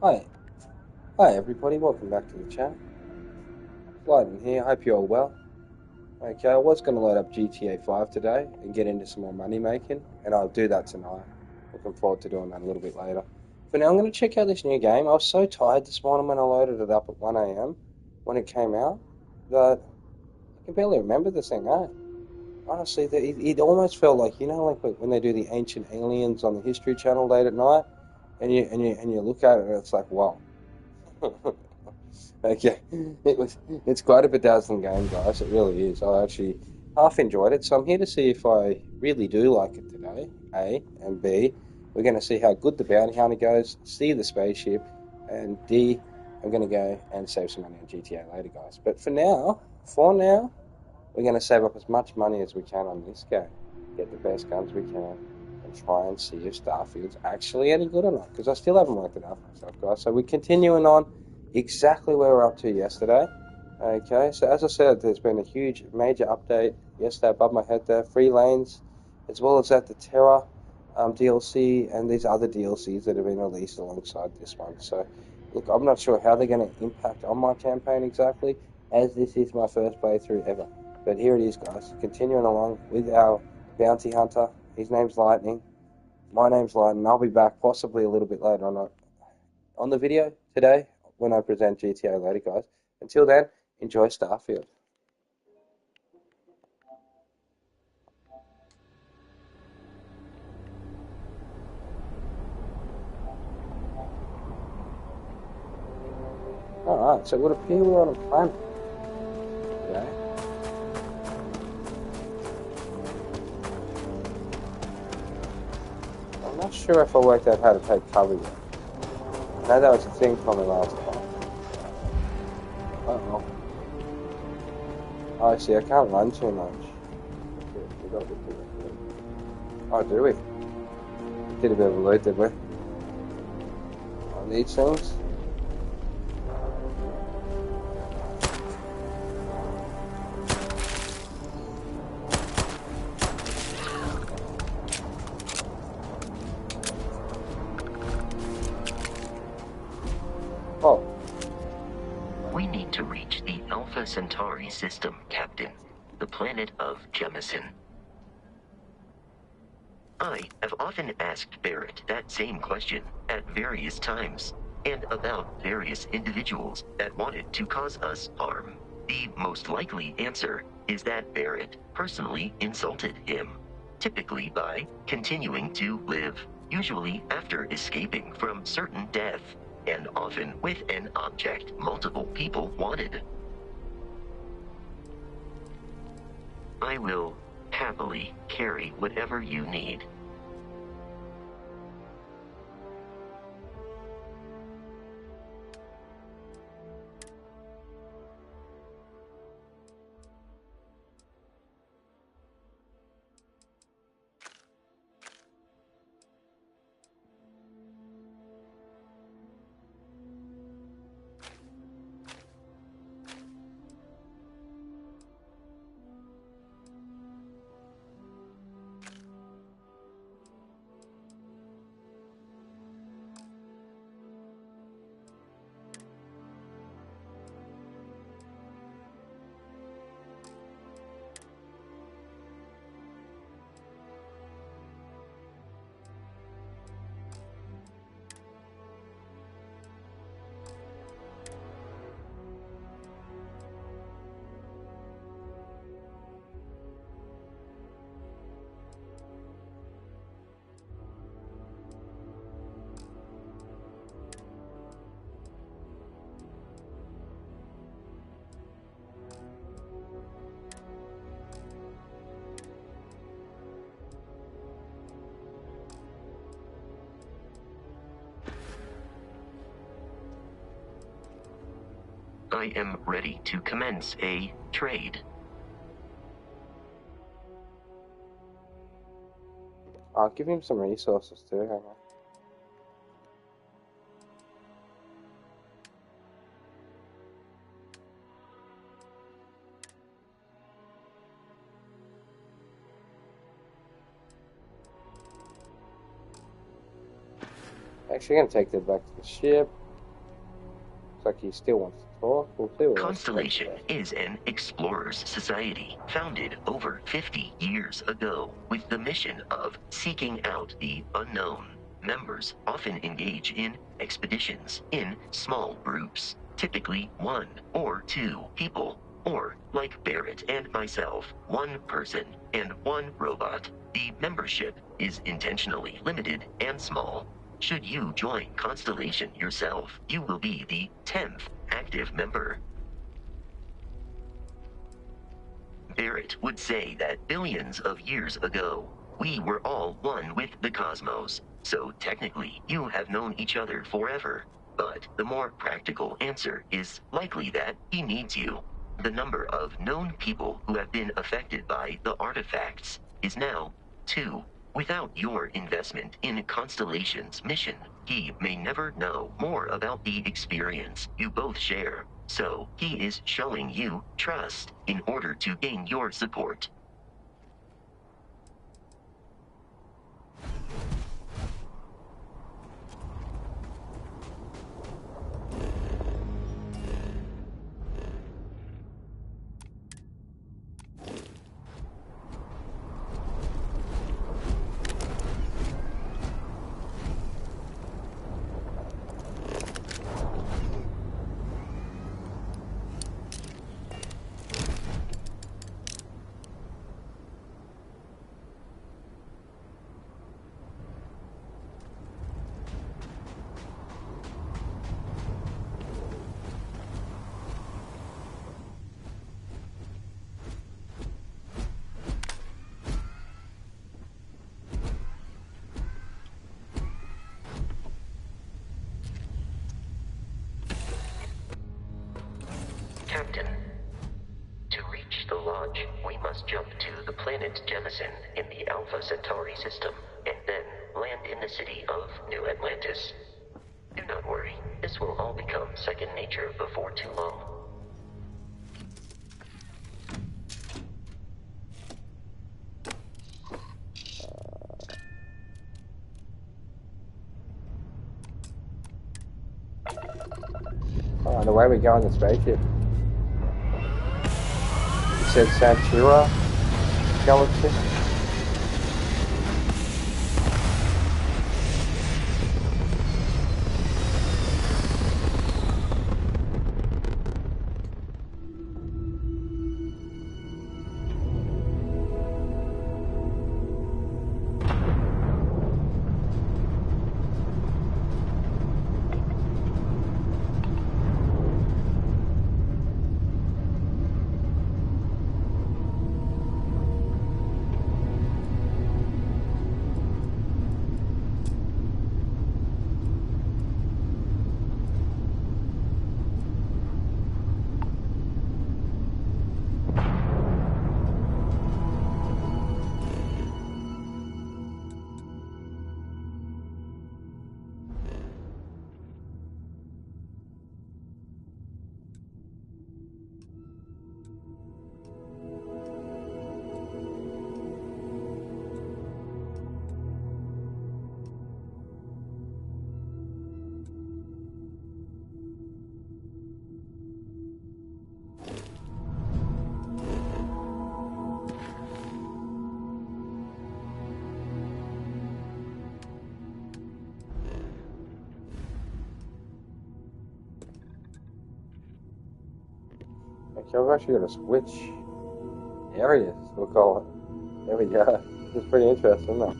Hi, hi everybody, welcome back to the channel. Blyden here, hope you're all well. Okay, I was going to load up GTA 5 today and get into some more money making, and I'll do that tonight. Looking forward to doing that a little bit later. For now, I'm going to check out this new game. I was so tired this morning when I loaded it up at 1 a.m. when it came out that I can barely remember this thing, eh? Honestly, it almost felt like, like when they do the Ancient Aliens on the History Channel late at night, and you look at it and it's like, wow. Okay, it's quite a bedazzling game, guys. It really is. I actually half enjoyed it, so I'm here to see if I really do like it today. A and B, we're going to see how good the bounty hunter goes, see the spaceship, and D, I'm going to go and save some money on GTA later, guys. But for now, we're going to save up as much money as we can on this game, get the best guns we can, and try and see if Starfield's actually any good or not, because I still haven't worked it out for myself, guys. So we're continuing on exactly where we're up to yesterday. Okay, so as I said, there's been a huge, major update yesterday above my head there, free lanes, as well as that, the Terror DLC, and these other DLCs that have been released alongside this one. So, look, I'm not sure how they're going to impact on my campaign exactly, as this is my first playthrough ever. But here it is, guys, continuing along with our bounty hunter. His name's Lightning. My name's Lightning. I'll be back possibly a little bit later on the video today when I present GTA later, guys. Until then, enjoy Starfield. Alright, so it would appear we're on a planet today. I'm not sure if I worked out how to take cover yet. I know that was a thing from me last time. Uh-oh. Oh, see, I can't run too much. Oh, do we? Did a bit of a loot, did we? On these things? Oh. We need to reach the Alpha Centauri system, Captain, the planet of Jemison. I have often asked Barrett that same question at various times, and about various individuals that wanted to cause us harm. The most likely answer is that Barrett personally insulted him, typically by continuing to live, usually after escaping from certain death, and often with an object multiple people wanted. I will happily carry whatever you need. I am ready to commence a trade. I'll give him some resources too, hang on. Actually, I'm going to take that back to the ship. looks like he still wants to talk. We'll see what Constellation is an explorers society founded over 50 years ago with the mission of seeking out the unknown. Members often engage in expeditions in small groups, typically 1 or 2 people, or like Barrett and myself, 1 person and 1 robot. The membership is intentionally limited and small. Should you join Constellation yourself, you will be the 10th active member. Barrett would say that billions of years ago, we were all one with the cosmos, so technically you have known each other forever. But the more practical answer is likely that he needs you. The number of known people who have been affected by the artifacts is now 2. Without your investment in Constellation's mission, he may never know more about the experience you both share. So, he is showing you trust in order to gain your support. Captain, to reach the lodge, we must jump to the planet Jemison in the Alpha Centauri system, and then land in the city of New Atlantis. Do not worry, this will all become second nature before too long. Oh, and away we go in the spaceship. It said Santura Galaxy. Okay, I've actually got to switch areas, we'll call it. There we go. It's pretty interesting, isn't it?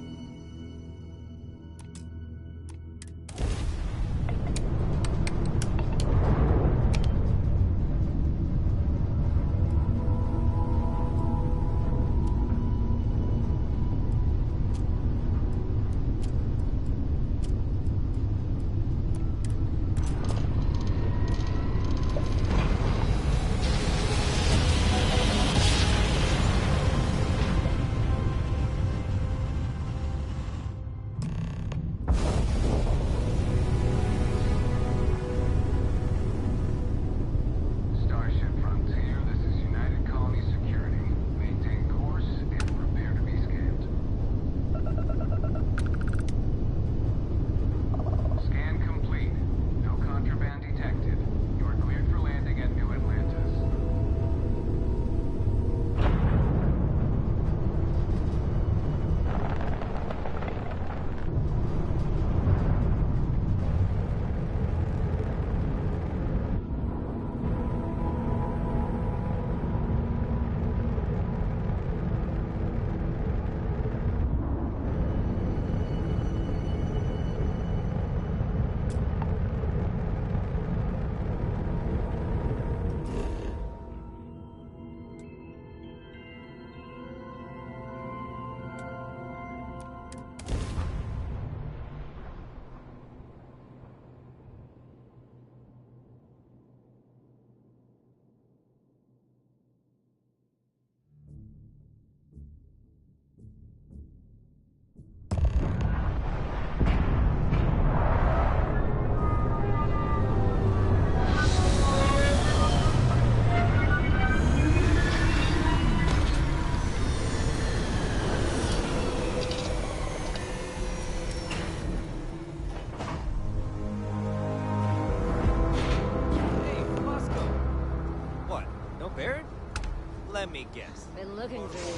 Let me guess. Been looking for you.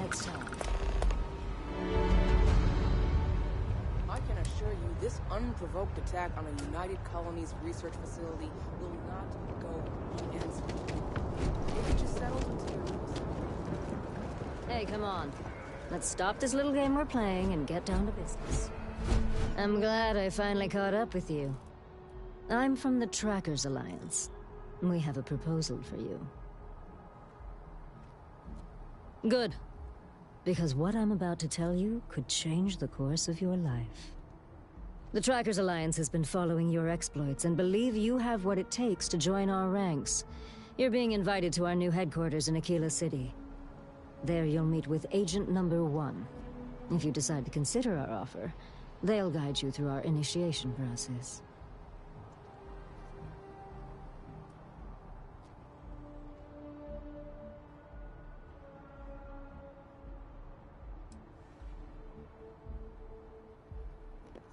Next time. I can assure you, this unprovoked attack on a United Colonies research facility will not go unanswered. Maybe just settle into your rooms. Hey, come on. Let's stop this little game we're playing and get down to business. I'm glad I finally caught up with you. I'm from the Trackers Alliance. We have a proposal for you. Good. Because what I'm about to tell you could change the course of your life. The Trackers Alliance has been following your exploits and believe you have what it takes to join our ranks. You're being invited to our new headquarters in Aquila City. There you'll meet with Agent Number 1. If you decide to consider our offer, they'll guide you through our initiation process.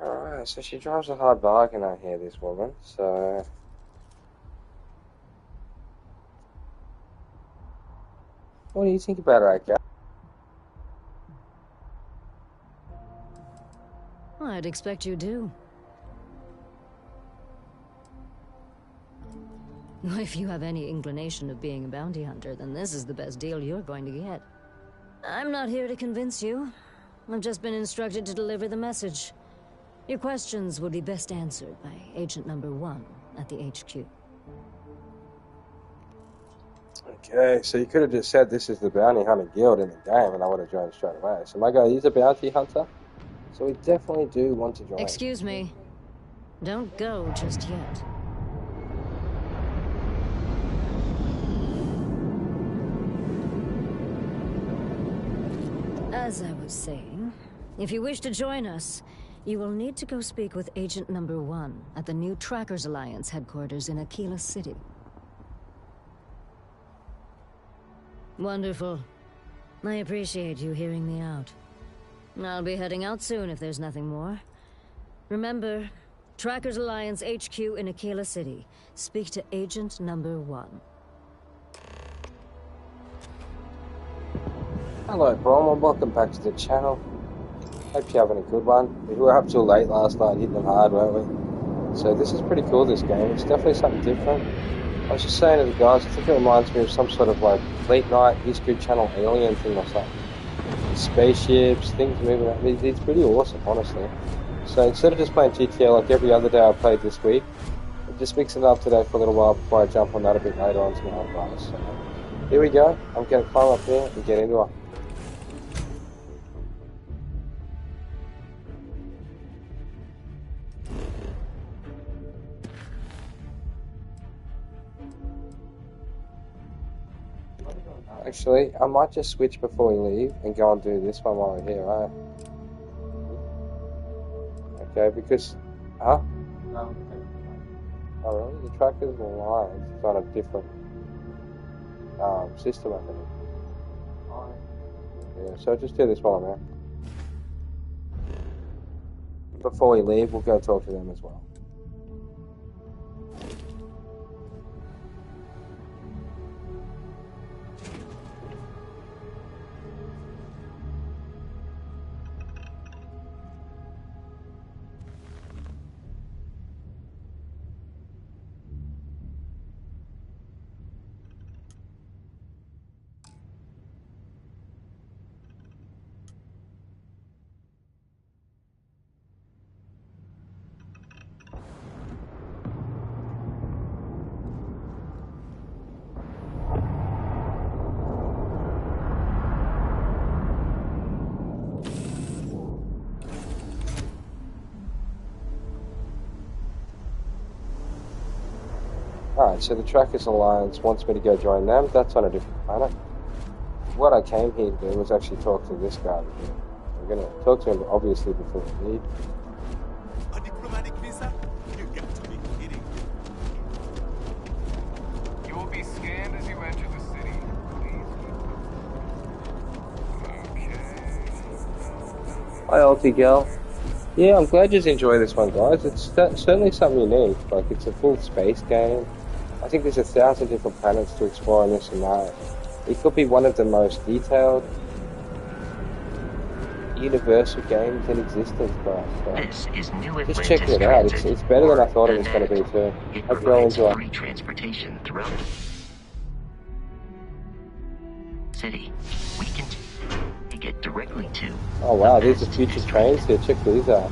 Alright, so she drives a hard bargain out here, this woman, so... What do you think about her, Kat? I'd expect you do. If you have any inclination of being a bounty hunter, then this is the best deal you're going to get. I'm not here to convince you. I've just been instructed to deliver the message. Your questions would be best answered by Agent Number 1 at the HQ. Okay, so you could have just said this is the bounty hunter guild in the game and I would have joined straight away. So my guy is a bounty hunter, so we definitely do want to join. Excuse me. Don't go just yet. As I was saying, if you wish to join us, you will need to go speak with Agent Number 1 at the new Trackers Alliance headquarters in Aquila City. Wonderful. I appreciate you hearing me out. I'll be heading out soon if there's nothing more. Remember, Trackers Alliance HQ in Aquila City. Speak to Agent Number 1. Hello, Brom, and welcome back to the channel. Hope you're having a good one. We were up till late last night, hitting them hard, weren't we? So this is pretty cool, this game. It's definitely something different. I was just saying to the guys, I think it reminds me of some sort of like late night History Channel alien thing or something. Spaceships, things moving around. It's pretty awesome, honestly. So instead of just playing GTA like every other day I played this week, I'm just mixing it up today for a little while before I jump on that a bit later on tonight, guys. So here we go. I'm going to climb up here and get into it. Actually, I might just switch before we leave and go and do this one while we're here, right? Okay, because... Huh? Oh, really? The Trackers Alliance is on a different system, I think. Yeah, so just do this while I'm here. Before we leave, we'll go talk to them as well. Alright, so the Trackers Alliance wants me to go join them. That's on a different planet. What I came here to do was actually talk to this guy over here. We're going to talk to him, obviously, before we leave. A diplomatic visa? You got to be kidding. You will be scanned as you enter the city. Please. Okay. Hi, Alti Girl. Yeah, I'm glad you enjoy this one, guys. It's certainly something unique. Like, it's a full space game. I think there's 1,000 different planets to explore and this and that. It could be one of the most detailed universal games in existence, guys. So This is New just Atlantis checking it out. Transit, It's better than I or thought it the was going to be NAT. too. It Hope you all provides enjoy. free transportation throughout the city. We can take it directly to. Oh wow, the these are Best future District. trains here. Check these out.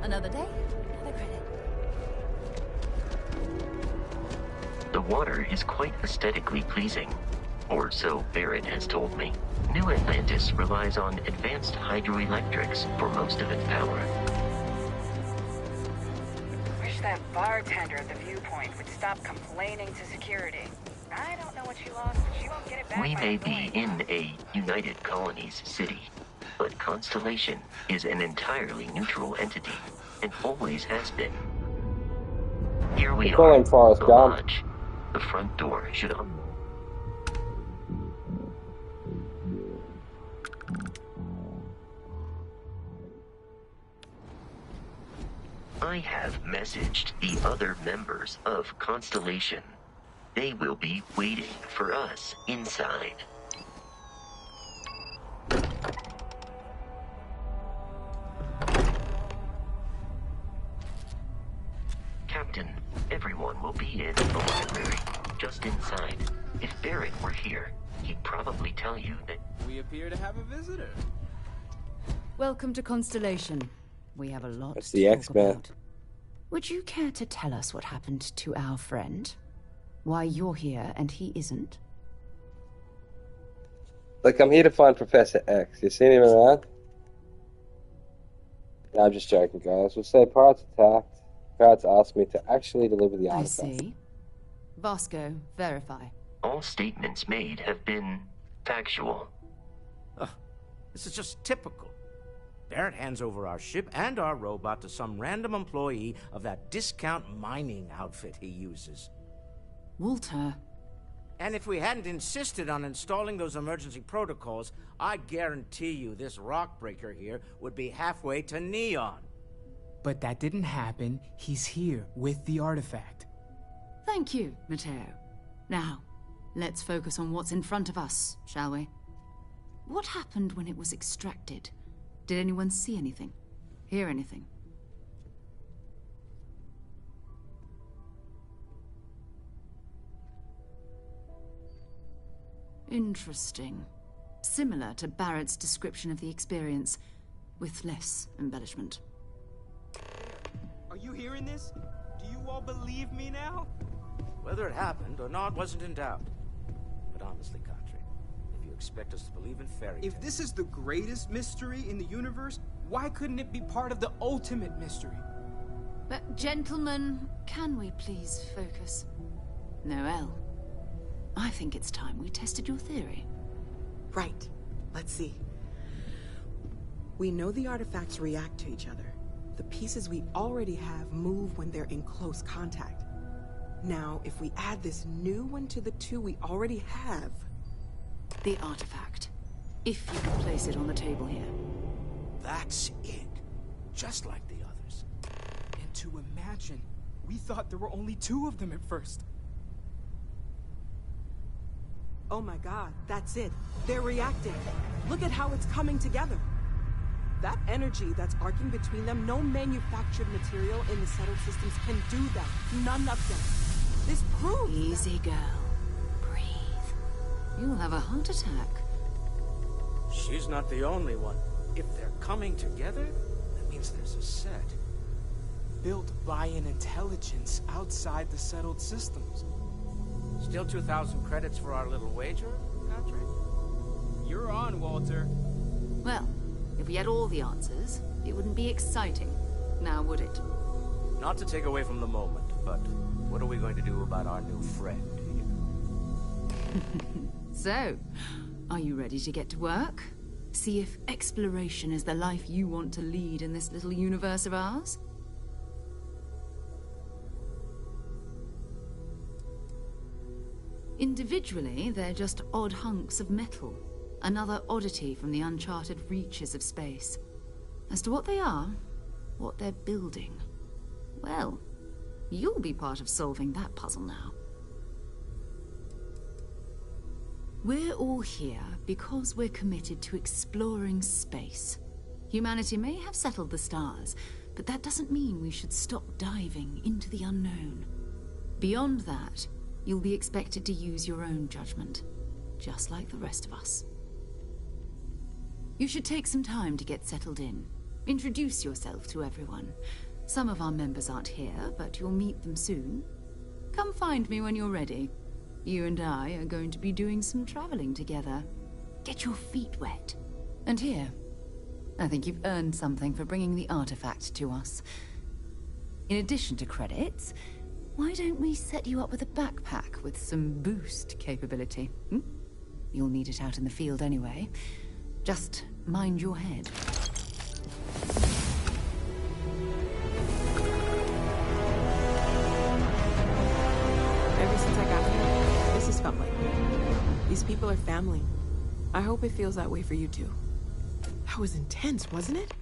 Another day, another credit. The water is quite aesthetically pleasing, or so Barrett has told me. New Atlantis relies on advanced hydroelectrics for most of its power. Wish that bartender at the viewpoint would stop complaining to security. I don't know what she lost, but she won't get it back. We by may be annoying in a United Colonies city, but Constellation is an entirely neutral entity, and always has been. Here we Call are, him Forrest the Gump. lodge. The front door should open. I have messaged the other members of Constellation. They will be waiting for us inside. Captain, everyone will be in the library, just inside. If Barrett were here, he'd probably tell you that We appear to have a visitor. Welcome to Constellation. We have a lot That's to the talk X-Men. about. Would you care to tell us what happened to our friend? Why you're here and he isn't? Like, I'm here to find Professor X. You seen him around? No, I'm just joking, guys. We'll say pirates attacked. Pirates asked me to actually deliver the I artifact. see. Vasco, verify. all statements made have been factual. This is just typical. Barrett hands over our ship and our robot to some random employee of that discount mining outfit he uses. Walter. And if we hadn't insisted on installing those emergency protocols, I guarantee you this rock breaker here would be halfway to Neon. But that didn't happen. He's here with the artifact. Thank you, Matteo. Now, let's focus on what's in front of us, shall we? What happened when it was extracted? Did anyone see anything? Hear anything? Interesting. Similar to Barrett's description of the experience, with less embellishment. Are you hearing this? Do you all believe me now? Whether it happened or not wasn't in doubt. But honestly, Country, if you expect us to believe in fairy tales... If this is the greatest mystery in the universe, why couldn't it be part of the ultimate mystery? But gentlemen, can we please focus? Noel, I think it's time we tested your theory. Right. Let's see. We know the artifacts react to each other. The pieces we already have move when they're in close contact. Now, if we add this new one to the two we already have... The artifact. If you can place it on the table here. That's it. Just like the others. And to imagine, we thought there were only 2 of them at first. Oh my god, that's it. They're reacting. Look at how it's coming together. That energy that's arcing between them, no manufactured material in the settled systems can do that. None of them. This proves... Easy, girl. Breathe. You'll have a heart attack. She's not the only one. If they're coming together, that means there's a set. Built by an intelligence outside the settled systems. Still 2,000 credits for our little wager, Country? You're on, Walter. Well, if we had all the answers, it wouldn't be exciting. Now, would it? Not to take away from the moment, but what are we going to do about our new friend here? So, are you ready to get to work? See if exploration is the life you want to lead in this little universe of ours? Individually, they're just odd hunks of metal. Another oddity from the uncharted reaches of space. As to what they are, what they're building, well, you'll be part of solving that puzzle now. We're all here because we're committed to exploring space. Humanity may have settled the stars, but that doesn't mean we should stop diving into the unknown. Beyond that, you'll be expected to use your own judgment, just like the rest of us. You should take some time to get settled in. Introduce yourself to everyone. Some of our members aren't here, but you'll meet them soon. Come find me when you're ready. You and I are going to be doing some traveling together. Get your feet wet. And here, I think you've earned something for bringing the artifact to us. In addition to credits, why don't we set you up with a backpack with some boost capability? You'll need it out in the field anyway. Just mind your head. Ever since I got here, this has felt like home. These people are family. I hope it feels that way for you too. That was intense, wasn't it?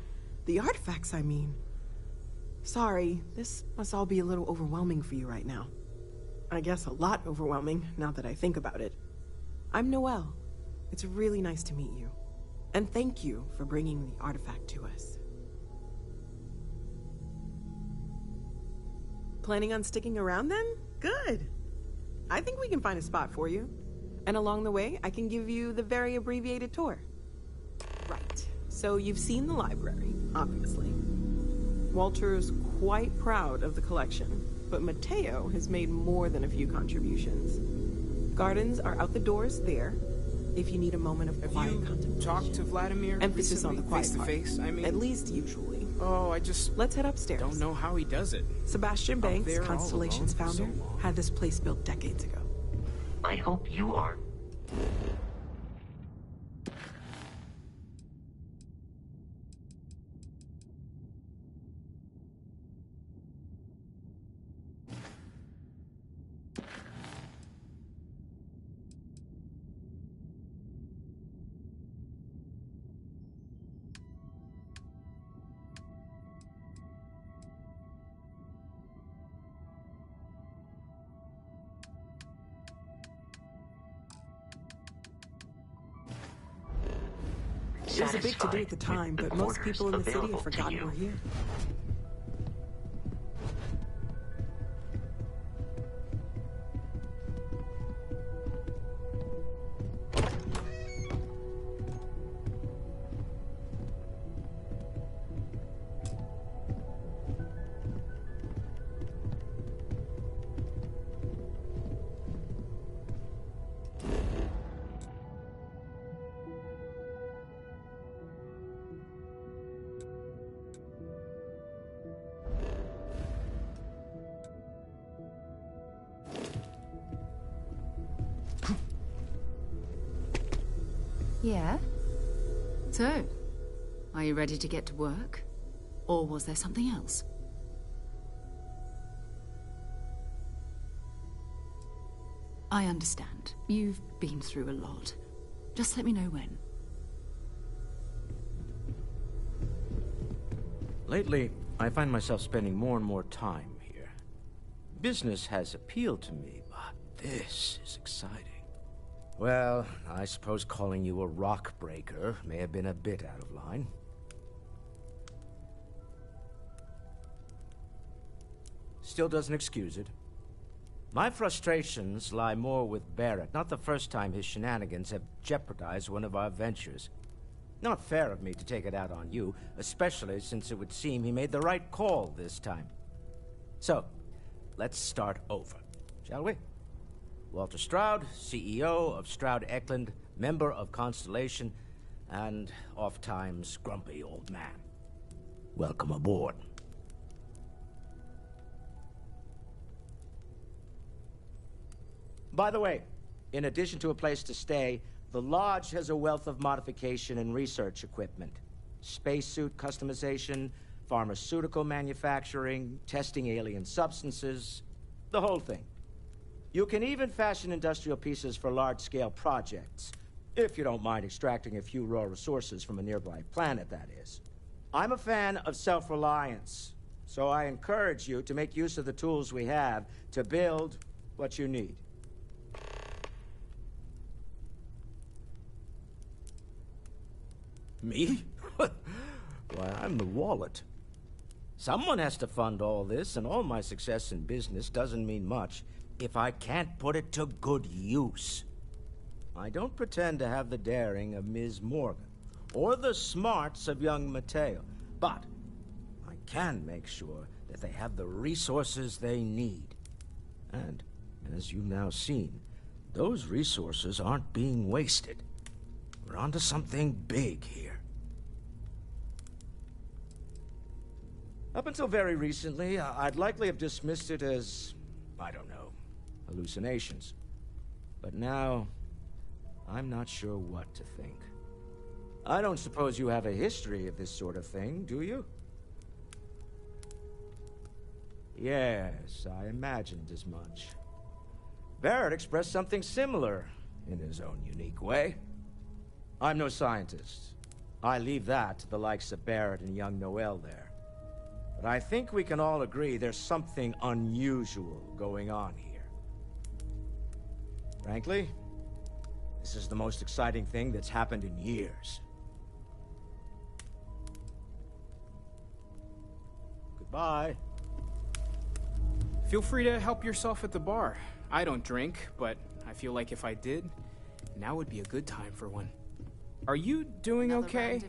The artifacts, I mean. Sorry, this must all be a little overwhelming for you right now. I guess a lot overwhelming, now that I think about it. I'm Noelle. It's really nice to meet you. And thank you for bringing the artifact to us. Planning on sticking around then? Good. I think we can find a spot for you. And along the way, I can give you the very abbreviated tour. Right. So you've seen the library, obviously. Walter's quite proud of the collection, but Mateo has made more than a few contributions. Gardens are out the doors there, if you need a moment of quiet contemplation. Talked to Vladimir Emphasis on the quiet face to part. face, I mean. At least usually. Oh, I just Let's head upstairs. don't know how he does it. Sebastian Banks, there all Constellation's alone for so founder, long. had this place built decades ago. I hope you are. It was a big to-do at the time, but most people in the city have forgotten we're here. Yeah? So, are you ready to get to work? Or was there something else? I understand. You've been through a lot. Just let me know when. Lately, I find myself spending more and more time here. Business has appealed to me, but this is exciting. Well, I suppose calling you a rock breaker may have been a bit out of line. Still doesn't excuse it. My frustrations lie more with Barrett. Not the first time his shenanigans have jeopardized one of our ventures. Not fair of me to take it out on you, especially since it would seem he made the right call this time. So, let's start over, shall we? Walter Stroud, CEO of Stroud Eklund, member of Constellation, and oft-times grumpy old man. Welcome aboard. By the way, in addition to a place to stay, the Lodge has a wealth of modification and research equipment. Spacesuit customization, pharmaceutical manufacturing, testing alien substances, the whole thing. You can even fashion industrial pieces for large-scale projects, if you don't mind extracting a few raw resources from a nearby planet, that is. I'm a fan of self-reliance, so I encourage you to make use of the tools we have to build what you need. Me? Why, I'm the wallet. Someone has to fund all this, and all my success in business doesn't mean much if I can't put it to good use. I don't pretend to have the daring of Ms. Morgan, or the smarts of young Mateo, but I can make sure that they have the resources they need. And, as you've now seen, those resources aren't being wasted. We're onto something big here. Up until very recently, I'd likely have dismissed it as, I don't know, hallucinations. But now, I'm not sure what to think. I don't suppose you have a history of this sort of thing, do you? Yes, I imagined as much. Barrett expressed something similar, in his own unique way. I'm no scientist. I leave that to the likes of Barrett and young Noel there. But I think we can all agree there's something unusual going on here. Frankly, this is the most exciting thing that's happened in years. Goodbye. Feel free to help yourself at the bar. I don't drink, but I feel like if I did, now would be a good time for one. Are you doing okay?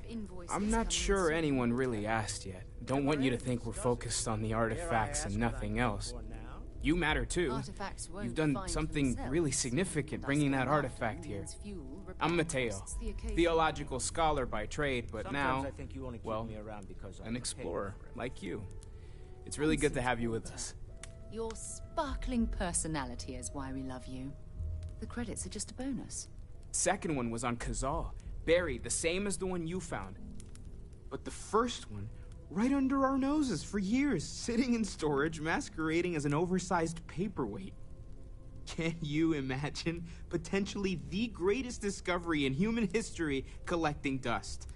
I'm not sure anyone really asked yet. Don't want you to think we're focused on the artifacts and nothing else. You matter too. You've done something really significant bringing that artifact here. I'm Mateo, theological scholar by trade, but now, well, an explorer like you. It's really good to have you with us. Your sparkling personality is why we love you. The credits are just a bonus. Second one was on Kazal, buried the same as the one you found. But the first one, right under our noses for years, sitting in storage, masquerading as an oversized paperweight. Can you imagine potentially the greatest discovery in human history collecting dust?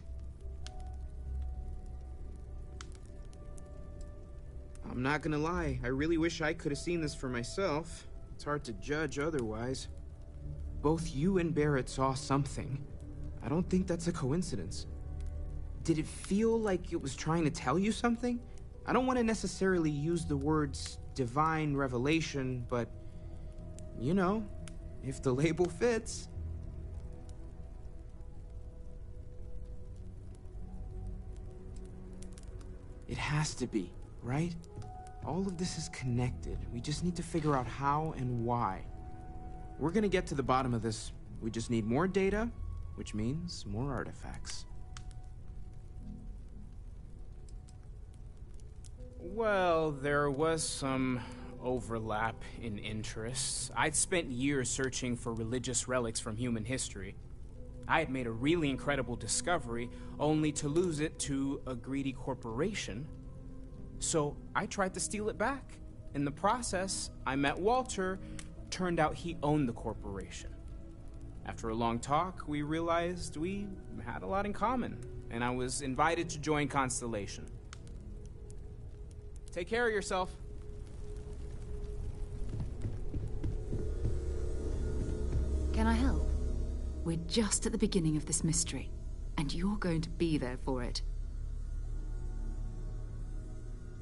I'm not gonna lie, I really wish I could have seen this for myself. It's hard to judge otherwise. Both you and Barrett saw something. I don't think that's a coincidence. Did it feel like it was trying to tell you something? I don't want to necessarily use the words divine revelation, but, you know, if the label fits. It has to be, right? All of this is connected. We just need to figure out how and why. We're gonna get to the bottom of this. We just need more data, which means more artifacts. Well, there was some overlap in interests. I'd spent years searching for religious relics from human history. I had made a really incredible discovery, only to lose it to a greedy corporation. So I tried to steal it back. In the process, I met Walter. Turned out he owned the corporation. After a long talk, we realized we had a lot in common, and I was invited to join Constellation. Take care of yourself. Can I help? We're just at the beginning of this mystery, and you're going to be there for it.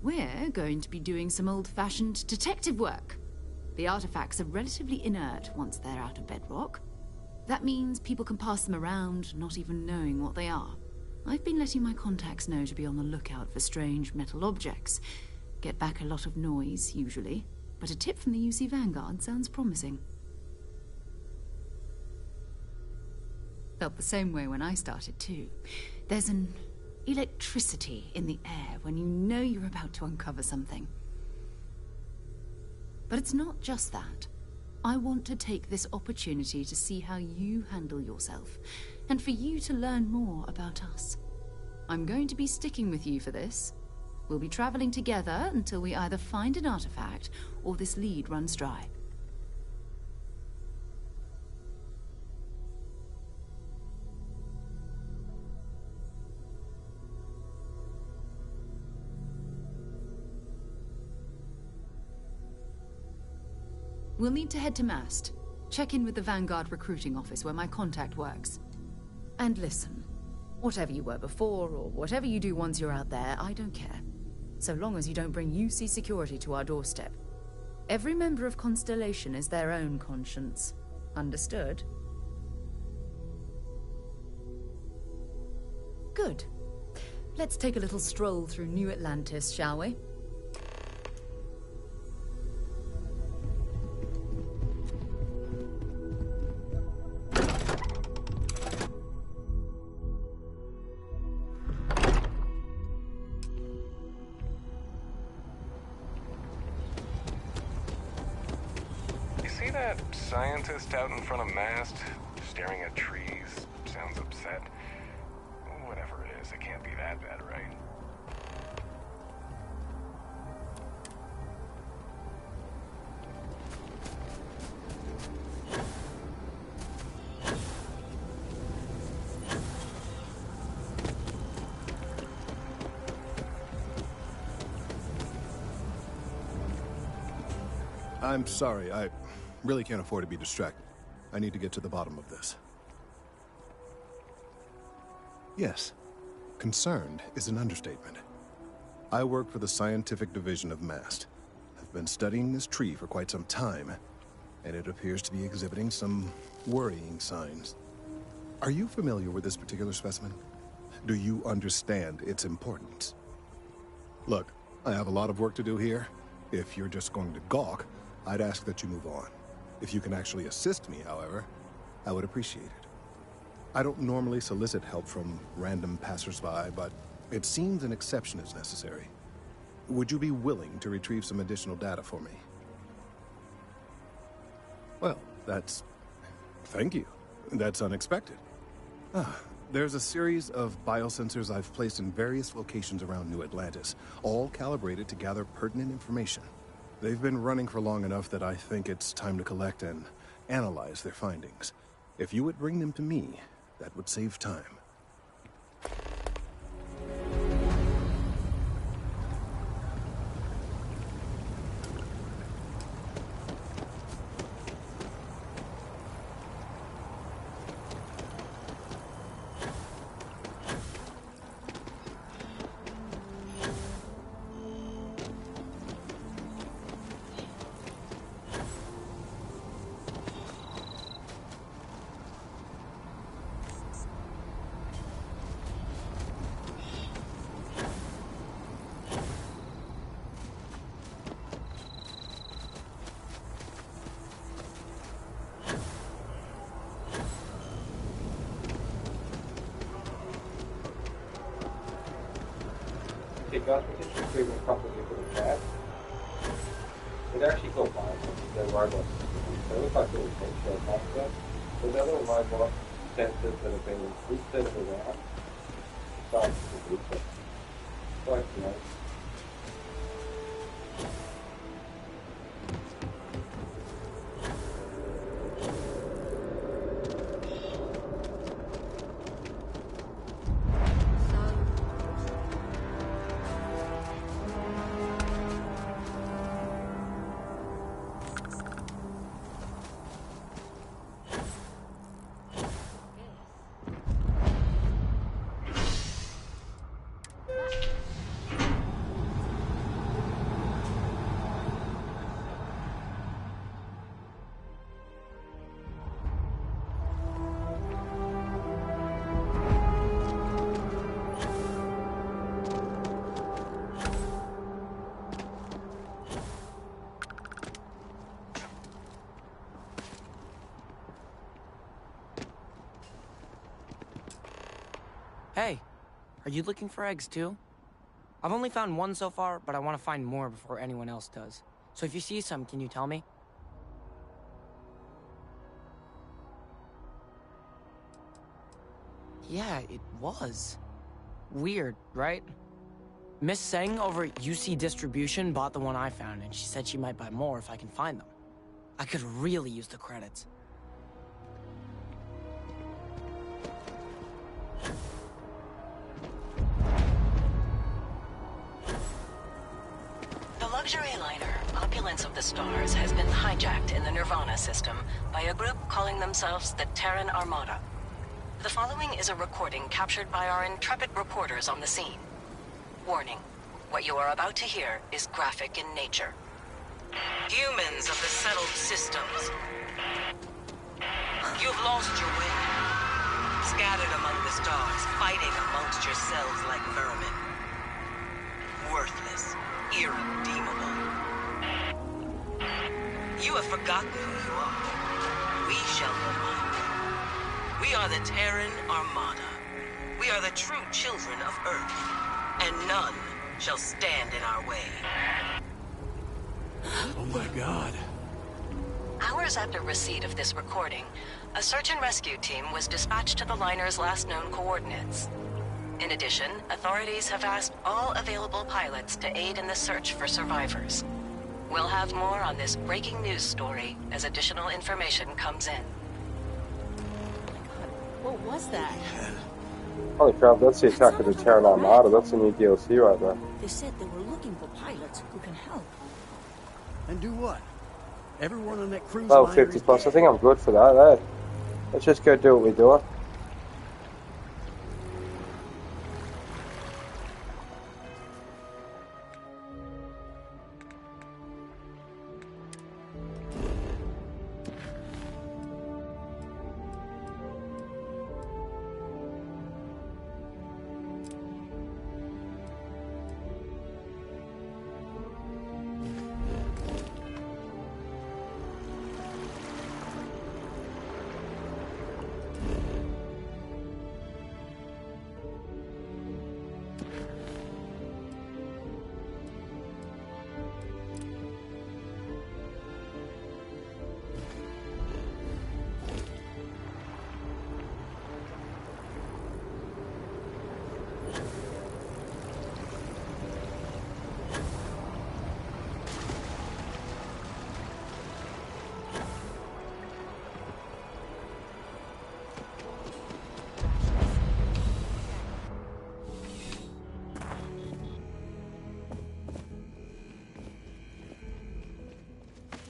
We're going to be doing some old-fashioned detective work. The artifacts are relatively inert once they're out of bedrock. That means people can pass them around, not even knowing what they are. I've been letting my contacts know to be on the lookout for strange metal objects. Get back a lot of noise, usually, but a tip from the UC Vanguard sounds promising. Felt the same way when I started, too. There's an electricity in the air when you know you're about to uncover something. But it's not just that. I want to take this opportunity to see how you handle yourself, and for you to learn more about us. I'm going to be sticking with you for this. We'll be traveling together until we either find an artifact or this lead runs dry. We'll need to head to Mast. Check in with the Vanguard recruiting office where my contact works. And listen, whatever you were before, or whatever you do once you're out there, I don't care. So long as you don't bring UC security to our doorstep. Every member of Constellation is their own conscience. Understood? Good. Let's take a little stroll through New Atlantis, shall we? You see that scientist out in front of Mast, staring at trees, sounds upset? Whatever it is, it can't be that bad, right? I'm sorry, I really can't afford to be distracted. I need to get to the bottom of this. Yes, concerned is an understatement. I work for the scientific division of MAST. I've been studying this tree for quite some time, and it appears to be exhibiting some worrying signs. Are you familiar with this particular specimen? Do you understand its importance? Look, I have a lot of work to do here. If you're just going to gawk, I'd ask that you move on. If you can actually assist me, however, I would appreciate it. I don't normally solicit help from random passersby, but it seems an exception is necessary. Would you be willing to retrieve some additional data for me? Well, thank you. That's unexpected. There's a series of biosensors I've placed in various locations around New Atlantis, all calibrated to gather pertinent information. They've been running for long enough that I think it's time to collect and analyze their findings. If you would bring them to me, that would save time. Okay guys, we're just retrieving a couple of different tabs. They're actually called biosensors, they're robots. They look like little shell monsters. So they're little robot sensors that have been boosted around. Starting to boost it. Like, you know. Hey, are you looking for eggs too? I've only found one so far, but I want to find more before anyone else does. So if you see some, can you tell me? Yeah, it was. Weird, right? Miss Seng over at UC Distribution bought the one I found, and she said she might buy more if I can find them. I could really use the credits. The luxury liner, Opulent Sequence of the Stars has been hijacked in the Nirvana system by a group calling themselves the Terran Armada. The following is a recording captured by our intrepid reporters on the scene. Warning, what you are about to hear is graphic in nature. Humans of the settled systems, you've lost your way. Scattered among the stars, fighting amongst yourselves like vermin. Worthless, irredeemable. You have forgotten who you are. We shall remind you. We are the Terran Armada. We are the true children of Earth, and none shall stand in our way. Oh my God. Hours after receipt of this recording, a search and rescue team was dispatched to the liner's last known coordinates. In addition, authorities have asked all available pilots to aid in the search for survivors. We'll have more on this breaking news story as additional information comes in. What was that? Holy crap, that's the attack of the Terran Armada. That's a new DLC right there. They said they were looking for pilots who can help. And do what? Everyone on that cruise Level liner 50 plus, I think I'm good for that, eh? Let's just go do what we're doing.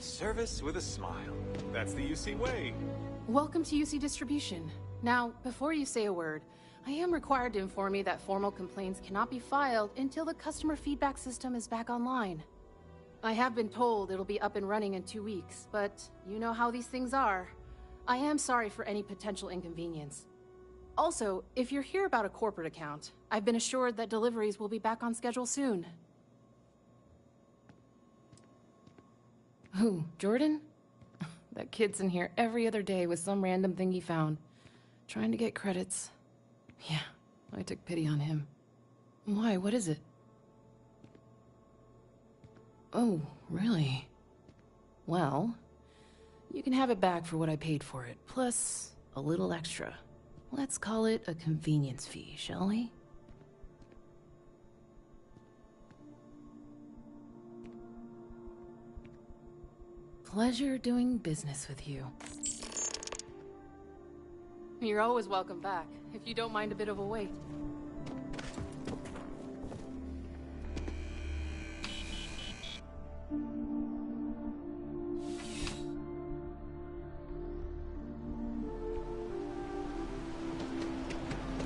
Service with a smile. That's the UC way. Welcome to UC Distribution. Now, before you say a word, I am required to inform you that formal complaints cannot be filed until the customer feedback system is back online. I have been told it'll be up and running in 2 weeks, but you know how these things are. I am sorry for any potential inconvenience. Also, if you're here about a corporate account, I've been assured that deliveries will be back on schedule soon. Who, Jordan? That kid's in here every other day with some random thing he found. Trying to get credits. Yeah, I took pity on him. Why, what is it? Oh, really? Well, you can have it back for what I paid for it, plus a little extra. Let's call it a convenience fee, shall we? Pleasure doing business with you. You're always welcome back, if you don't mind a bit of a wait.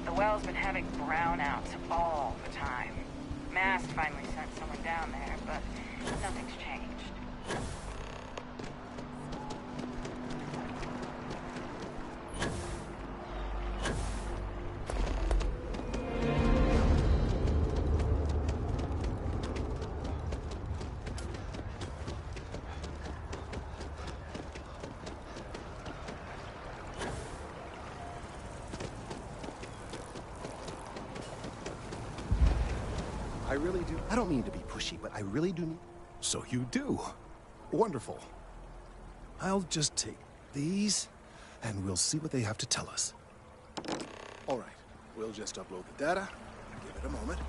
The well's been having brownouts all the time. Mast finally sent someone down there, but nothing's changed. I really do. I don't mean to be pushy, but I really do. So you do. Wonderful. I'll just take these, and we'll see what they have to tell us. All right. We'll just upload the data. Give it a moment.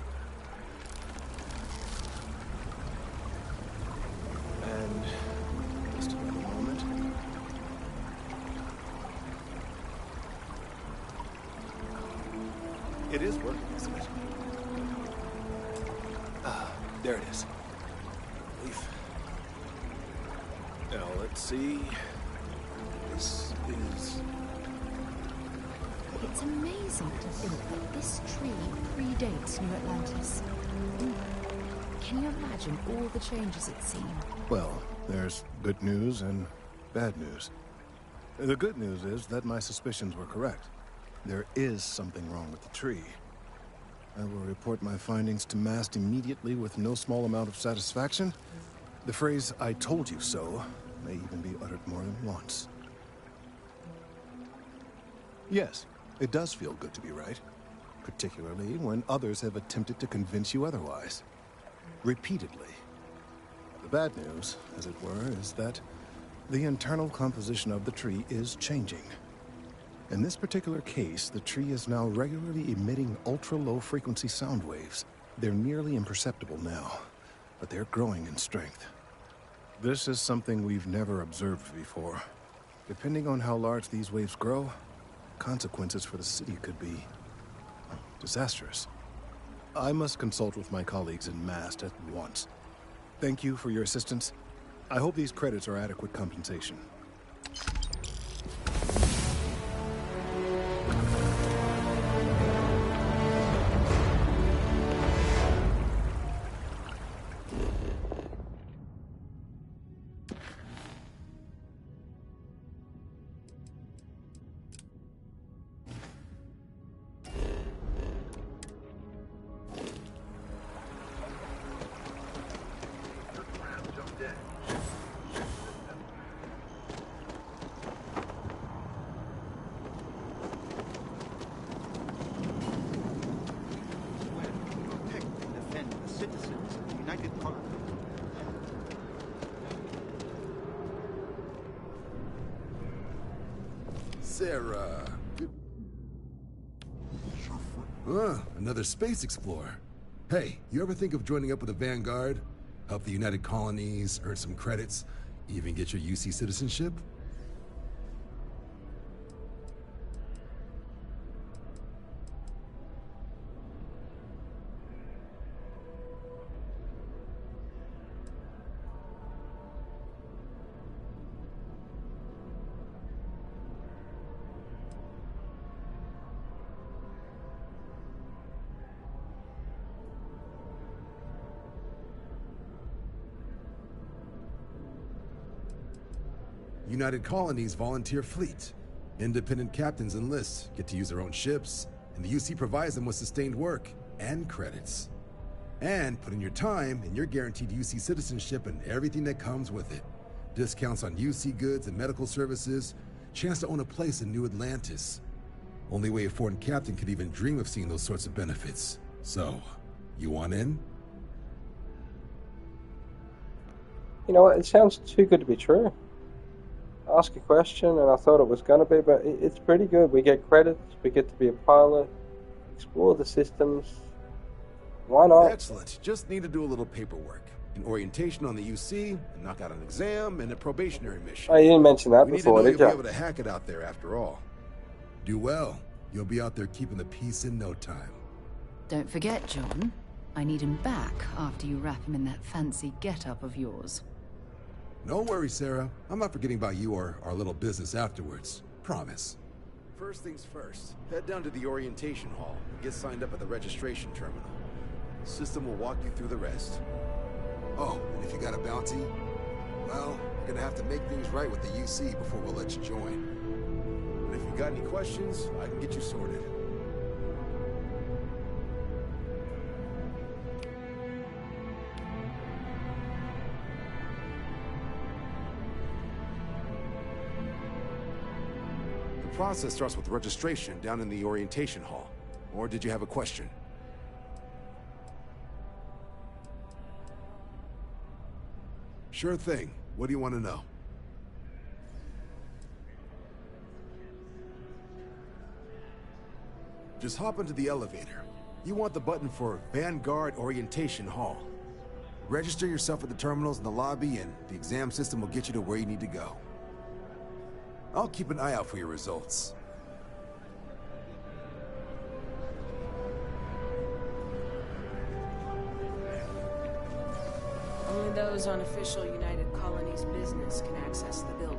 And just another moment. It is working, isn't it? There it is. Relief. Let's see. This is... It's amazing to think that this tree predates New Atlantis. Can you imagine all the changes it's seen? Well, there's good news and bad news. The good news is that my suspicions were correct. There is something wrong with the tree. I will report my findings to MAST immediately with no small amount of satisfaction. The phrase, "I told you so," may even be uttered more than once. Yes, it does feel good to be right, particularly when others have attempted to convince you otherwise. Repeatedly. The bad news, as it were, is that the internal composition of the tree is changing. In this particular case, the tree is now regularly emitting ultra-low frequency sound waves. They're nearly imperceptible now, but they're growing in strength. This is something we've never observed before. Depending on how large these waves grow, consequences for the city could be disastrous. I must consult with my colleagues in MAST at once. Thank you for your assistance. I hope these credits are adequate compensation. Sarah. Another space explorer. Hey, you ever think of joining up with the Vanguard? Help the United Colonies, earn some credits, even get your UC citizenship? United Colonies volunteer fleet. Independent captains enlist, get to use their own ships, and the UC provides them with sustained work and credits. And put in your time, and you're guaranteed UC citizenship and everything that comes with it. Discounts on UC goods and medical services, chance to own a place in New Atlantis. Only way a foreign captain could even dream of seeing those sorts of benefits. So, you want in? You know what? It sounds too good to be true. Ask a question, and I thought it was going to be, but it's pretty good. We get credits, we get to be a pilot, explore the systems. Why not? Excellent. Just need to do a little paperwork. An orientation on the UC, and knock out an exam, and a probationary mission. Oh, you didn't mention that we before, need to know did you'll you? be able to hack it out there after all. Do well. You'll be out there keeping the peace in no time. Don't forget, John. I need him back after you wrap him in that fancy get-up of yours. No worries, Sarah. I'm not forgetting about you or our little business afterwards. Promise. First things first, head down to the orientation hall and get signed up at the registration terminal. The system will walk you through the rest. Oh, and if you got a bounty, well, you're gonna have to make things right with the UC before we'll let you join. And if you got any questions, I can get you sorted. The process starts with registration down in the orientation hall. Or did you have a question? Sure thing. What do you want to know? Just hop into the elevator. You want the button for Vanguard Orientation Hall. Register yourself at the terminals in the lobby, and the exam system will get you to where you need to go. I'll keep an eye out for your results. Only those on official United Colonies business can access the building.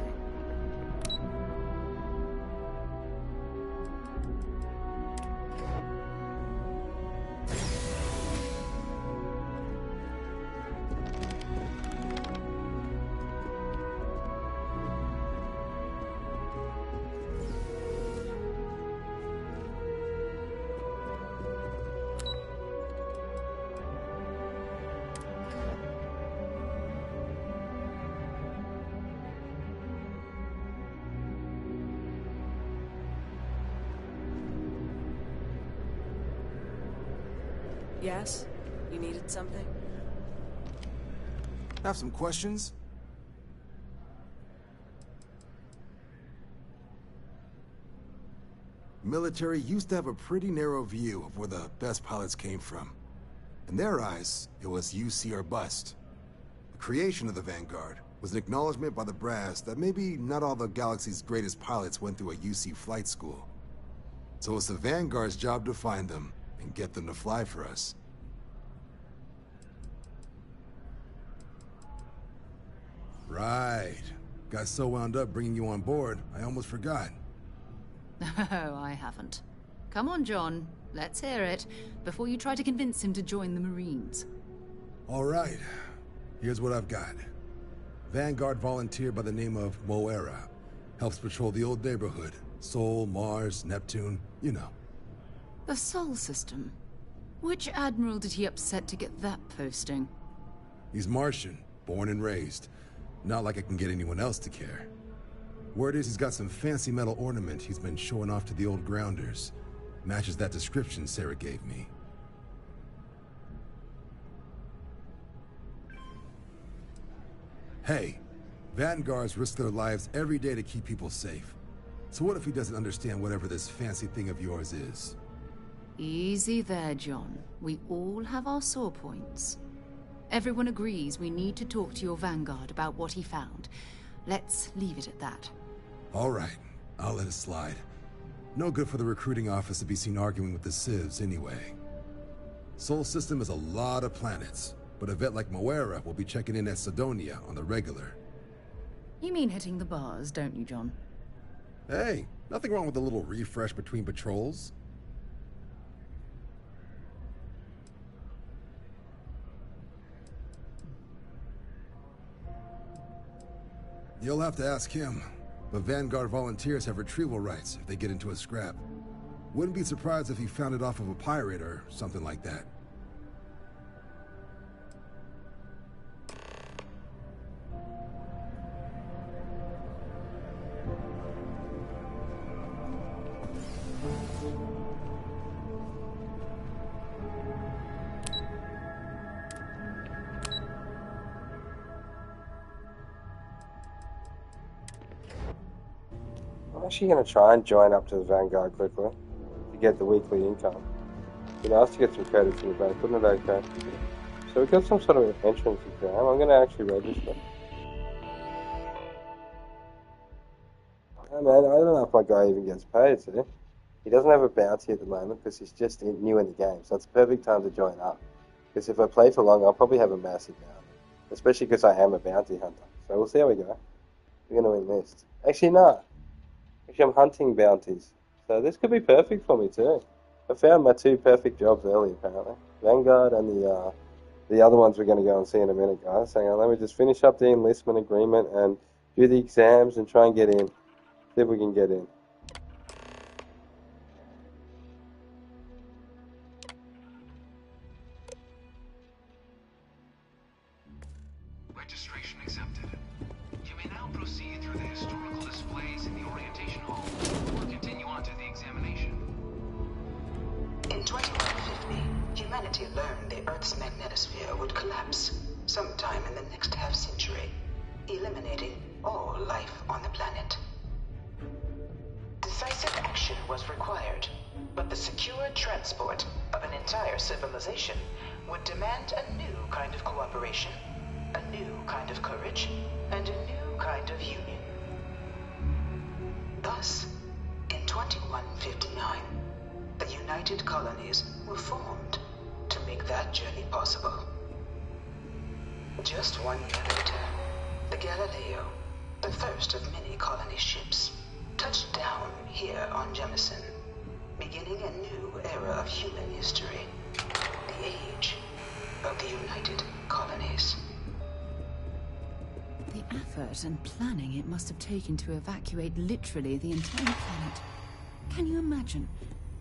Yes? You needed something? Have some questions? Military used to have a pretty narrow view of where the best pilots came from. In their eyes, it was UC or bust. The creation of the Vanguard was an acknowledgement by the brass that maybe not all the galaxy's greatest pilots went through a UC flight school. So it's the Vanguard's job to find them and get them to fly for us. Right. Got so wound up bringing you on board, I almost forgot. Oh, I haven't. Come on, John. Let's hear it, before you try to convince him to join the Marines. All right. Here's what I've got. Vanguard volunteer by the name of Moira. Helps patrol the old neighborhood. Sol, Mars, Neptune, you know. The Sol system? Which admiral did he upset to get that posting? He's Martian, born and raised. Not like I can get anyone else to care. Word is he's got some fancy metal ornament he's been showing off to the old grounders. Matches that description Sarah gave me. Hey, Vanguards risk their lives every day to keep people safe. So what if he doesn't understand whatever this fancy thing of yours is? Easy there, John. We all have our sore points. Everyone agrees we need to talk to your Vanguard about what he found. Let's leave it at that. All right, I'll let it slide. No good for the recruiting office to be seen arguing with the civs anyway. Sol system is a lot of planets, but a vet like Moira will be checking in at Sidonia on the regular. You mean hitting the bars, don't you, John? Hey, nothing wrong with a little refresh between patrols. You'll have to ask him, but Vanguard volunteers have retrieval rights if they get into a scrap. Wouldn't be surprised if he found it off of a pirate or something like that. I'm actually going to try and join up to the Vanguard quickly to get the weekly income. Be nice to get some credits in the bank, wouldn't it? Okay. So we've got some sort of entrance exam. I'm going to actually register. Oh man, I don't know if my guy even gets paid, see? He doesn't have a bounty at the moment because he's just new in the game, so it's a perfect time to join up. Because if I play for long, I'll probably have a massive bounty. Especially because I am a bounty hunter. So we'll see how we go. We're going to enlist. Actually, no. Actually, I'm hunting bounties. So this could be perfect for me too. I found my two perfect jobs early, apparently. Vanguard and the other ones we're going to go and see in a minute, guys. Hang on, let me just finish up the enlistment agreement and do the exams and try and get in. See if we can get in. Registration accepted. You may now proceed through the historical displays in the orientation hall, or continue on to the examination. In 2150, humanity learned the Earth's magnetosphere would collapse sometime in the next half-century, eliminating all life on the planet. Decisive action was required, but the secure transport of an entire civilization would demand a new kind of cooperation, a new kind of courage, and a new kind of union. Thus, in 2159, the United Colonies were formed to make that journey possible. Just 1 year later, the Galileo, the first of many colony ships, touched down here on Jemison, beginning a new era of human history, the age of the United Colonies. The effort and planning it must have taken to evacuate literally the entire planet. Can you imagine?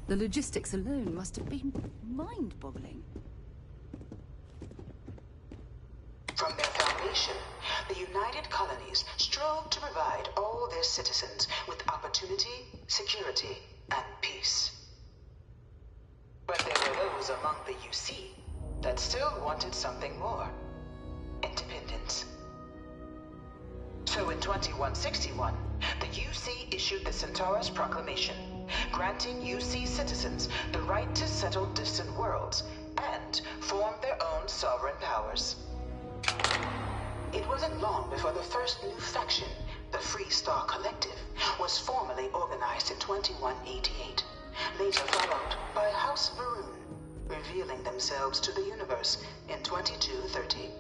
The logistics alone must have been mind-boggling. From their foundation, the United Colonies strove to provide all their citizens with opportunity, security, and peace. But there were those among the UC that still wanted something more. Independence. So in 2161, the UC issued the Centaurus Proclamation, granting UC citizens the right to settle distant worlds and form their own sovereign powers. It wasn't long before the first new faction, the Free Star Collective, was formally organized in 2188, later followed by House Varun, revealing themselves to the universe in 2230.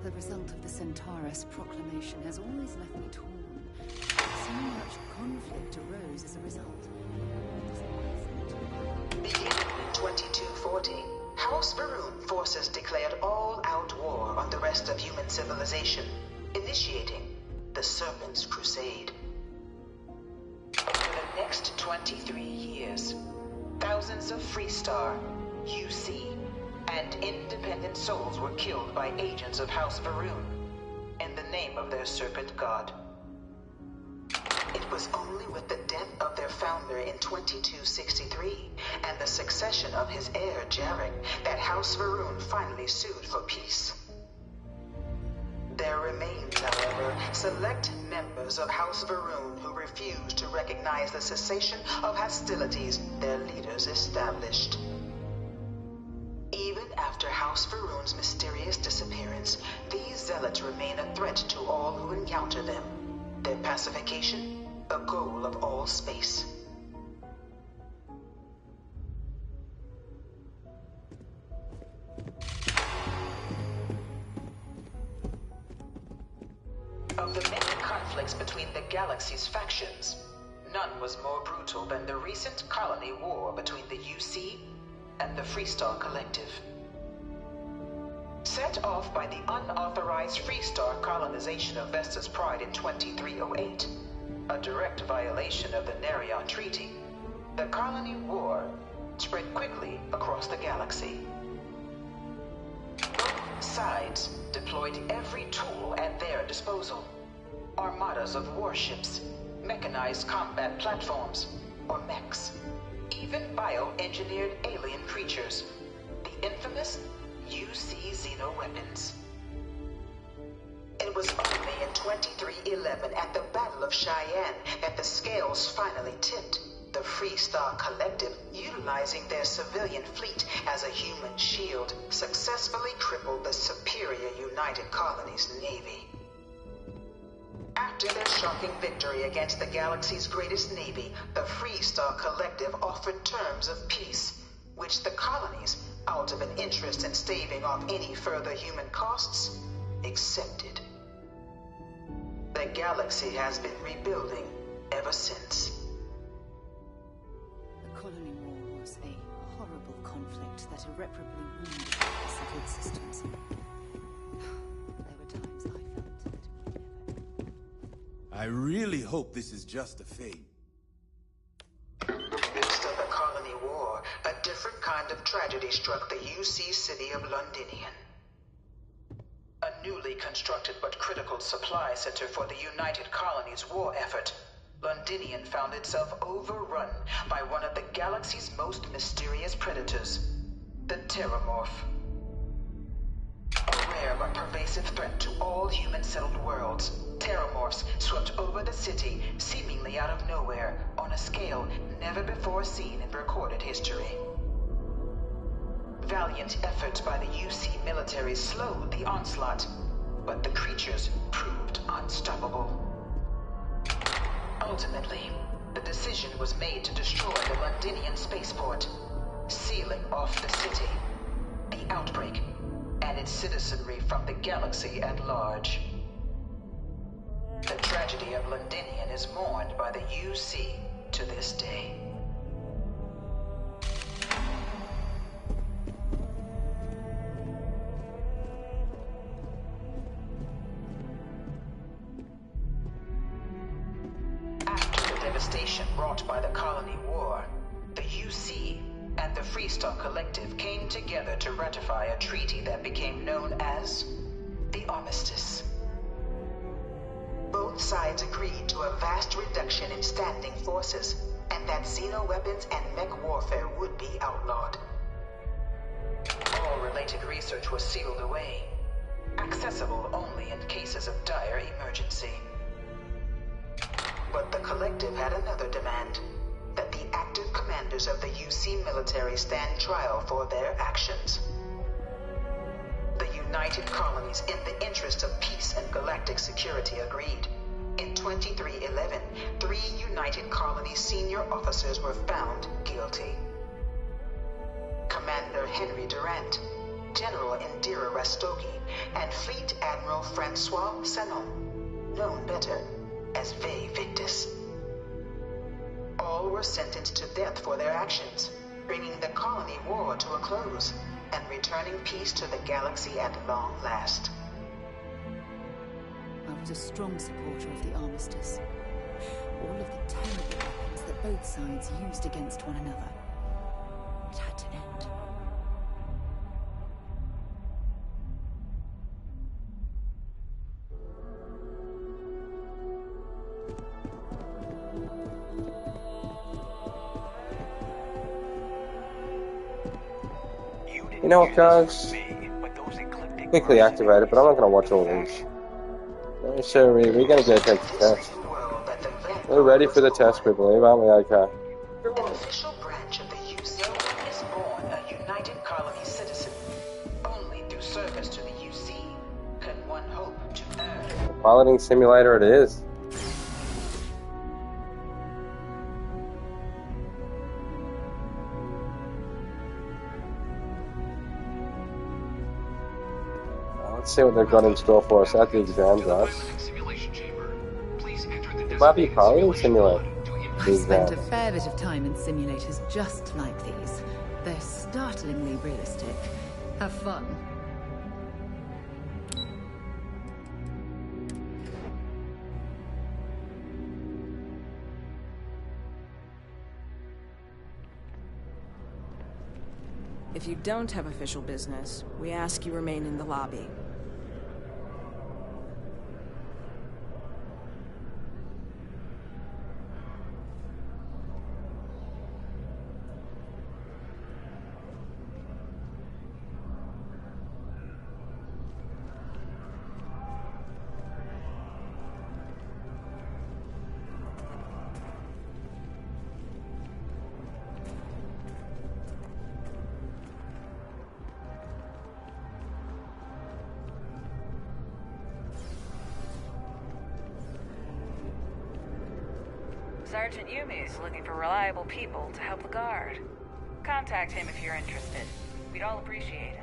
The result of the Centaurus Proclamation has always left me torn. So much conflict arose as a result. Beginning in 2240, House Varun forces declared all-out war on the rest of human civilization, initiating the Serpent's Crusade. Over the next 23 years, thousands of Freestar, UC, and independent souls were killed by agents of House Varun in the name of their serpent god. It was only with the death of their founder in 2263 and the succession of his heir, Jarek, that House Varun finally sued for peace. There remained, however, select members of House Varun who refused to recognize the cessation of hostilities their leaders established. Even after House Varun's mysterious disappearance, these zealots remain a threat to all who encounter them. Their pacification, a goal of all space. Of the many conflicts between the galaxy's factions, none was more brutal than the recent colony war between the UC and the Freestar Collective. Set off by the unauthorized Freestar colonization of Vesta's Pride in 2308, a direct violation of the Nerion Treaty, the colony war spread quickly across the galaxy. Both sides deployed every tool at their disposal. Armadas of warships, mechanized combat platforms, or mechs, even bioengineered alien creatures, the infamous UC xenoweapons. It was only in 2311 at the Battle of Cheyenne that the scales finally tipped, the Freestar Collective, utilizing their civilian fleet as a human shield, successfully crippled the superior United Colonies Navy. After their shocking victory against the galaxy's greatest navy, the Freestar Collective offered terms of peace, which the colonies, out of an interest in staving off any further human costs, accepted. The galaxy has been rebuilding ever since. The colony war was a horrible conflict that irreparably wounded the settled systems. There were times I felt that it would never. I really hope this is just a fate. In the midst of the colony war, a different kind of tragedy struck the UC city of Londinian. A newly constructed but critical supply center for the United Colonies' war effort, Londinian found itself overrun by one of the galaxy's most mysterious predators, the Terramorph. A rare but pervasive threat to all human-settled worlds, Terramorphs swept over the city, seemingly out of nowhere, on a scale never before seen in recorded history. Valiant efforts by the UC military slowed the onslaught, but the creatures proved unstoppable. Ultimately, the decision was made to destroy the Londinian spaceport, sealing off the city. The outbreak and its citizenry from the galaxy at large. The tragedy of Londinian is mourned by the UC to this day. After the devastation wrought by the Colony War, the UC and the Freestar Collective came together to ratify a treaty that became known as the Armistice. Both sides agreed to a vast reduction in standing forces, and that xeno-weapons and mech warfare would be outlawed. All related research was sealed away, accessible only in cases of dire emergency. But the Collective had another demand, that the active commanders of the UC military stand trial for their actions. The United Colonies, in the interest of peace and galactic security, agreed. In 2311, 3 United Colonies senior officers were found guilty. Commander Henry Durant, General Indira Rastogi, and Fleet Admiral Francois Sanon, known better as Ve Victus. All were sentenced to death for their actions, bringing the colony war to a close and returning peace to the galaxy at long last. I was a strong supporter of the Armistice. All of the terrible weapons that both sides used against one another. It had to end. You know what, guys? Quickly activate it, but I'm not going to watch all these. So we're going to go take the test. We're ready for the test, we believe, aren't we? Okay. An official branch of the UC is born a United Colony citizen. Only through service to the UC can one hope to earn. Piloting simulator it is. Let's see what they've got in store for us at the exam, guys. It might be piloting simulator. I've spent a fair bit of time in simulators just like these. They're startlingly realistic. Have fun. If you don't have official business, we ask you remain in the lobby. Sergeant Yumi is looking for reliable people to help the guard. Contact him if you're interested. We'd all appreciate it.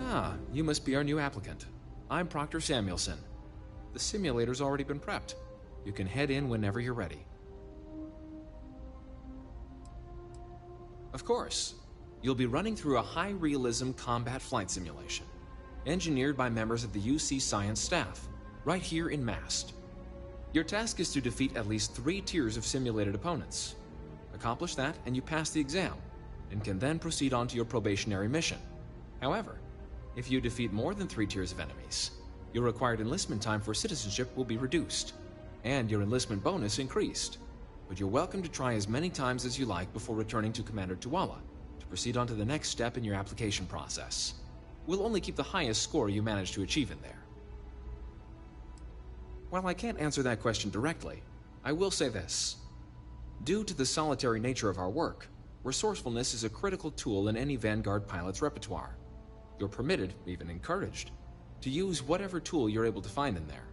Ah, you must be our new applicant. I'm Proctor Samuelson. The simulator's already been prepped. You can head in whenever you're ready. Of course, you'll be running through a high-realism combat flight simulation, engineered by members of the UC science staff, right here in MAST. Your task is to defeat at least 3 tiers of simulated opponents. Accomplish that, and you pass the exam, and can then proceed on to your probationary mission. However, if you defeat more than 3 tiers of enemies, your required enlistment time for citizenship will be reduced, and your enlistment bonus increased. But you're welcome to try as many times as you like before returning to Commander Tuala to proceed on to the next step in your application process. We'll only keep the highest score you manage to achieve in there. While I can't answer that question directly, I will say this. Due to the solitary nature of our work, resourcefulness is a critical tool in any Vanguard pilot's repertoire. You're permitted, even encouraged, to use whatever tool you're able to find in there.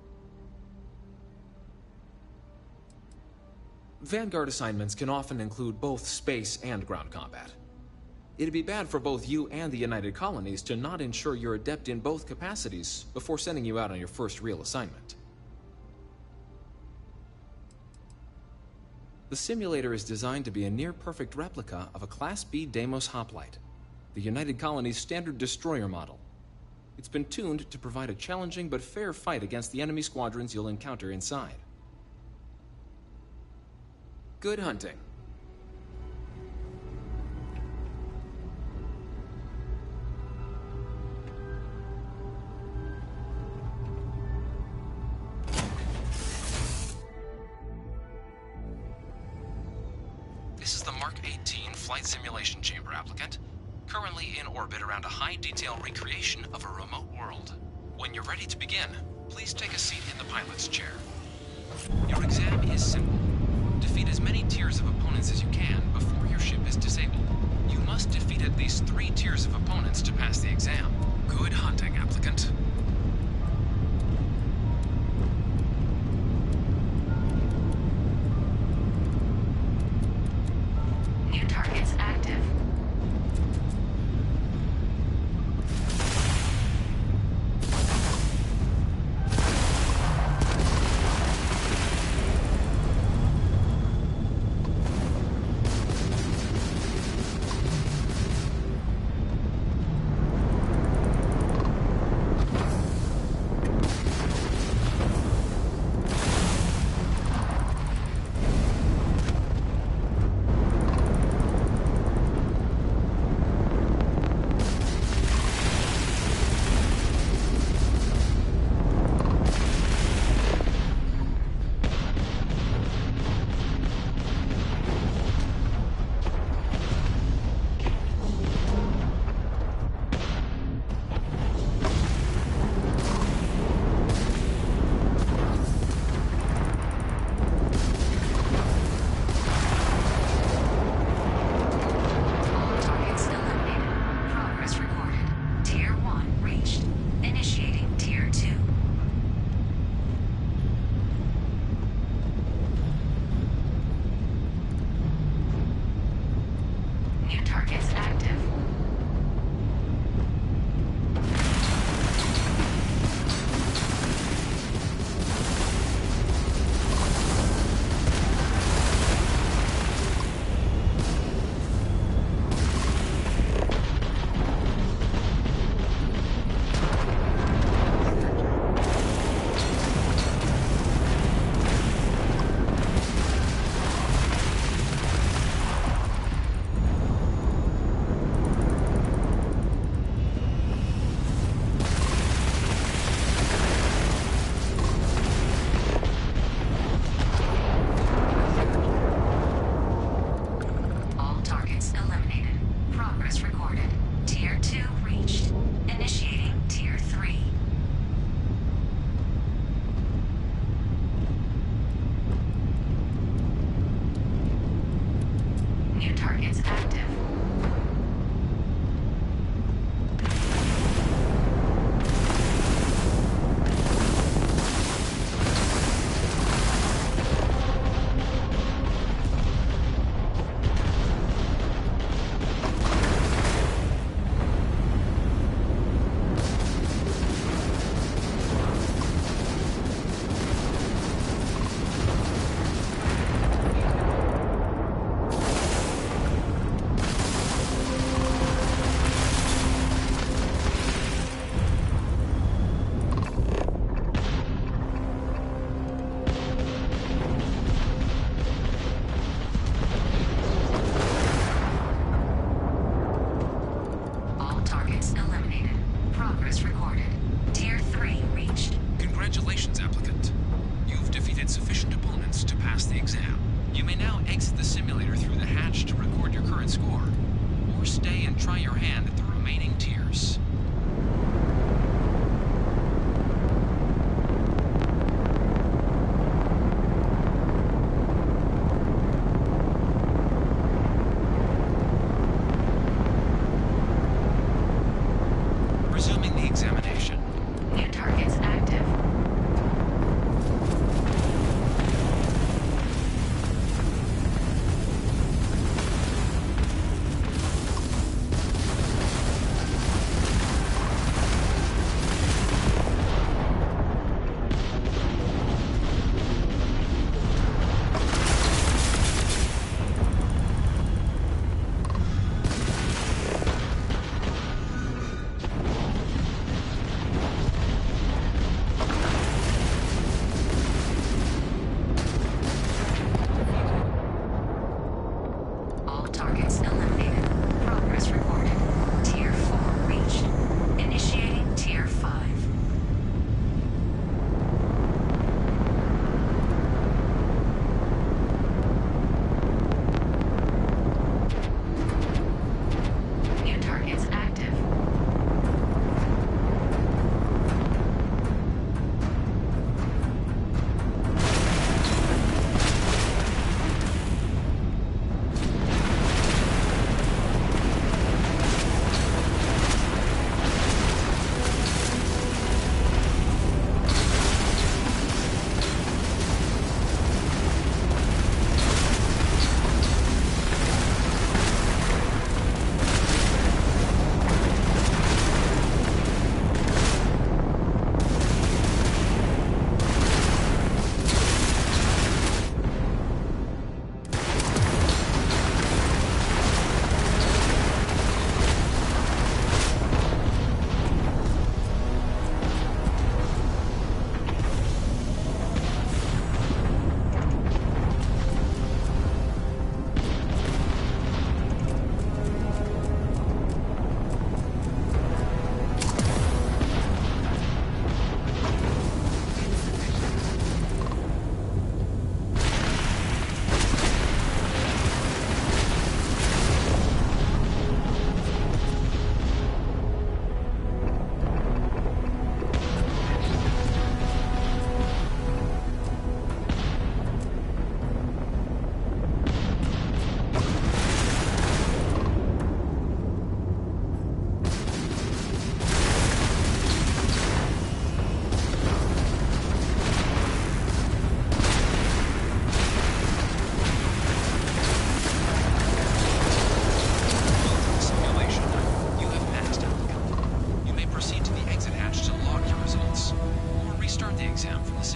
Vanguard assignments can often include both space and ground combat. It'd be bad for both you and the United Colonies to not ensure you're adept in both capacities before sending you out on your first real assignment. The simulator is designed to be a near-perfect replica of a Class B Deimos hoplite, the United Colony's standard destroyer model. It's been tuned to provide a challenging but fair fight against the enemy squadrons you'll encounter inside. Good hunting. This is the Mark 18 Flight Simulation Chamber applicant, currently in orbit around a high-detail recreation of a remote world. When you're ready to begin, please take a seat in the pilot's chair. Your exam is simple. Defeat as many tiers of opponents as you can before your ship is disabled. You must defeat at least 3 tiers of opponents to pass the exam. Good hunting, applicant. New targets active.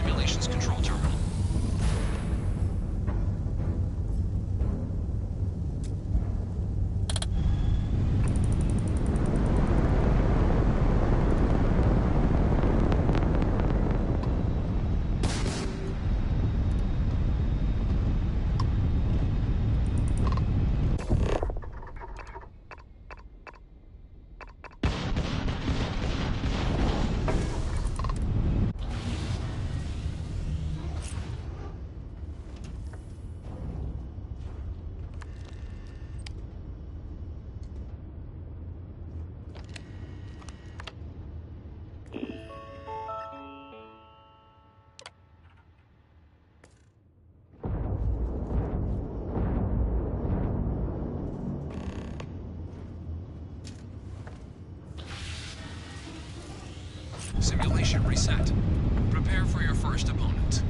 simulation's control terminal. Simulation reset. Prepare for your first opponent.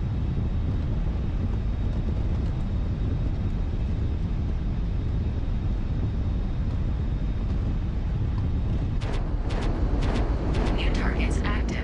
New targets active.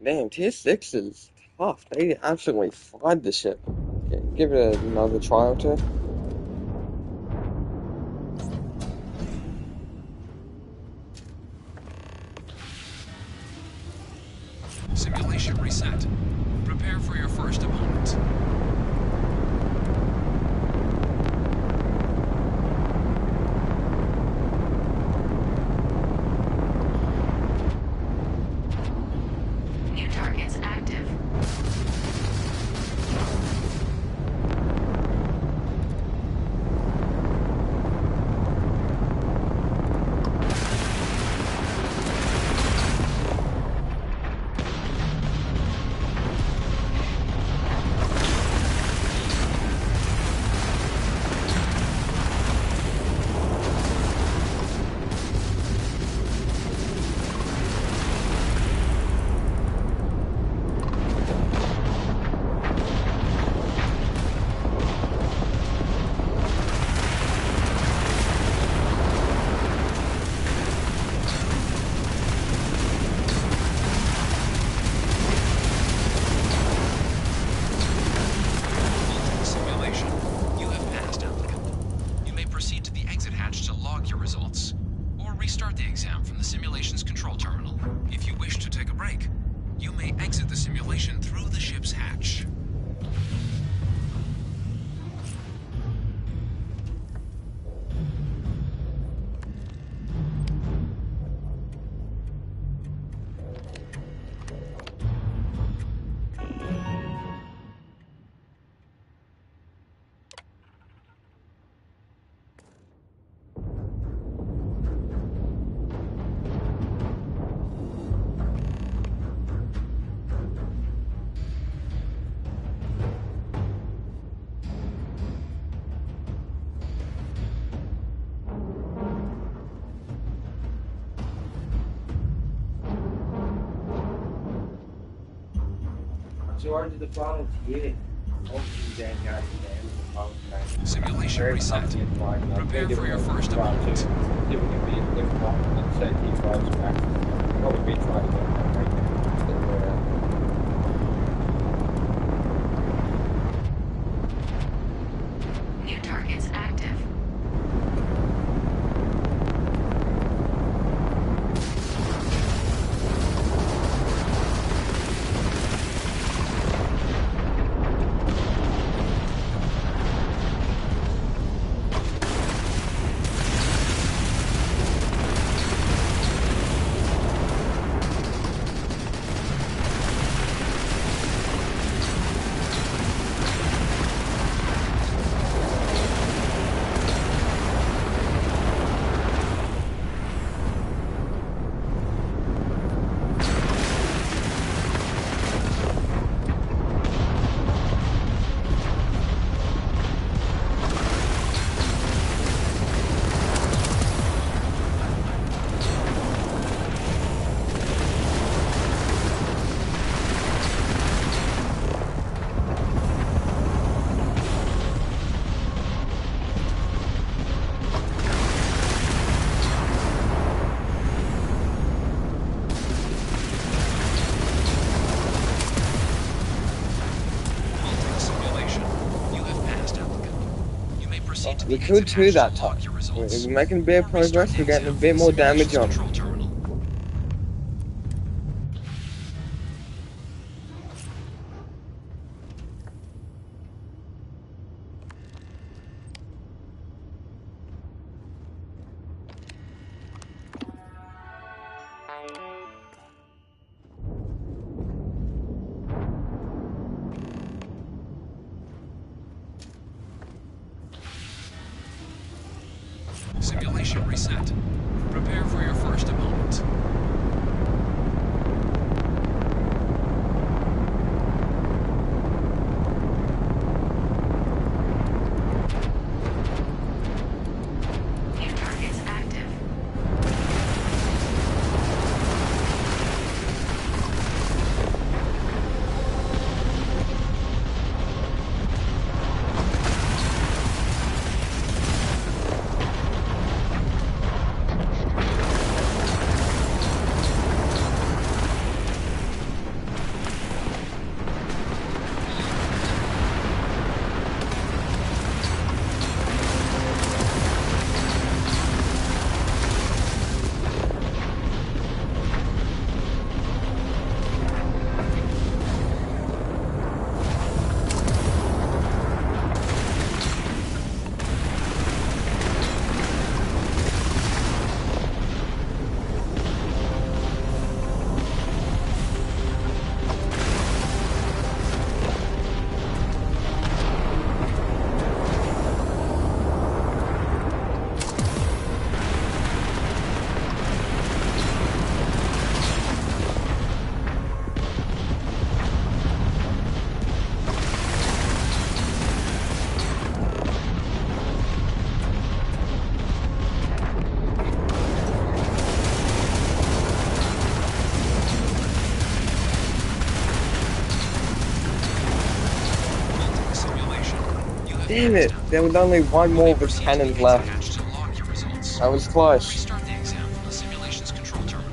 Damn, tier 6 is tough. They absolutely fried the ship. Okay, give it another try or two. Simulation reset. Prepare for your first opponent. New targets active. George, the final tier. Simulation reset. Prepare for your first opponent. See if we can beat, if not, let's say T5's back. Probably retry to get that right there. New targets active. We could do that time. We're making a bit of progress, we're getting a bit more damage on it. Simulation reset. Prepare for your first opponent. New targets active. Damn it! There was only one more of his cannons left. I was close. Restart the exam from the simulation's control terminal.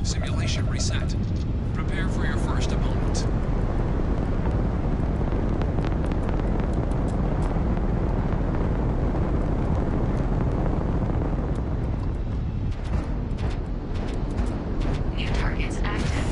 Simulation reset. Prepare for your first opponent. New targets active.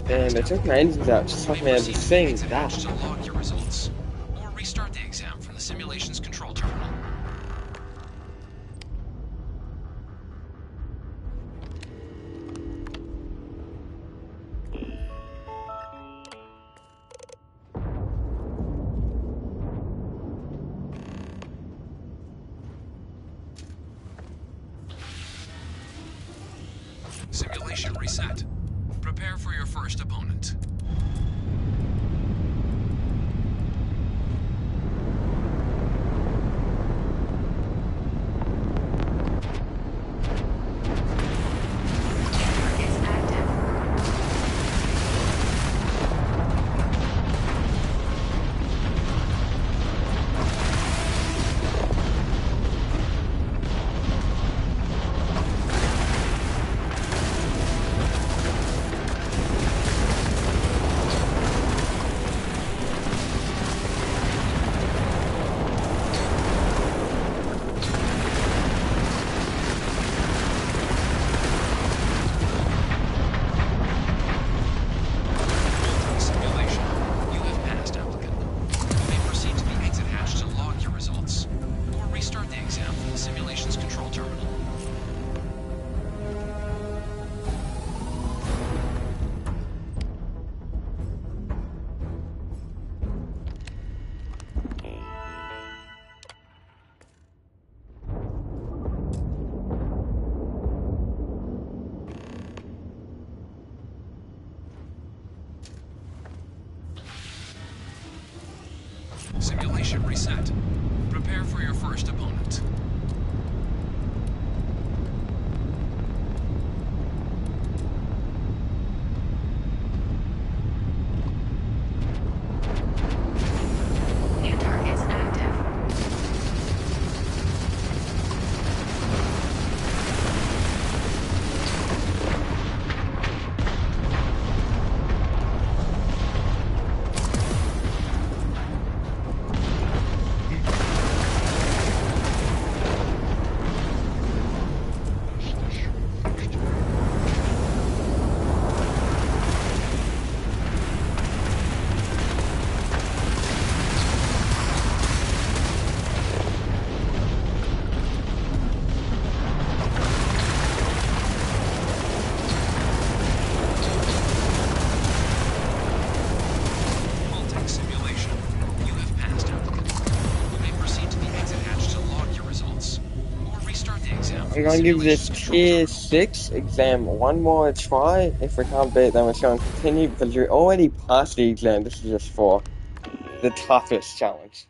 Damn, they took my engines out just like me as a thing. That. To log your results, or restart the exam from the simulation's control terminal. Simulation reset. Prepare for your first opponent. Simulation reset. Prepare for your first opponent. New targets active. I'm gonna give this tier 6 exam one more try. If we can't beat it, then we're going to continue because we already passed the exam. This is just 4. The toughest challenge.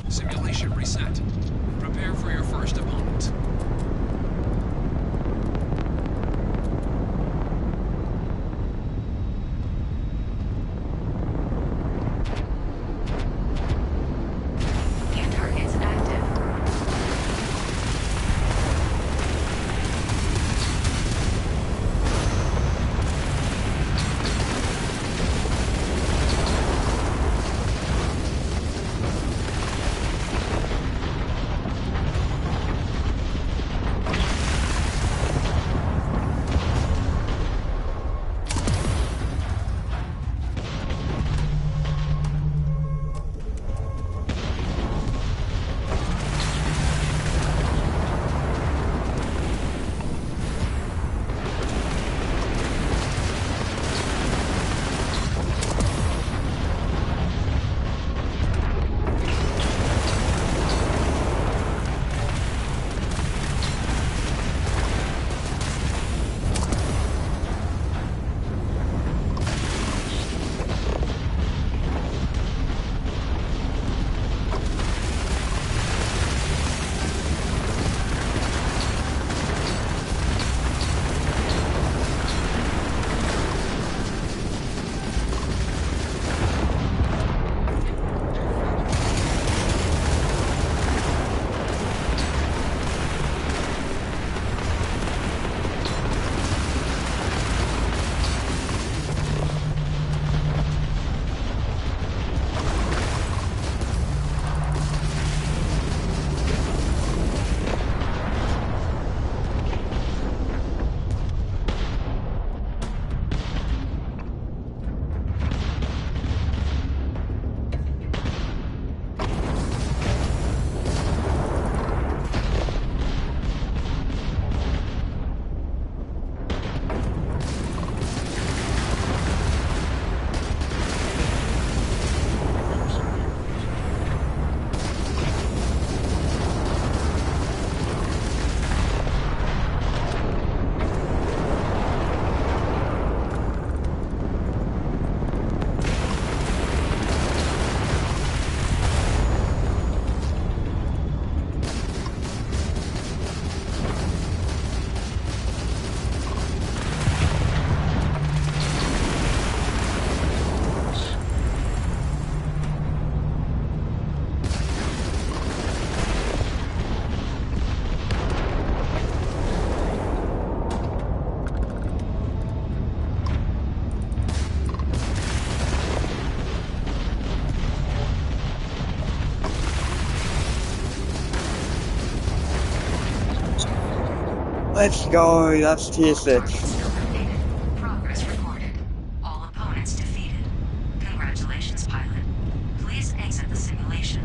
Simulation reset. Prepare for your first opponent. New targets active. Let's go. That's tier 6. Progress recorded. All opponents defeated. Congratulations, pilot. Please exit the simulation.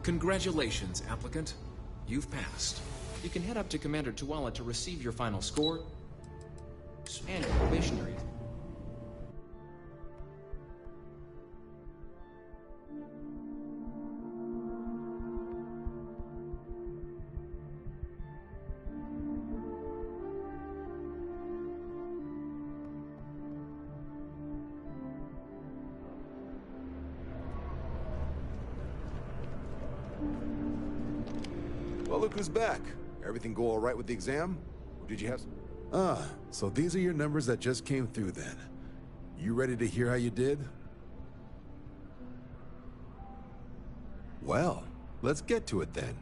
Congratulations, applicant. You've passed. You can head up to Commander Tuala to receive your final score and your probationary. Well, look who's back. Everything go all right with the exam? Or did you have... so these are your numbers that just came through then. You ready to hear how you did? Well, let's get to it then.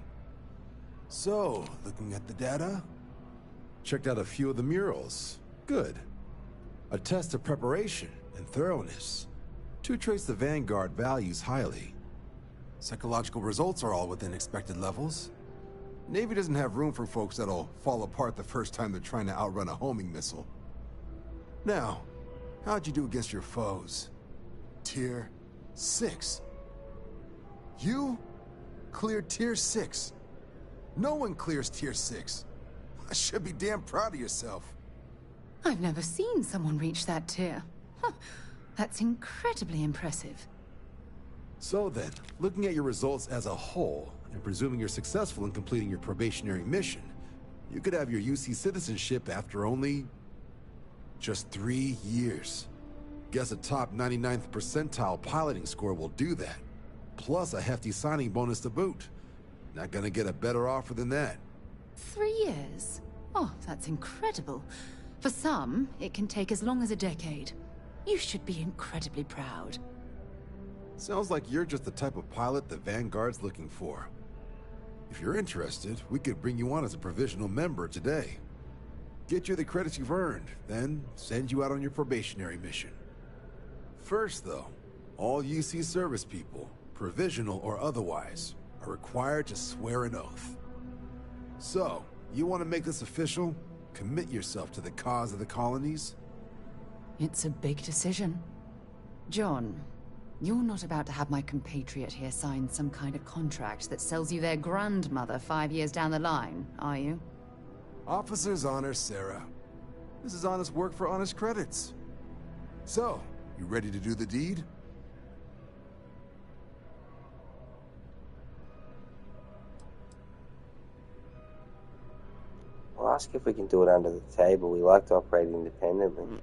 So, looking at the data, checked out a few of the murals. Good. A test of preparation and thoroughness. To trace the Vanguard values highly. Psychological results are all within expected levels. Navy doesn't have room for folks that'll fall apart the first time they're trying to outrun a homing missile. Now, how'd you do against your foes? Tier 6. You cleared Tier 6. No one clears Tier 6. I should be damn proud of yourself. I've never seen someone reach that tier. Huh. That's incredibly impressive. So then, looking at your results as a whole, and presuming you're successful in completing your probationary mission, you could have your UC citizenship after only just 3 years. Guess a top 99th percentile piloting score will do that. Plus a hefty signing bonus to boot. Not gonna get a better offer than that. 3 years? Oh, that's incredible. For some, it can take as long as a decade. You should be incredibly proud. Sounds like you're just the type of pilot the Vanguard's looking for. If you're interested, we could bring you on as a provisional member today. Get you the credits you've earned, then send you out on your probationary mission. First, though, all UC service people, provisional or otherwise, are required to swear an oath. So, you want to make this official? Commit yourself to the cause of the colonies? It's a big decision. John, you're not about to have my compatriot here sign some kind of contract that sells you their grandmother 5 years down the line, are you? Officer's honor, Sarah. This is honest work for honest credits. So, you ready to do the deed? I'll ask if we can do it under the table. We like to operate independently.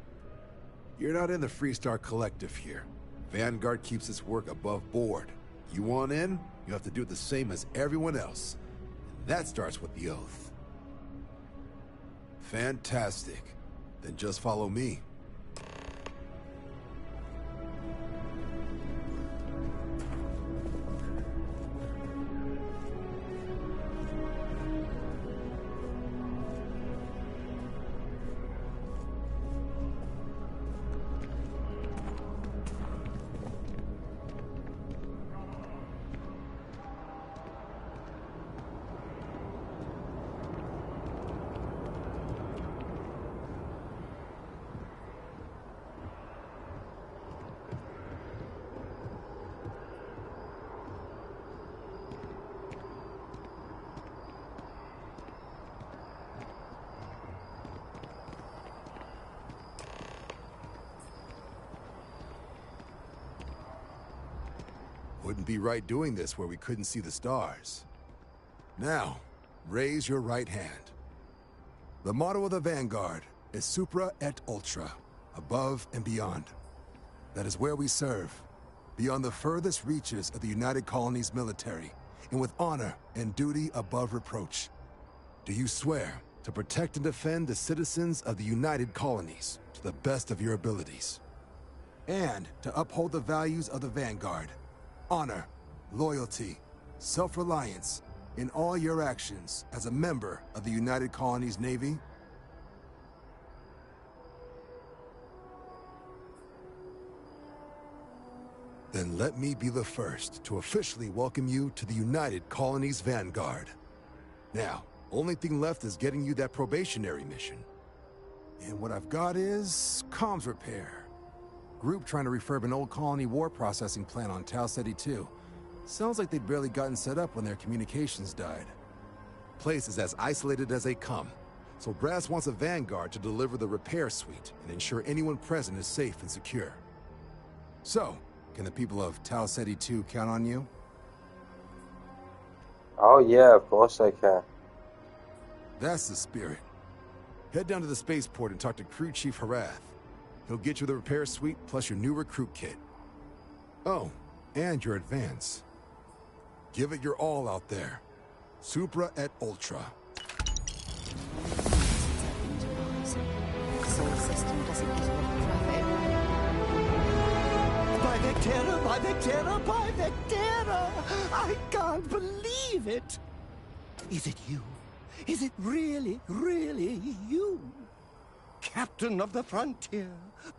You're not in the Freestar Collective here. Vanguard keeps its work above board. You want in, you have to do it the same as everyone else. That starts with the oath. Fantastic. Then just follow me. Wouldn't be right doing this where we couldn't see the stars. Now, raise your right hand. The motto of the Vanguard is Supra et Ultra, above and beyond. That is where we serve, beyond the furthest reaches of the United Colonies military, and with honor and duty above reproach. Do you swear to protect and defend the citizens of the United Colonies to the best of your abilities? And to uphold the values of the Vanguard, honor, loyalty, self-reliance in all your actions as a member of the United Colonies Navy? Then let me be the first to officially welcome you to the United Colonies Vanguard. Now, only thing left is getting you that probationary mission. And what I've got is comms repair. Group trying to refurb an old colony war processing plant on Tau Ceti 2. Sounds like they'd barely gotten set up when their communications died. Place is as isolated as they come, so Brass wants a Vanguard to deliver the repair suite and ensure anyone present is safe and secure. So, can the people of Tau Ceti 2 count on you? Oh yeah, of course they can. That's the spirit. Head down to the spaceport and talk to Crew Chief Harath. He'll get you the repair suite plus your new recruit kit. Oh, and your advance. Give it your all out there. Supra et Ultra. Solar system doesn't get a lot of traffic. By Vectera, by Vectera, by Vectera! I can't believe it! Is it you? Is it really, really you? Captain of the frontier,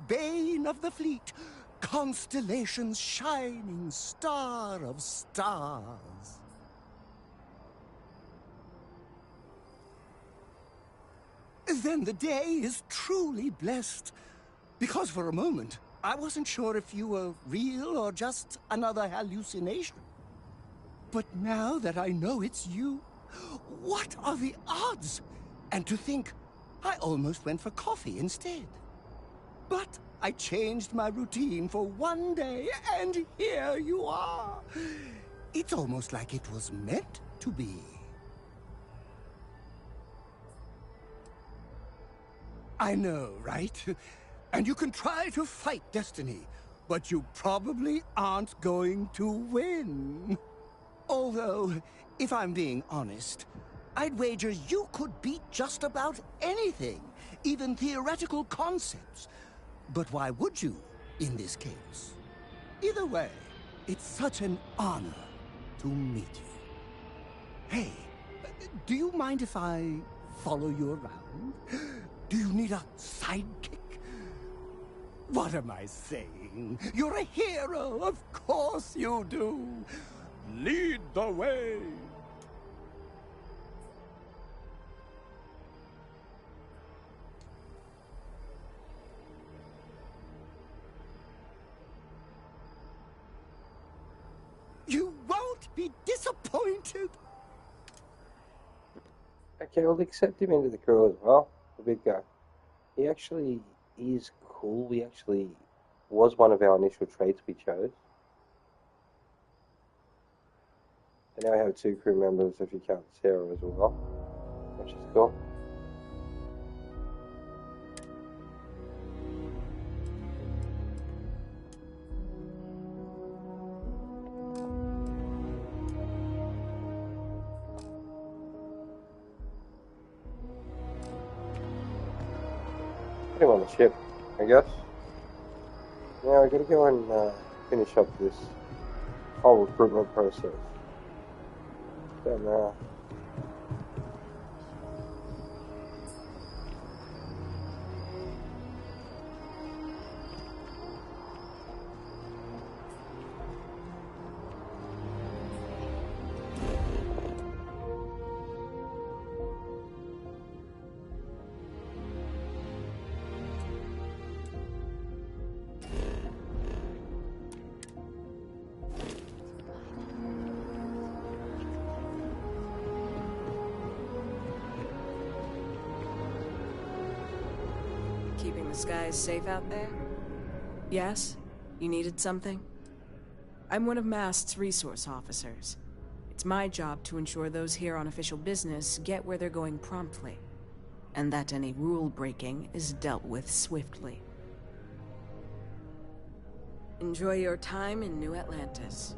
bane of the fleet, constellation's shining star of stars. Then the day is truly blessed. Because for a moment, I wasn't sure if you were real or just another hallucination. But now that I know it's you, what are the odds? And to think, I almost went for coffee instead. But I changed my routine for one day, and here you are. It's almost like it was meant to be. I know, right? And you can try to fight destiny, but you probably aren't going to win. Although, if I'm being honest, I'd wager you could beat just about anything, even theoretical concepts. But why would you, in this case? Either way, it's such an honor to meet you. Hey, do you mind if I follow you around? Do you need a sidekick? What am I saying? You're a hero, of course you do. Lead the way. You won't be disappointed. Okay, we'll accept him into the crew as well. The big guy. He actually is cool. He actually was one of our initial traits we chose. And now we have 2 crew members, if you count Sarah as well, which is cool. Put him on the ship, I guess. Now we gotta go and finish up this whole recruitment process. Then, Keeping the skies safe out there? Yes? You needed something? I'm one of MAST's resource officers. It's my job to ensure those here on official business get where they're going promptly, and that any rule breaking is dealt with swiftly. Enjoy your time in New Atlantis.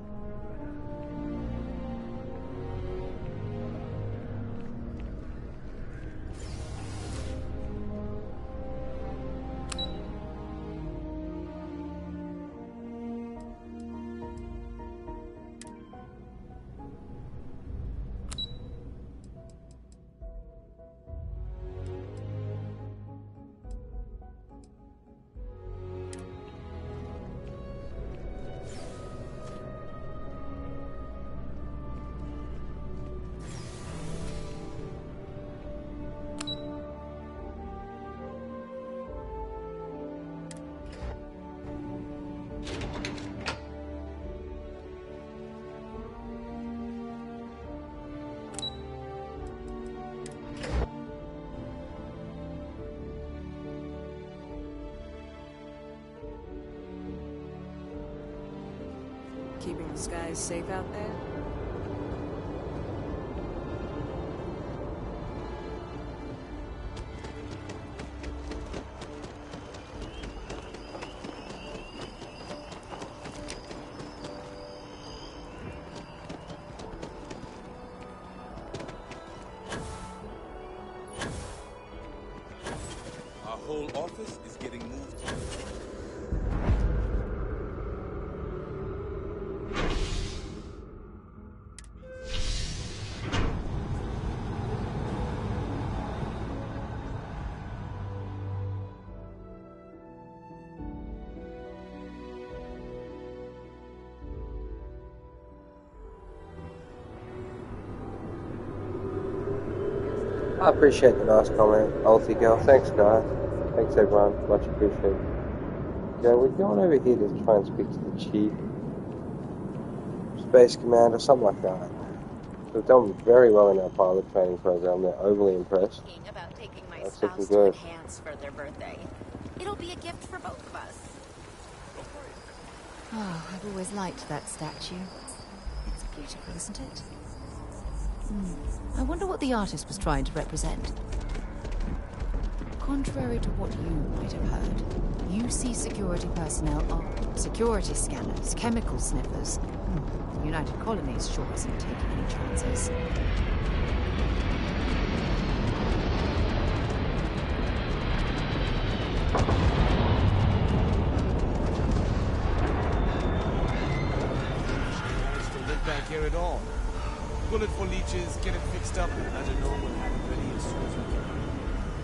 Keeping the skies safe out there? Our whole office is getting moved to I appreciate the nice comment, Alti girl. Thanks, guys. Thanks, everyone. Much appreciated. Yeah, we're going over here to try and speak to the chief, space commander, something like that. We've done very well in our pilot training program. They're overly impressed. About taking my That's spouse looking to good. enhance for their birthday. It'll be a gift for both of us. Oh, I've always liked that statue. It's beautiful, isn't it? I wonder what the artist was trying to represent. Contrary to what you might have heard, UC security personnel are security scanners, chemical sniffers. The United Colonies sure isn't taking any chances. Back here at all. Bullet for leeches, get it fixed up, and let her know we'll have it ready as soon as we can.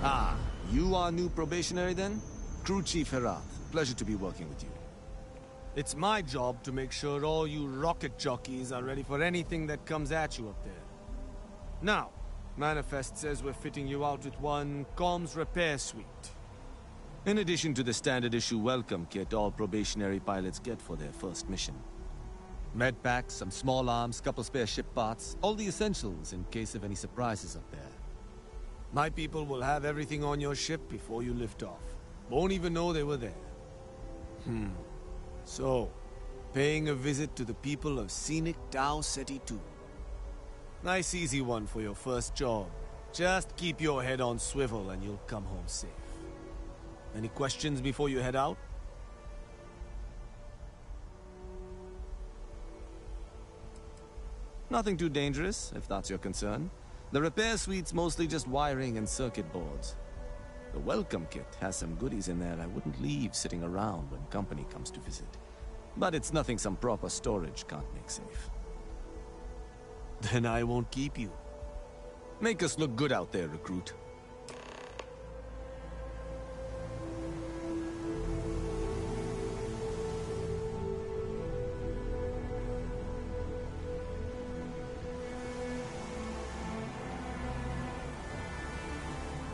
Ah, you are new probationary then? Crew Chief Herath. Pleasure to be working with you. It's my job to make sure all you rocket jockeys are ready for anything that comes at you up there. Now, Manifest says we're fitting you out with one comms repair suite. In addition to the standard issue welcome kit all probationary pilots get for their first mission. Med packs, some small arms, couple spare ship parts, all the essentials in case of any surprises up there. My people will have everything on your ship before you lift off. Won't even know they were there. So, paying a visit to the people of scenic Tau Ceti 2. Nice easy one for your first job. Just keep your head on swivel and you'll come home safe. Any questions before you head out? Nothing too dangerous, if that's your concern. The repair suite's mostly just wiring and circuit boards. The welcome kit has some goodies in there I wouldn't leave sitting around when company comes to visit. But it's nothing some proper storage can't make safe. Then I won't keep you. Make us look good out there, recruit.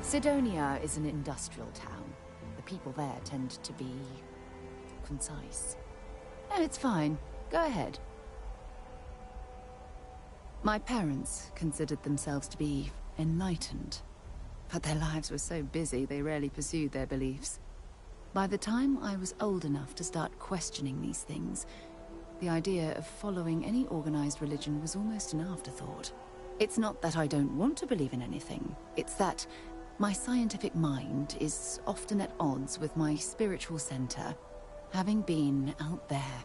Sidonia is an industrial town. The people there tend to be concise. No, it's fine. Go ahead. My parents considered themselves to be enlightened, but their lives were so busy they rarely pursued their beliefs. By the time I was old enough to start questioning these things, the idea of following any organized religion was almost an afterthought. It's not that I don't want to believe in anything, it's that my scientific mind is often at odds with my spiritual center. Having been out there,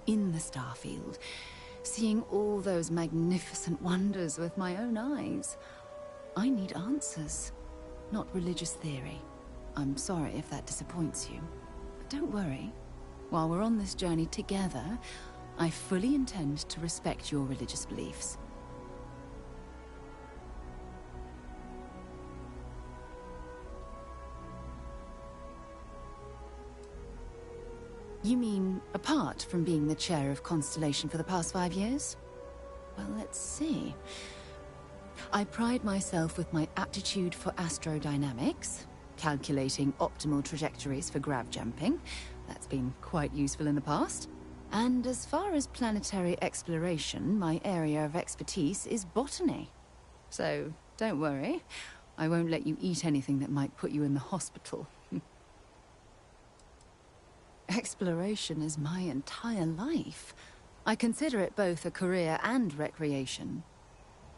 in the Starfield, seeing all those magnificent wonders with my own eyes, I need answers, not religious theory. I'm sorry if that disappoints you, but don't worry. While we're on this journey together, I fully intend to respect your religious beliefs. You mean, apart from being the chair of Constellation for the past 5 years? Well, let's see. I pride myself with my aptitude for astrodynamics, calculating optimal trajectories for grav jumping. That's been quite useful in the past. And as far as planetary exploration, my area of expertise is botany. So, don't worry. I won't let you eat anything that might put you in the hospital. Exploration is my entire life. I consider it both a career and recreation.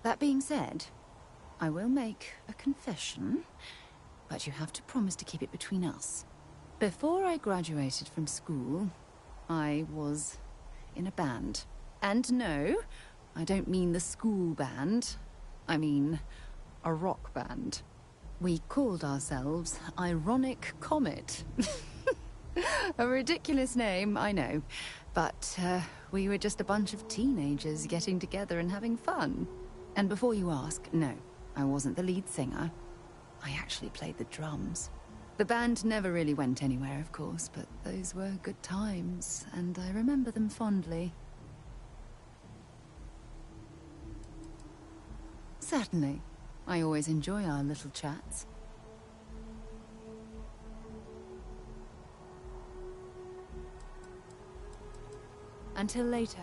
That being said, I will make a confession, but you have to promise to keep it between us. Before I graduated from school, I was in a band. And no, I don't mean the school band. I mean a rock band. We called ourselves Ironic Comet. A ridiculous name, I know. But we were just a bunch of teenagers getting together and having fun. And before you ask, no, I wasn't the lead singer. I actually played the drums. The band never really went anywhere, of course, but those were good times, and I remember them fondly. Certainly. I always enjoy our little chats. Until later.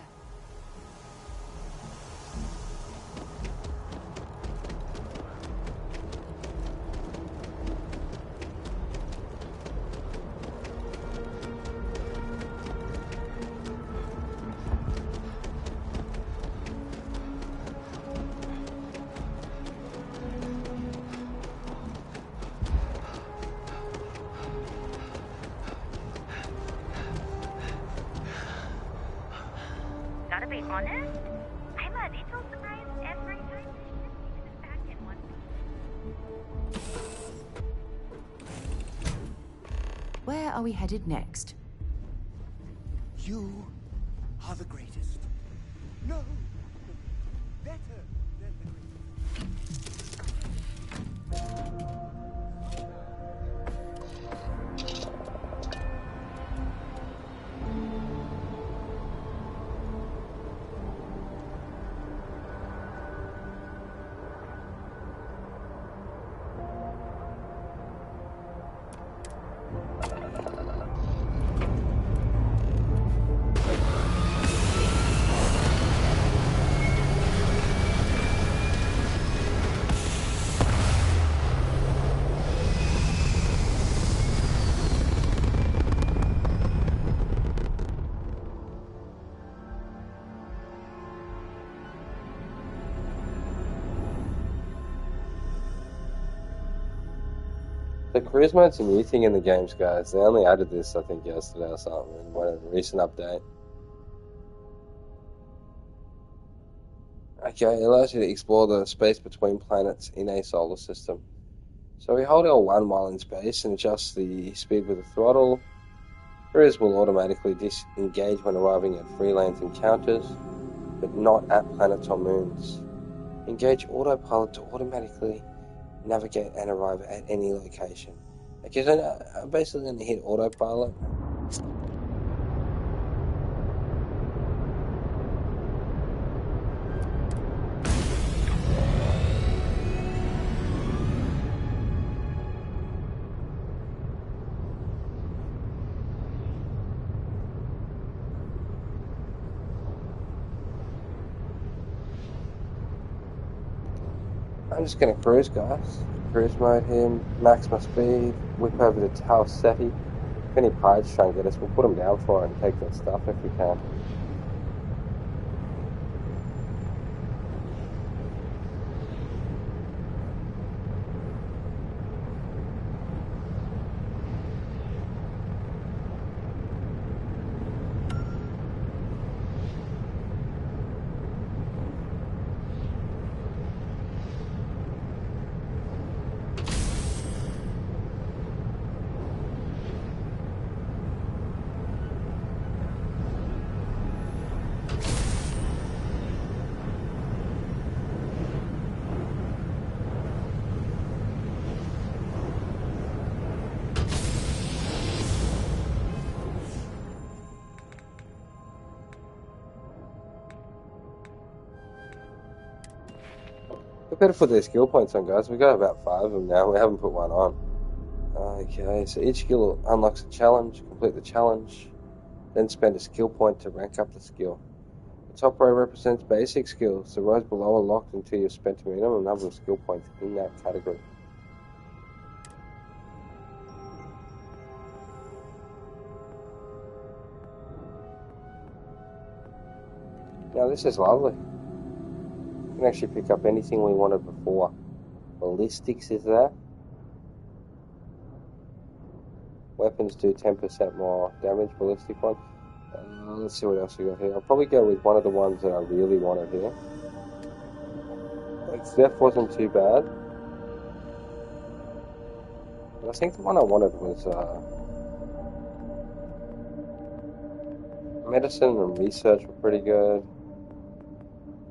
Gotta be honest, I'm a little surprised every time this is back in one piece. Where are we headed next? You are the greatest. No, better than the The cruise mode's a new thing in the games, guys. They only added this, I think, yesterday or something in one recent update. Okay, it allows you to explore the space between planets in a solar system. So we hold L1 while in space and adjust the speed with the throttle. Cruise will automatically disengage when arriving at freelance encounters, but not at planets or moons. Engage autopilot to automatically navigate and arrive at any location. Okay, so I'm basically going to hit autopilot. I'm just going to cruise, guys. Cruise mode here, max my speed, whip over to Tau Ceti. If any pirates try and get us, we'll put them down for it and take their stuff if we can. We better put their skill points on, guys. We've got about 5 of them now. We haven't put one on. Okay, so each skill unlocks a challenge. Complete the challenge. Then spend a skill point to rank up the skill. The top row represents basic skills. The rows below are locked until you've spent a minimum number of skill points in that category. Now this is lovely. We can actually pick up anything we wanted before. Ballistics is there. Weapons do 10% more damage, ballistic one. Let's see what else we got here. I'll probably go with one of the ones that I really wanted here. Like, Zeph wasn't too bad. But I think the one I wanted was medicine and research were pretty good.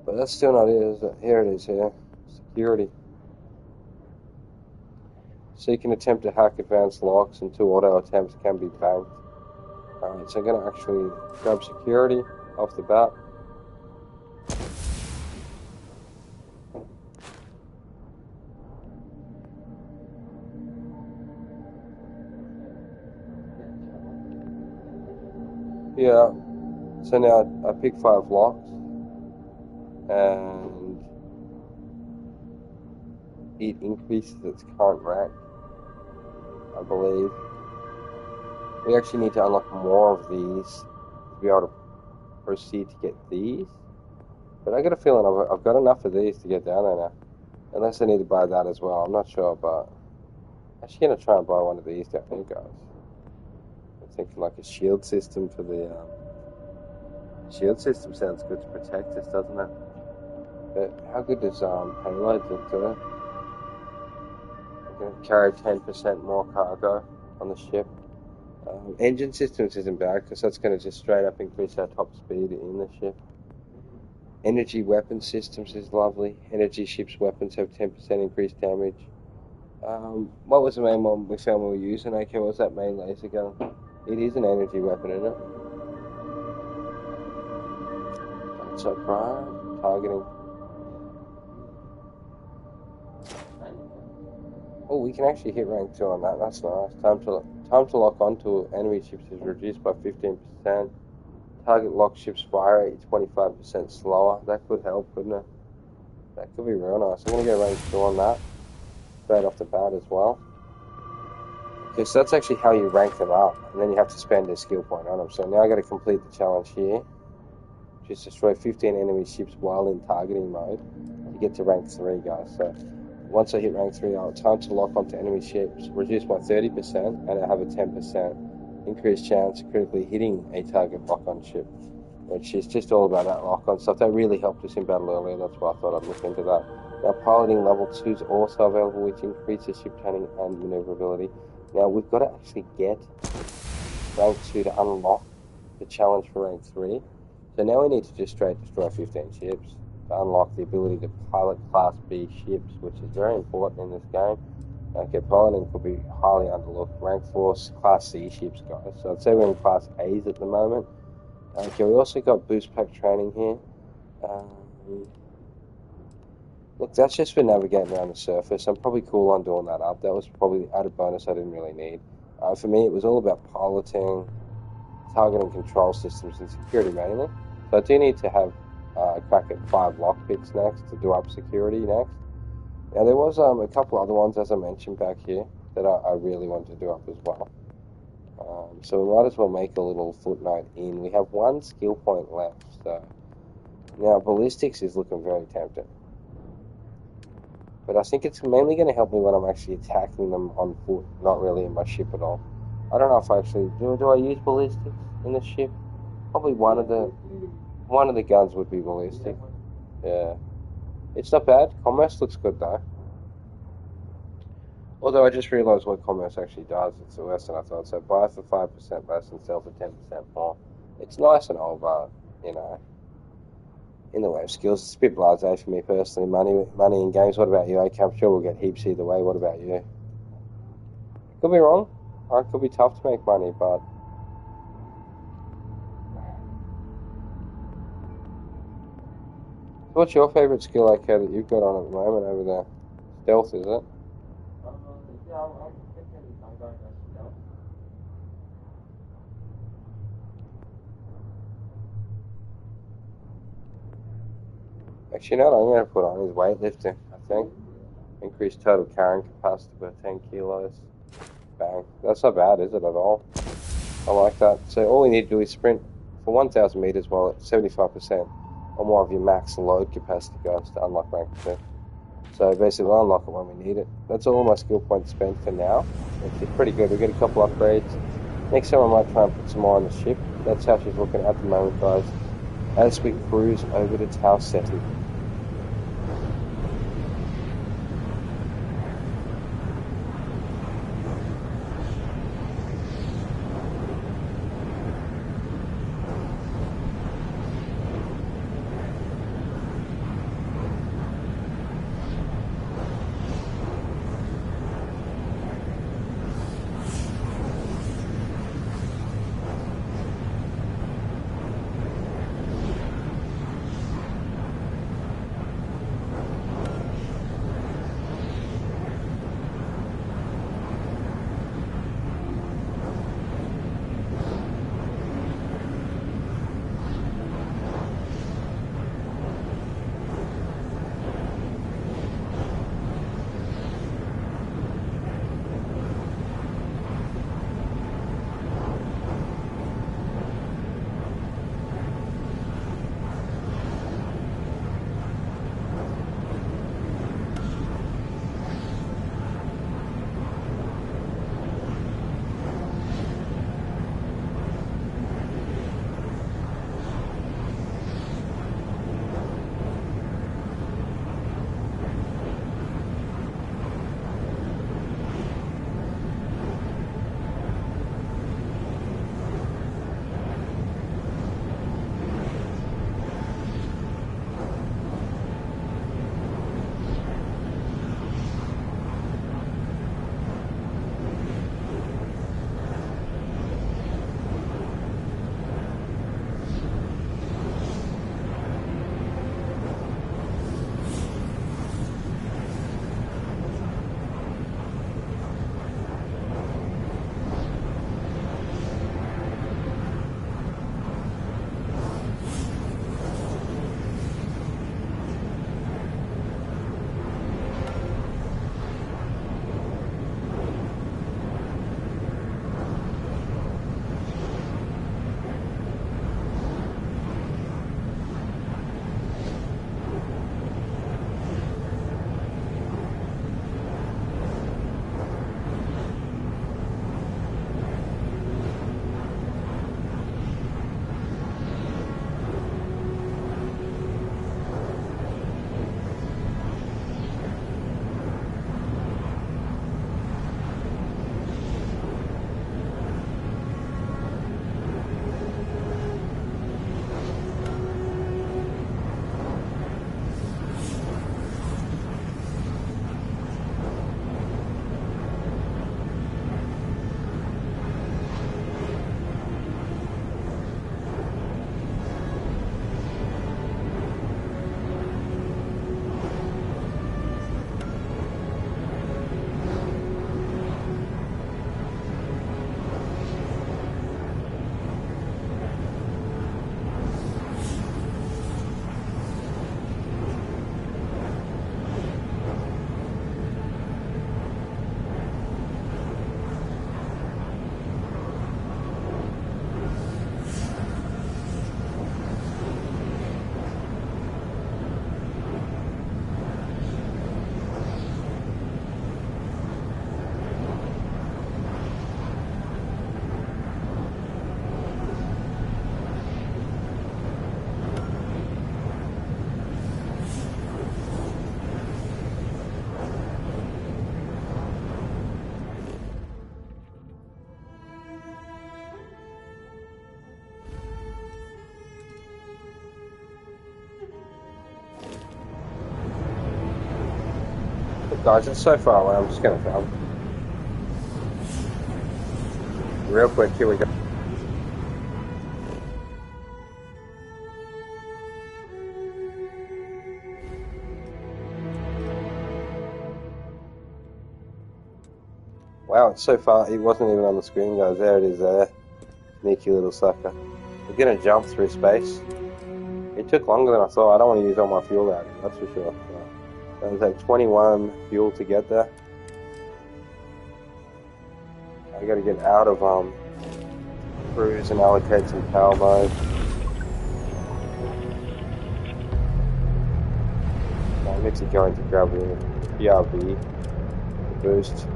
But that's still not it, is it? Here it is here. Security. So you can attempt to hack advanced locks and 2 auto attempts can be banked. Alright, so I'm going to actually grab security off the bat. Yeah. So now I pick 5 locks, and it increases its current rank, I believe. We actually need to unlock more of these to be able to proceed to get these. But I got a feeling I've got enough of these to get down there now. Unless I need to buy that as well. I'm not sure, but I'm actually going to try and buy one of these down here, guys. I'm thinking like a shield system for the... shield system sounds good to protect us, doesn't it? But how good does payload look to it? I'm going to carry 10% more cargo on the ship. Engine systems isn't bad because that's going to just straight up increase our top speed in the ship. Energy weapon systems is lovely. Energy ships weapons have 10% increased damage. What was the main one we found we were using? Okay, what was that main laser gun? It is an energy weapon, isn't it? That's so prime. Targeting. Oh, we can actually hit rank 2 on that. That's nice. Time to lock onto enemy ships is reduced by 15%. Target lock ship's fire rate is 25% slower. That could help, couldn't it? That could be real nice. I'm going to get rank 2 on that. Straight off the bat as well. Okay, so that's actually how you rank them up. And then you have to spend a skill point on them. So now I got to complete the challenge here. Just destroy 15 enemy ships while in targeting mode. To get to rank 3, guys. So once I hit rank 3, I'll time to lock onto enemy ships. Reduce by 30%. And I have a 10% increased chance of critically hitting a target lock-on ship. Which is just all about that lock-on stuff. That really helped us in battle earlier. That's why I thought I'd look into that. Now, piloting level 2 is also available, which increases ship turning and maneuverability. Now, we've got to actually get rank 2 to unlock the challenge for rank 3. So now we need to just straight destroy 15 ships to unlock the ability to pilot Class B ships, which is very important in this game. Okay, piloting could be highly underlooked. Rank 4 Class C ships, guys. So I'd say we're in Class A's at the moment. Okay, we also got boost pack training here. Look, that's just for navigating around the surface. I'm probably cool on doing that up. That was probably the added bonus I didn't really need. For me, it was all about piloting, targeting control systems, and security mainly. So I do need to have a crack at 5 lockpicks next to do up security next. Now, there was a couple other ones, as I mentioned back here, that I really wanted to do up as well. So we might as well make a little footnote in. We have 1 skill point left. So now ballistics is looking very tempting. But I think it's mainly going to help me when I'm actually attacking them on foot, not really in my ship at all. I don't know if I actually... Do I use ballistics in the ship? Probably one of the guns would be ballistic. Yeah. It's not bad. Commerce looks good, though. Although I just realised what commerce actually does. It's worse than I thought. So buy for 5% less and sell for 10% more. It's nice and all, but, you know... in the way of skills, it's a bit blasé for me personally. Money in games. What about you? Okay, I'm sure we'll get heaps either way. What about you? Could be wrong. It could be tough to make money, but what's your favourite skill, AK, that you've got on at the moment over there? Stealth, is it? Actually, no, I'm going to put on his weightlifting, I think. Increased total carrying capacity by 10 kilos. Bang. That's not bad, is it, at all? I like that. So all we need to do is sprint for 1,000 meters while at 75% or more of your max load capacity, guys, to unlock rank 2. So basically, we'll unlock it when we need it. That's all my skill points spent for now. It's pretty good. We get a couple upgrades. Next time I might try and put some more on the ship. That's how she's looking at the moment, guys. As we cruise over to Tau Ceti. Guys, it's so far away, I'm just gonna film. Real quick, here we go. Wow, it's so far, it wasn't even on the screen, guys. There it is there. Sneaky little sucker. We're gonna jump through space. It took longer than I thought. I don't want to use all my fuel out, that's for sure. It was like 21 fuel to get there. I gotta get out of cruise and allocate some power mode. I'm actually going to grab the BRB, the boost.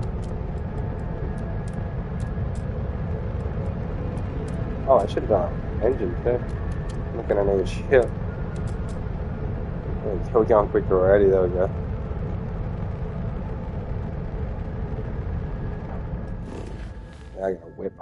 Oh, I should have done engine too. I'm not gonna need a ship. We're going quicker already, there we go. Now I got a whip.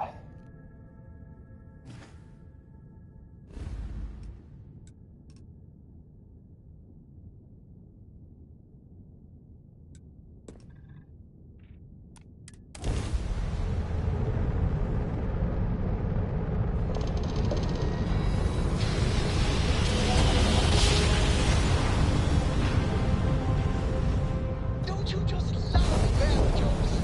Don't you just love bad jokes?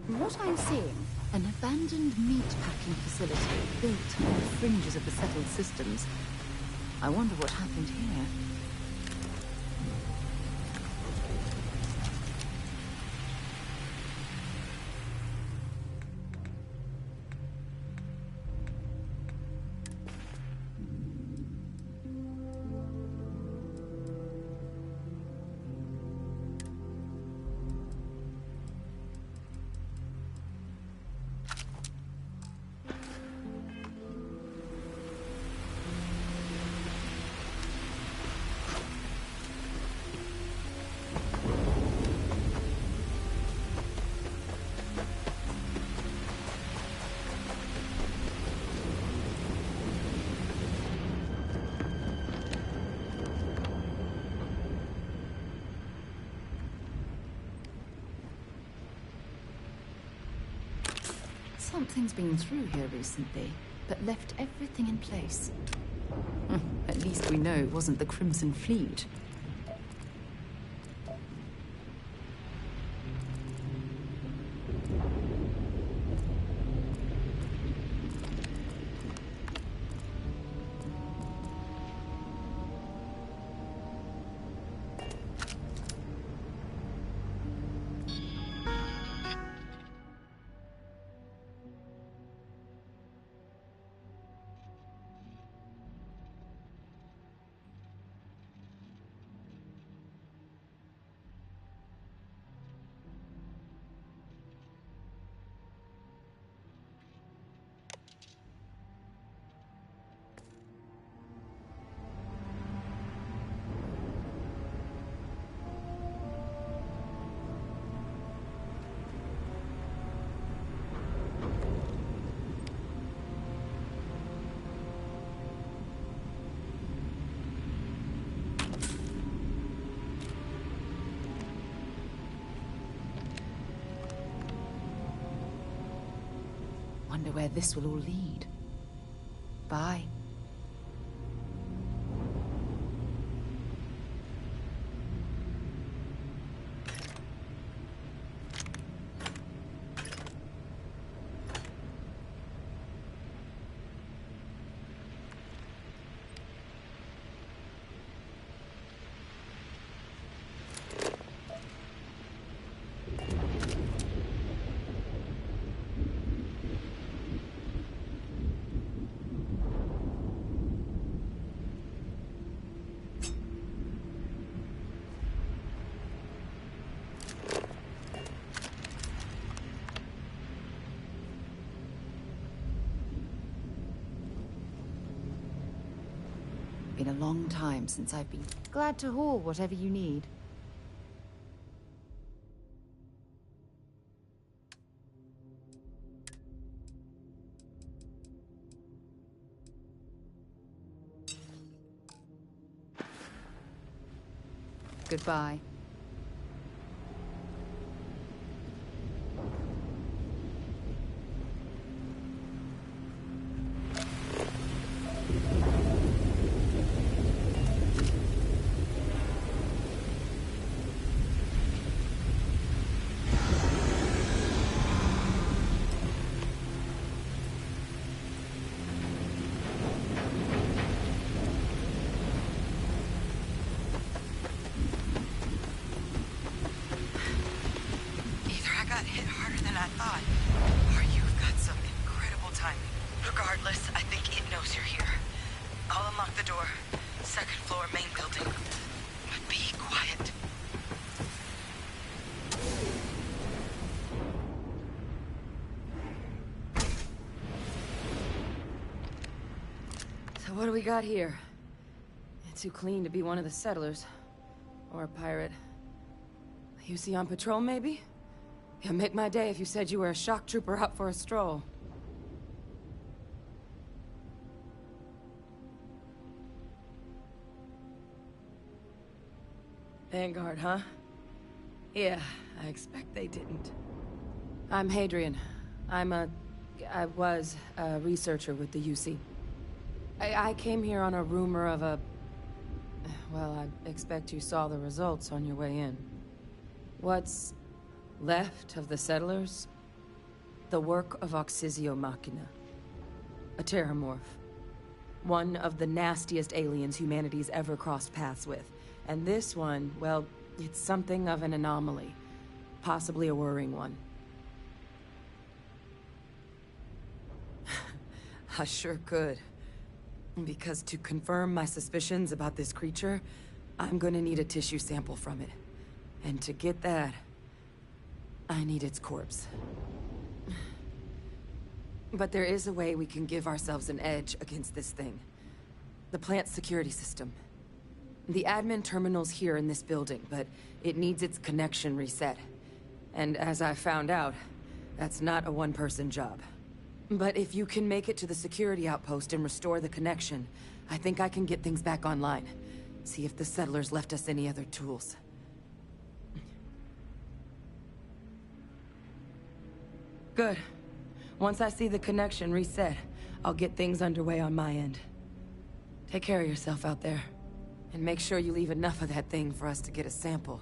What I'm seeing, an abandoned meat-packing facility built on the fringes of the settled systems. I wonder what happened here. Something's been through here recently, but left everything in place. At least we know it wasn't the Crimson Fleet. Wonder where this will all lead. Bye. been a long time since I've been glad to haul whatever you need. Goodbye. Regardless, I think it knows you're here. I'll unlock the door. Second floor, main building. But be quiet. So what do we got here? It's too clean to be one of the settlers. Or a pirate. You see on patrol, maybe? Yeah, make my day if you said you were a shock trooper out for a stroll. Vanguard, huh? Yeah, I expect they didn't. I'm Hadrian. I was a researcher with the UC. I came here on a rumor of a... Well, I expect you saw the results on your way in. What's left of the settlers? The work of Oxysio Machina. A terramorph. One of the nastiest aliens humanity's ever crossed paths with. And this one, well, it's something of an anomaly. Possibly a worrying one. I sure could. Because to confirm my suspicions about this creature, I'm gonna need a tissue sample from it. And to get that, I need its corpse. But there is a way we can give ourselves an edge against this thing. The plant's security system. The admin terminal's here in this building, but it needs its connection reset. And as I found out, that's not a one-person job. But if you can make it to the security outpost and restore the connection, I think I can get things back online. See if the settlers left us any other tools. Good. Once I see the connection reset, I'll get things underway on my end. Take care of yourself out there. And make sure you leave enough of that thing for us to get a sample.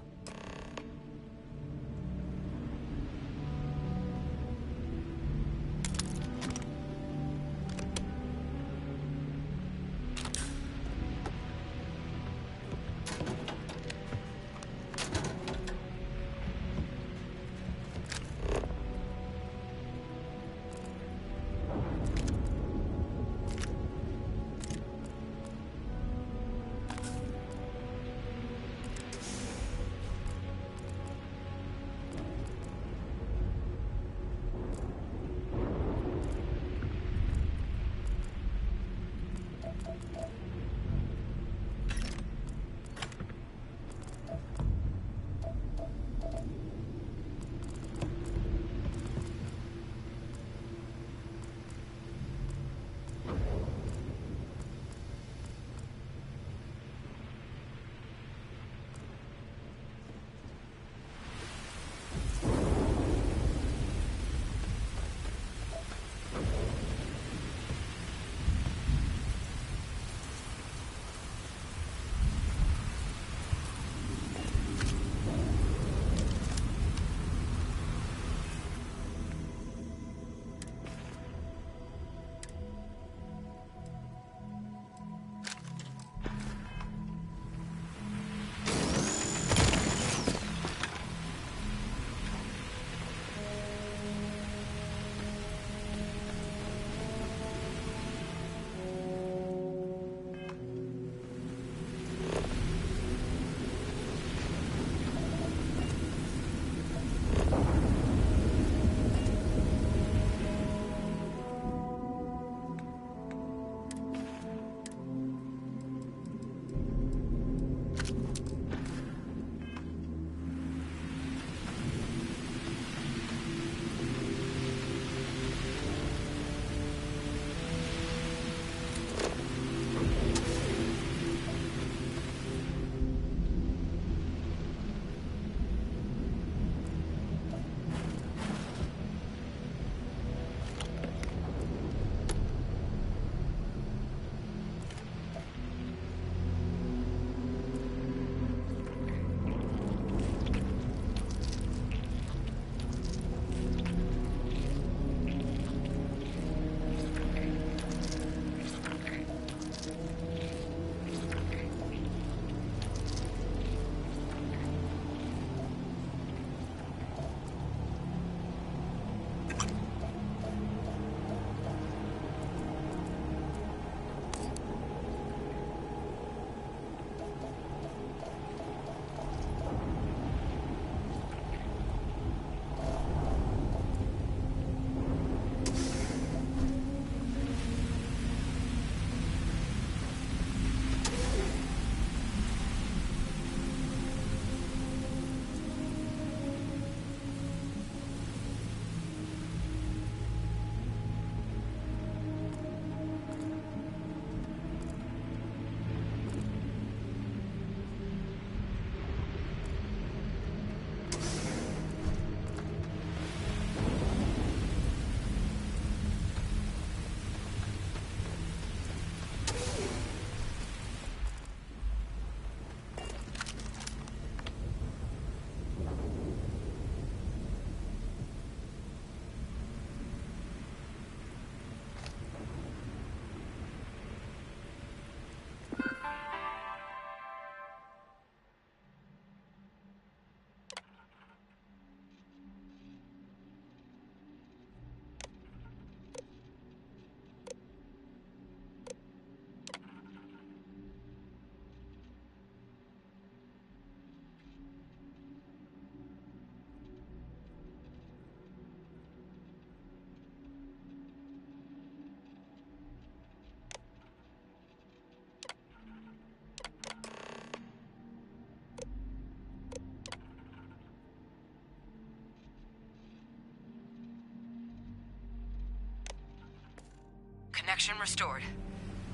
Connection restored.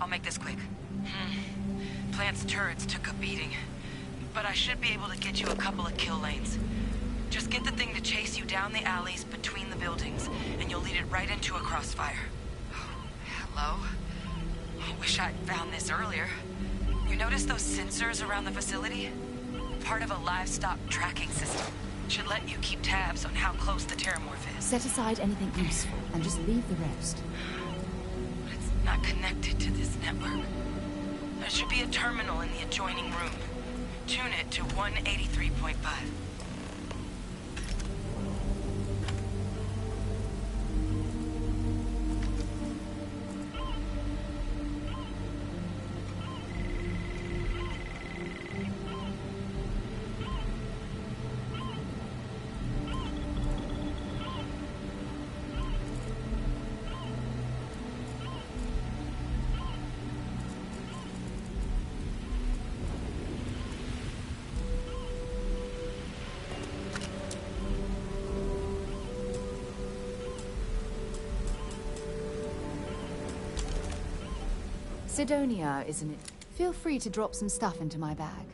I'll make this quick. Plant's turrets took a beating, but I should be able to get you a couple of kill lanes. Just get the thing to chase you down the alleys between the buildings, and you'll lead it right into a crossfire. Hello? I wish I'd found this earlier. You notice those sensors around the facility? Part of a livestock tracking system. Should let you keep tabs on how close the terramorph is. Set aside anything useful and just leave the rest. But it's not connected to this network. There should be a terminal in the adjoining room. Tune it to 183.5. Sidonia, isn't it? Feel free to drop some stuff into my bag.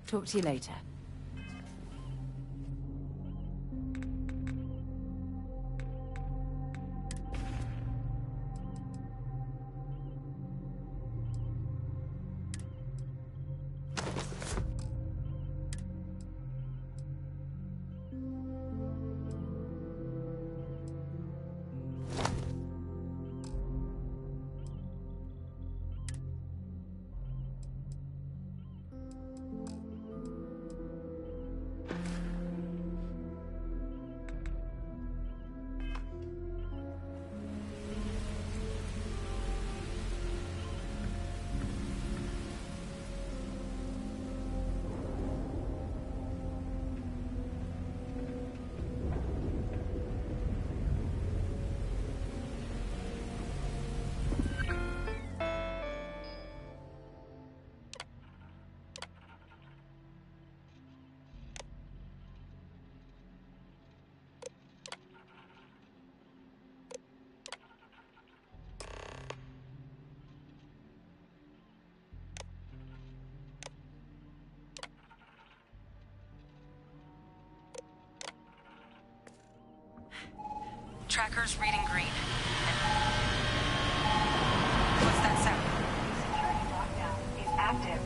Talk to you later. Tracker's reading green. What's that sound? Security lockdown is active.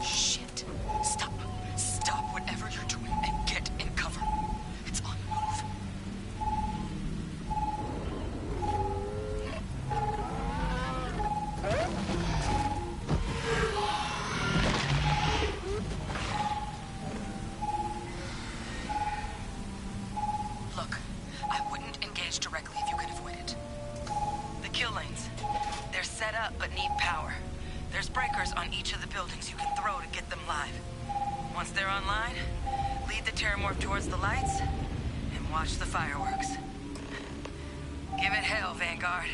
Shit. Stop. Stop whatever you're doing and get in cover. It's on the move. Look, I wouldn't engage directly if you could avoid it. The kill lanes. They're set up but need power. There's breakers on each of the buildings you can throw to get them live. Once they're online, lead the terramorph towards the lights and watch the fireworks. Give it hell, Vanguard.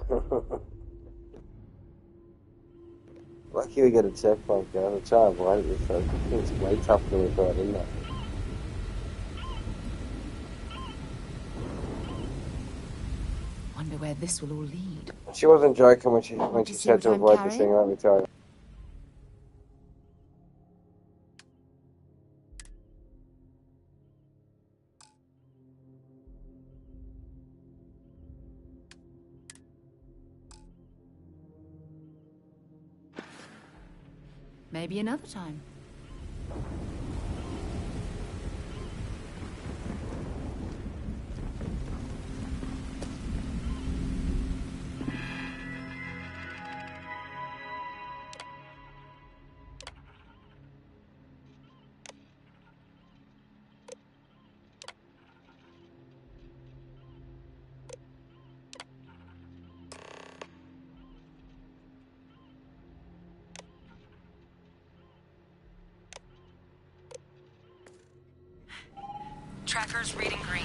Lucky we got a checkpoint, guys. I'm trying to avoid it. It's way tougher than we thought, isn't it? Wonder where this will all lead. She wasn't joking when she See said to what I'm avoid the carrying? thing, let me tell you. Maybe another time. Tracker's reading green.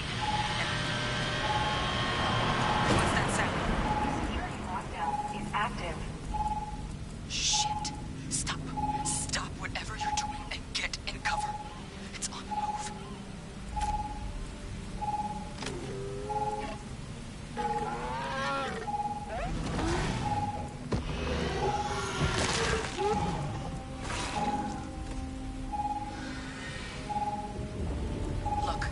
What's that sound? Security lockdown is active. Shit. Stop. Stop whatever you're doing and get in cover. It's on the move. Look,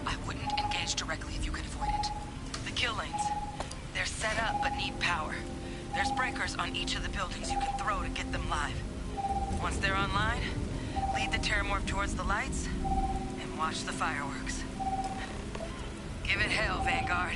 I wouldn't engage directly if you could avoid it. The kill lanes. They're set up but need power. There's breakers on each of the buildings you can throw to get them live. Once they're online, lead the Terramorph towards the lights and watch the fireworks. Give it hell, Vanguard.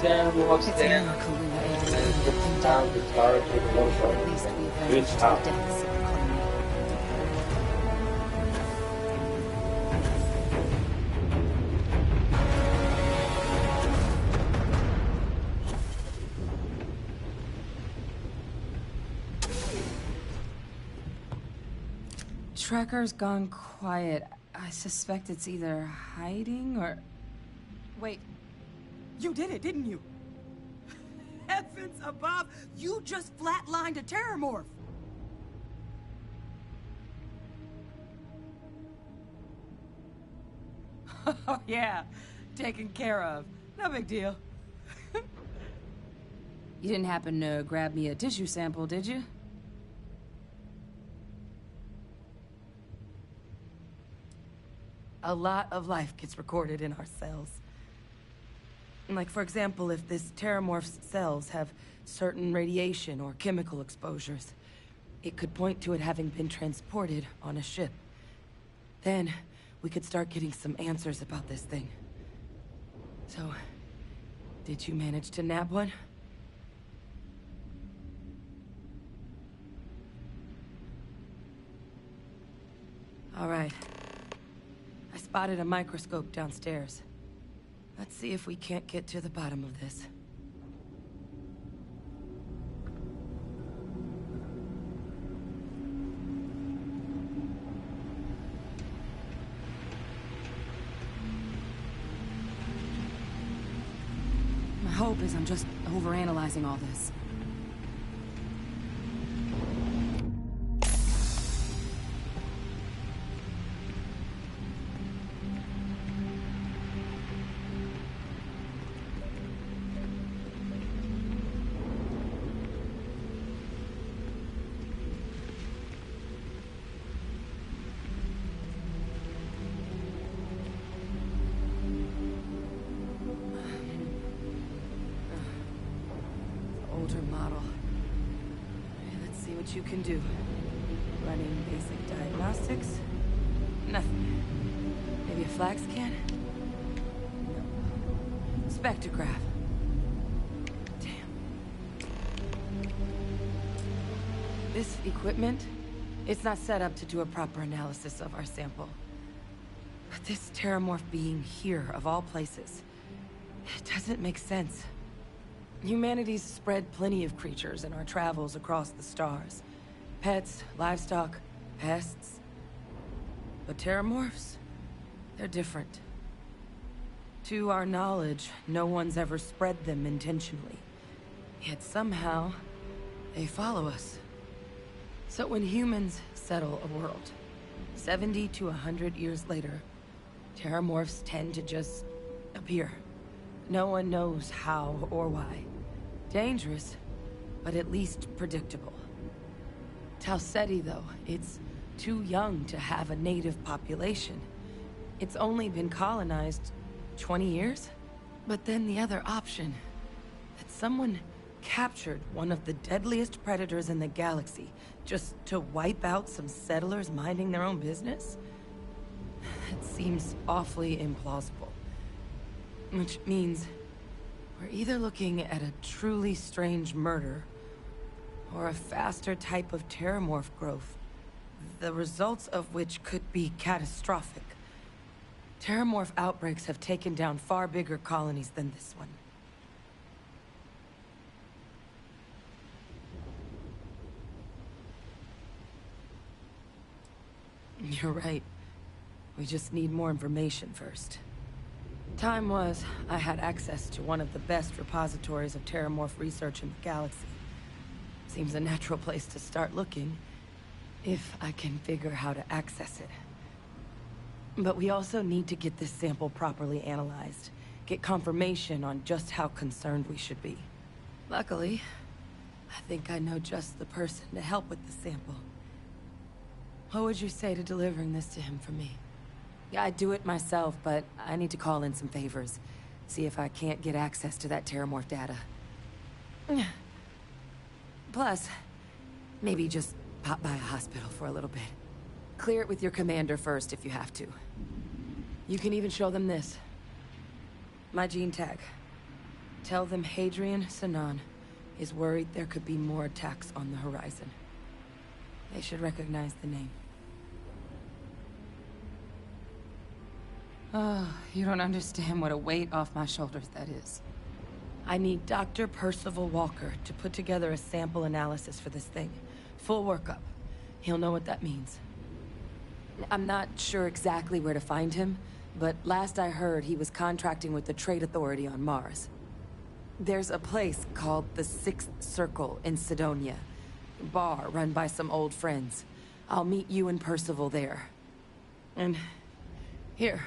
Walks It's a down. miracle we were able to bring It's everything time down. to start with the At least we avenged the tough. deaths of the colony. Tracker's gone quiet. I suspect it's either hiding or... Wait. You did it, didn't you? Heavens above! You just flatlined a terramorph! Oh, yeah. Taken care of. No big deal. You didn't happen to grab me a tissue sample, did you? A lot of life gets recorded in our cells. Like, for example, if this terramorph's cells have certain radiation or chemical exposures, it could point to it having been transported on a ship. Then, we could start getting some answers about this thing. So, did you manage to nab one? All right. I spotted a microscope downstairs. Let's see if we can't get to the bottom of this. My hope is I'm just overanalyzing all this. Older model. Okay, let's see what you can do. Running basic diagnostics. Nothing. Maybe a flag scan? No. Spectrograph. Damn. This equipment, it's not set up to do a proper analysis of our sample. But this terramorph being here, of all places, it doesn't make sense. Humanity's spread plenty of creatures in our travels across the stars. Pets, livestock, pests. But terramorphs? They're different. To our knowledge, no one's ever spread them intentionally. Yet somehow, they follow us. So when humans settle a world, 70 to 100 years later, terramorphs tend to just appear. No one knows how or why. Dangerous, but at least predictable. Tau Ceti, though, it's too young to have a native population. It's only been colonized 20 years? But then the other option, that someone captured one of the deadliest predators in the galaxy just to wipe out some settlers minding their own business? It seems awfully implausible. Which means we're either looking at a truly strange murder or a faster type of terramorph growth, the results of which could be catastrophic. Terramorph outbreaks have taken down far bigger colonies than this one. You're right. We just need more information first. Time was, I had access to one of the best repositories of terramorph research in the galaxy. Seems a natural place to start looking, if I can figure how to access it. But we also need to get this sample properly analyzed, get confirmation on just how concerned we should be. Luckily, I think I know just the person to help with the sample. What would you say to delivering this to him for me? Yeah, I'd do it myself, but I need to call in some favors. See if I can't get access to that terramorph data. Plus, maybe just pop by a hospital for a little bit. Clear it with your commander first if you have to. You can even show them this. My gene tag. Tell them Hadrian Sinan is worried there could be more attacks on the horizon. They should recognize the name. Oh, you don't understand what a weight off my shoulders that is. I need Dr. Percival Walker to put together a sample analysis for this thing. Full workup. He'll know what that means. I'm not sure exactly where to find him, but last I heard he was contracting with the Trade Authority on Mars. There's a place called the Sixth Circle in Sidonia. A bar run by some old friends. I'll meet you and Percival there. And here.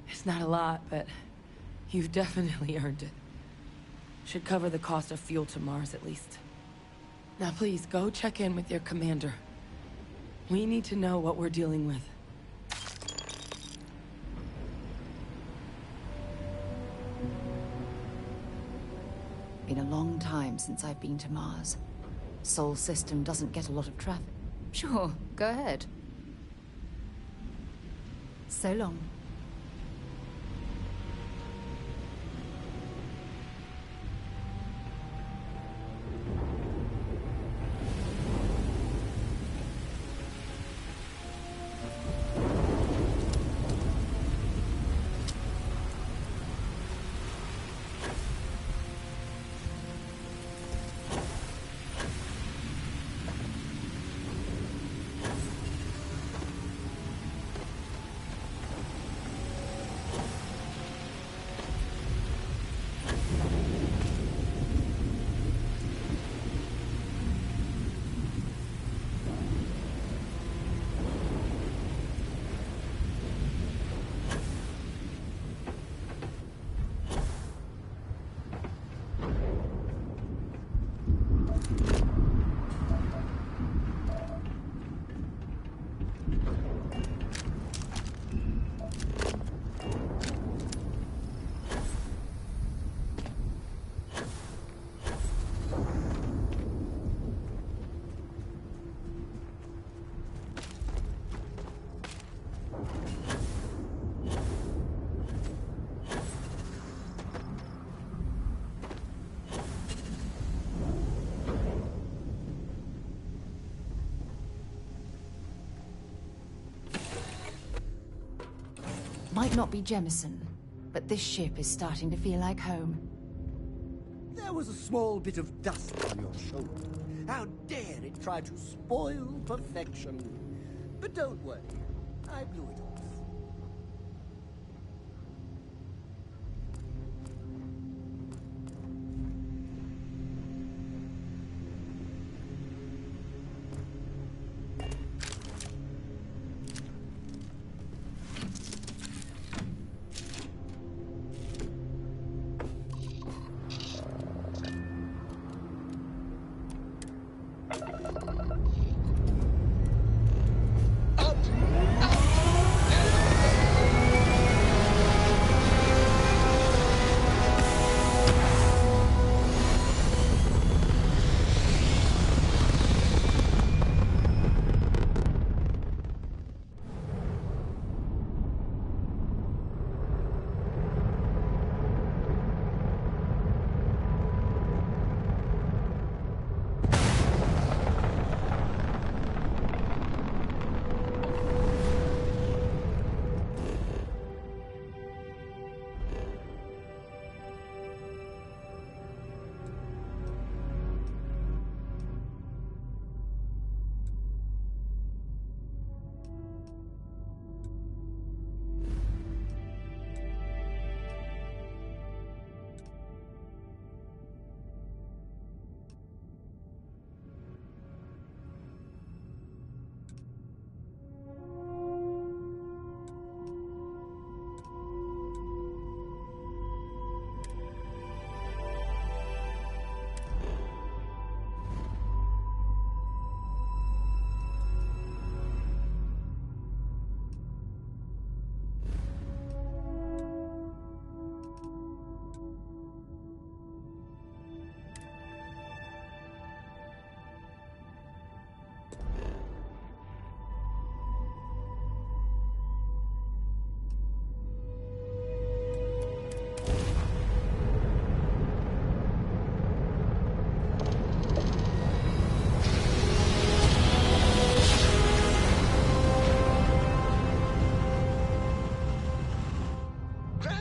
It's not a lot, but you've definitely earned it. Should cover the cost of fuel to Mars at least. Now please, go check in with your commander. We need to know what we're dealing with. Been a long time since I've been to Mars. Sol system doesn't get a lot of traffic. Sure, go ahead. So long. Might not be Jemison, but this ship is starting to feel like home. There was a small bit of dust on your shoulder. How dare it try to spoil perfection? But don't worry, I blew it off.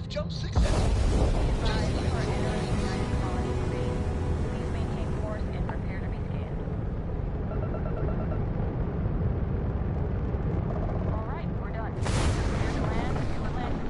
have jumped successfully. Just like Please maintain course and prepare to be scanned. All right, we're done. Prepare to land and do a landing.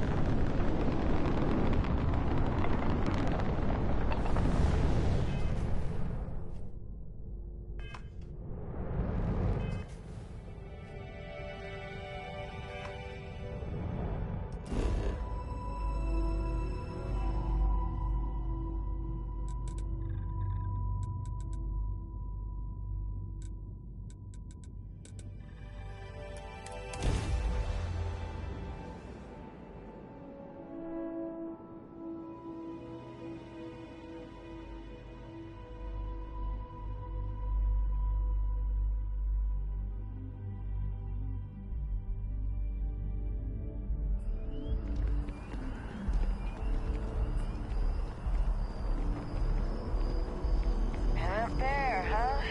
Up there, huh?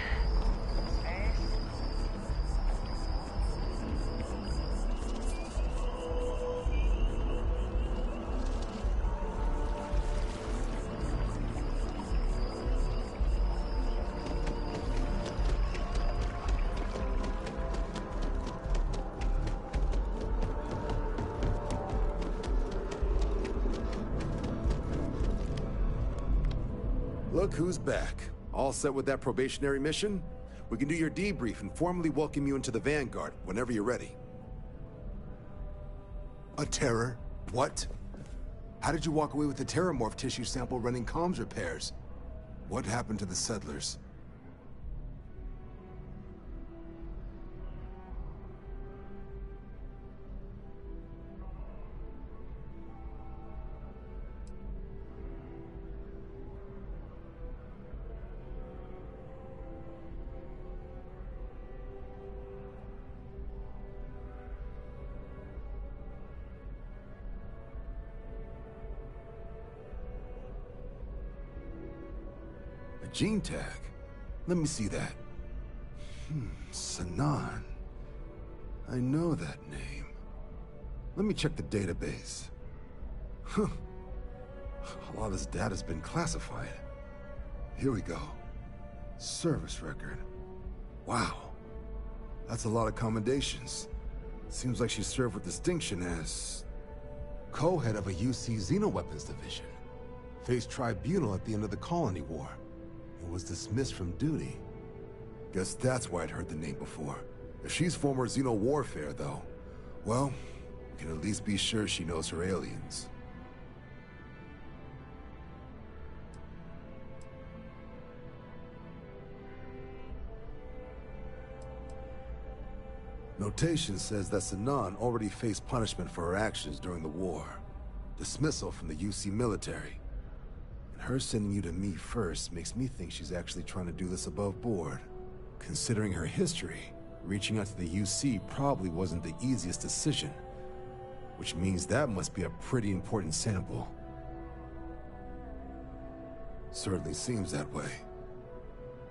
Space. Look who's back. All set with that probationary mission? We can do your debrief and formally welcome you into the Vanguard whenever you're ready. A terror? What? How did you walk away with the terramorph tissue sample running comms repairs? What happened to the settlers? A gene tag? Let me see that. Sanan. I know that name. Let me check the database. Huh. A lot of this data's been classified. Here we go. Service record. Wow. That's a lot of commendations. Seems like she served with distinction as co-head of a UC Xenoweapons division. Faced tribunal at the end of the Colony War. And was dismissed from duty. Guess that's why I'd heard the name before. If she's former Xeno warfare, though, well, we can at least be sure she knows her aliens. Notation says that Sanan already faced punishment for her actions during the war. Dismissal from the UC military. And her sending you to me first makes me think she's actually trying to do this above board. Considering her history, reaching out to the UC probably wasn't the easiest decision. Which means that must be a pretty important sample. Certainly seems that way.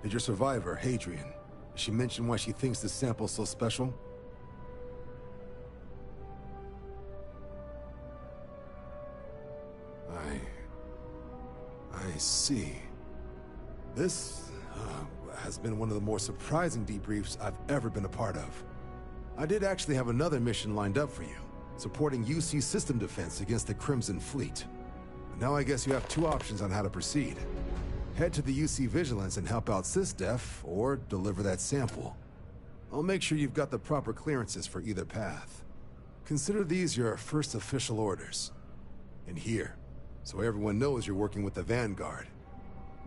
Did your survivor, Hadrian, did she mention why she thinks this sample's so special? I see. This has been one of the more surprising debriefs I've ever been a part of. I did actually have another mission lined up for you, supporting UC system defense against the Crimson Fleet. But now I guess you have two options on how to proceed. Head to the UC Vigilance and help out SysDef, or deliver that sample. I'll make sure you've got the proper clearances for either path. Consider these your first official orders. And here, so everyone knows you're working with the Vanguard.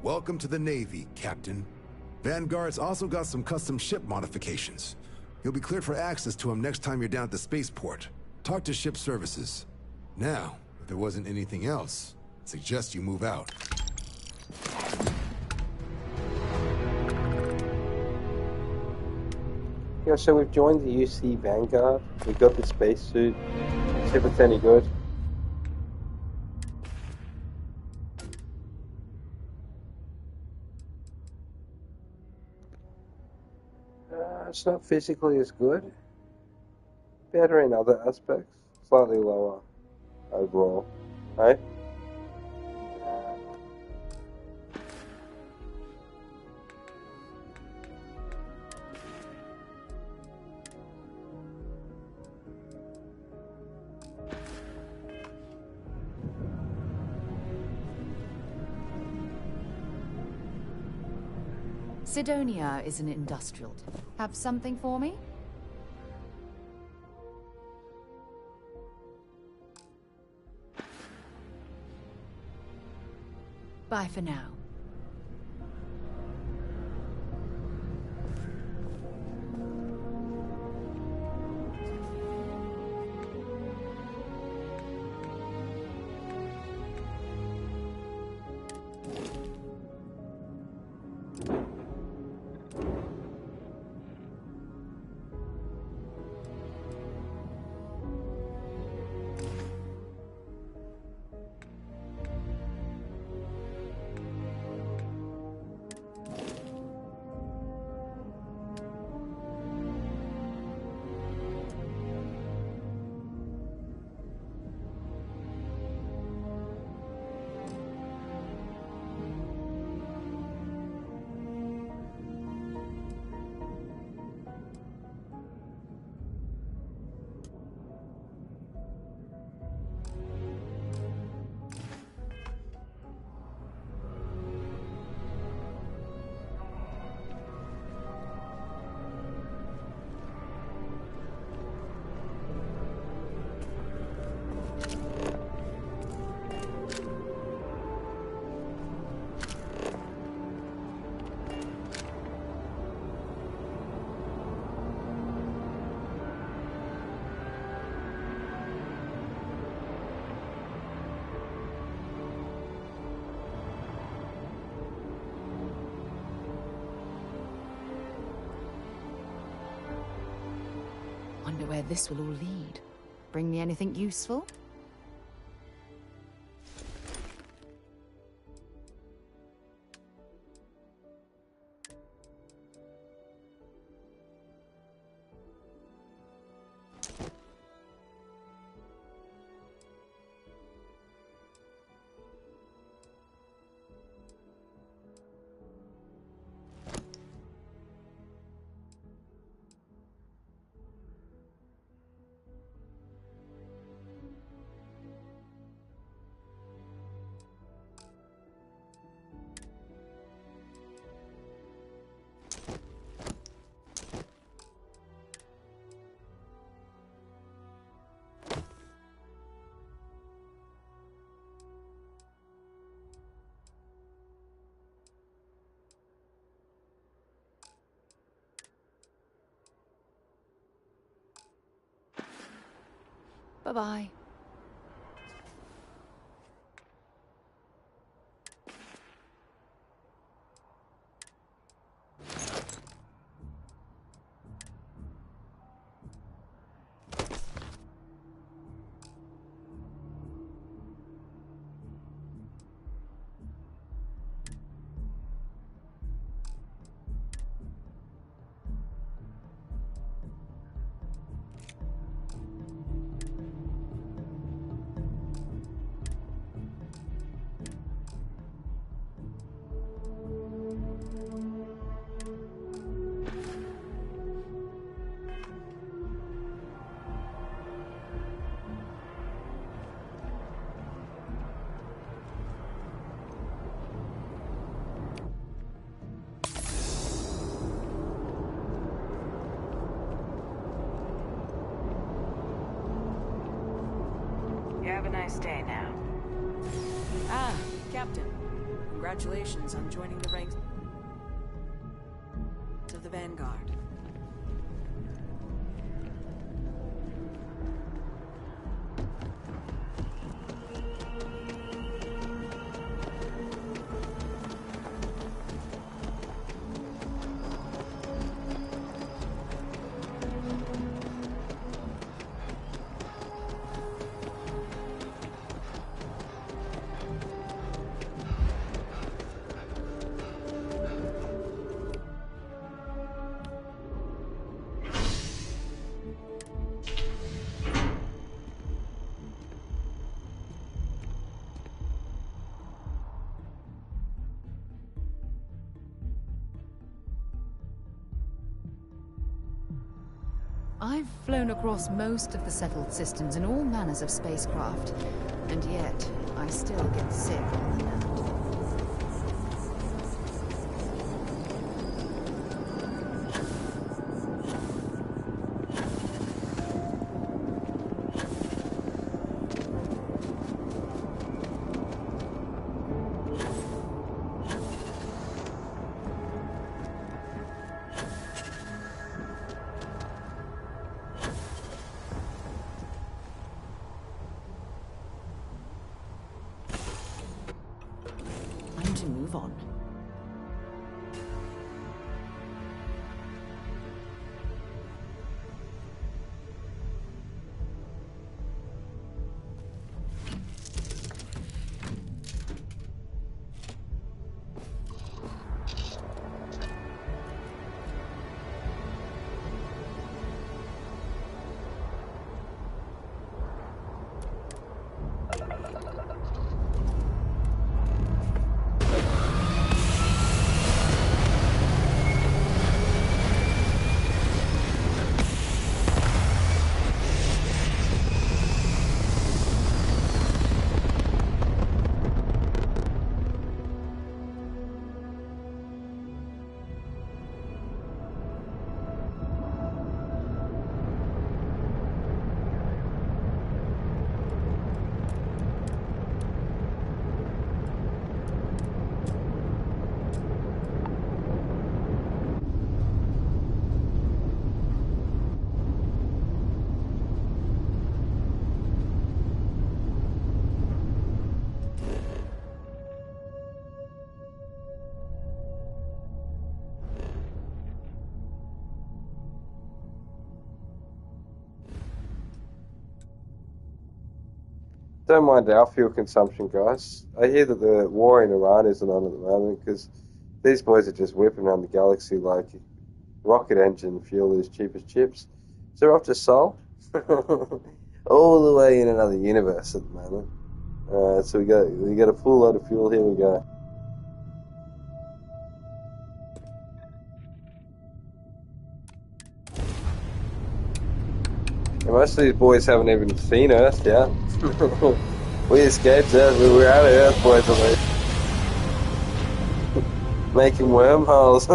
Welcome to the Navy, Captain. Vanguard's also got some custom ship modifications. You'll be cleared for access to them next time you're down at the spaceport. Talk to ship services. Now, if there wasn't anything else, I'd suggest you move out. Yeah, so we've joined the UC Vanguard. We've got the spacesuit. See if it's any good. It's not physically as good. Better in other aspects. Slightly lower overall. Hey? Sidonia is an industrial. Have something for me? Bye for now. Wonder where this will all lead. Bring me anything useful? Bye-bye. You have a nice day now. Ah, Captain. Congratulations on joining the ranks of the Vanguard. I've flown across most of the settled systems in all manners of spacecraft, and yet I still get sick on the land. Time to move on. Don't mind our fuel consumption, guys. I hear that the war in Iran isn't on at the moment because these boys are just whipping around the galaxy like rocket engine fuel is cheap as chips. So we're off to Seoul, all the way in another universe at the moment. So we got a full load of fuel. Here we go. And most of these boys haven't even seen Earth yet. We escaped Earth. We were out of Earth, boys, at least. Making wormholes.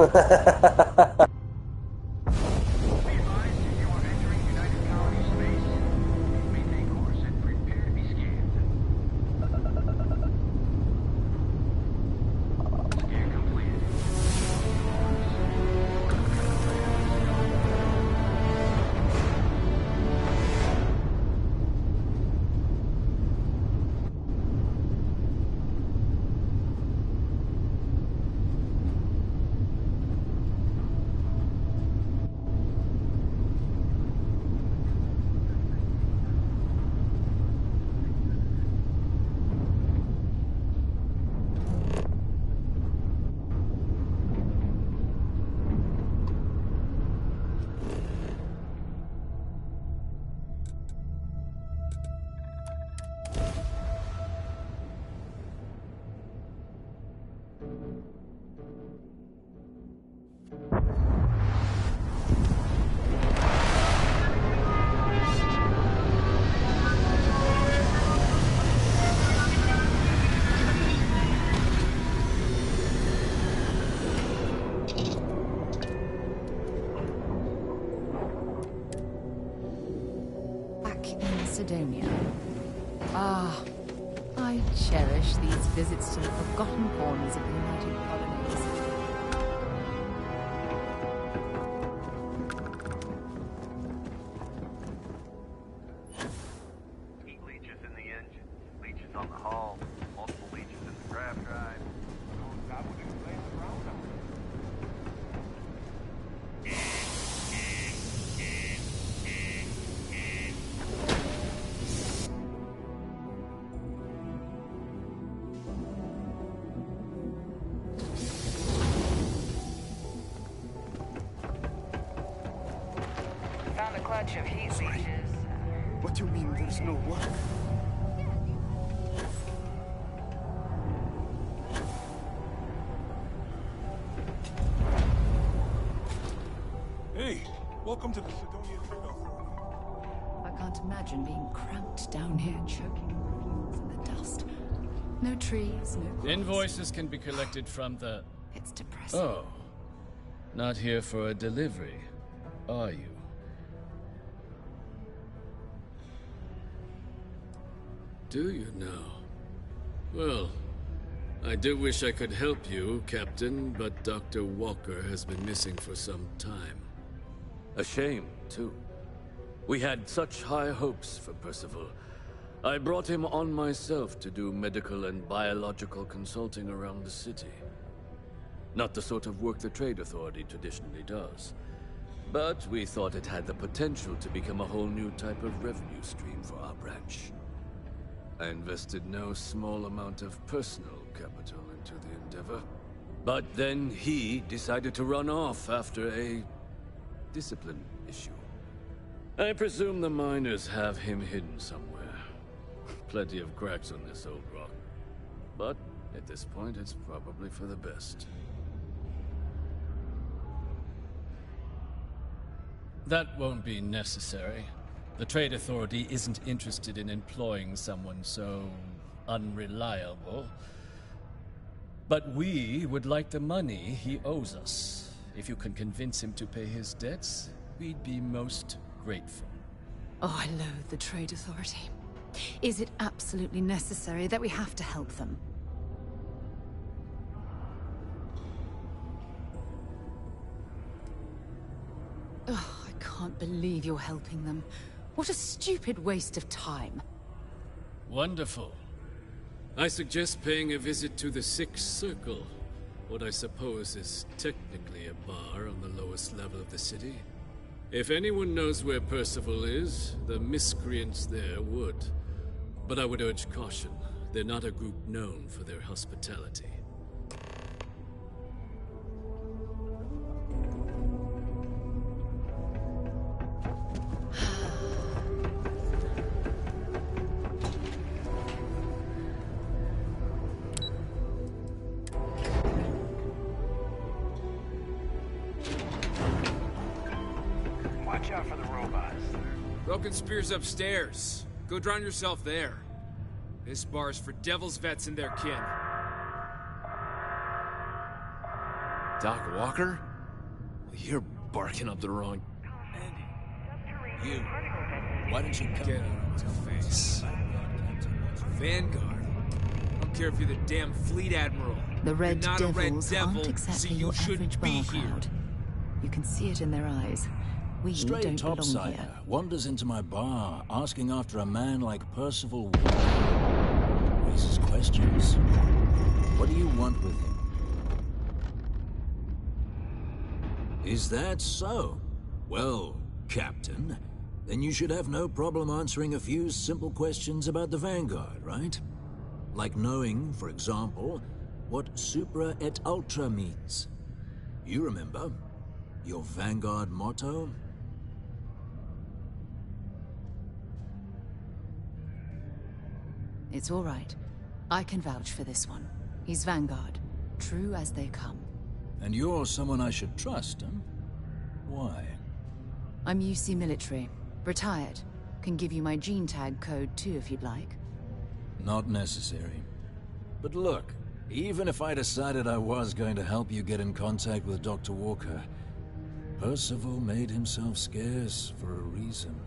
Macedonia. Ah, I cherish these visits to the forgotten corners of the United Colonies. Heat leeches in the engine, leeches on the hull, multiple leeches in the draft drive. That would explain the brownout. Found a clutch of heat leeches. What do you mean there's no work? Hey, welcome to the Sidonian Takeoff. imagine being cramped down here, choking in the dust. No trees, no grass. Invoices can be collected from the... It's depressing. Oh. Not here for a delivery, are you? Do you now? Well, I do wish I could help you, Captain, but Dr. Walker has been missing for some time. A shame, too. We had such high hopes for Percival. I brought him on myself to do medical and biological consulting around the city. Not the sort of work the Trade Authority traditionally does. But we thought it had the potential to become a whole new type of revenue stream for our branch. I invested no small amount of personal capital into the endeavor. But then he decided to run off after a discipline issue. I presume the miners have him hidden somewhere. Plenty of cracks on this old rock. But at this point, it's probably for the best. That won't be necessary. The Trade Authority isn't interested in employing someone so unreliable. But we would like the money he owes us. If you can convince him to pay his debts, we'd be most grateful. Oh, I loathe the Trade Authority. Is it absolutely necessary that we have to help them? Oh, I can't believe you're helping them. What a stupid waste of time. Wonderful. I suggest paying a visit to the Sixth Circle, what I suppose is technically a bar on the lowest level of the city. If anyone knows where Percival is, the miscreants there would. But I would urge caution. They're not a group known for their hospitality. Watch out for the robots. Broken Spear's upstairs. Go drown yourself there. This bar's for Devil's Vets and their kin. Doc Walker? You're barking up the wrong... You. Why don't you get out of his face? Vanguard. I don't care if you're the damn Fleet Admiral. The Red You're not a Red Devils Devil, aren't so exactly you your shouldn't average be bar here. crowd. You can see it in their eyes. We Stray don't belong topsider here. wanders into my bar asking after a man like Percival Walker. Raises questions. What do you want with him? Is that so? Well, Captain, then you should have no problem answering a few simple questions about the Vanguard, right? Like knowing, for example, what Supra et Ultra means. You remember? Your Vanguard motto? It's all right. I can vouch for this one. He's Vanguard. True as they come. And you're someone I should trust, huh? Why? I'm UC military. Retired. Can give you my gene tag code too if you'd like. Not necessary. But look, even if I decided I was going to help you get in contact with Dr. Walker, Percival made himself scarce for a reason.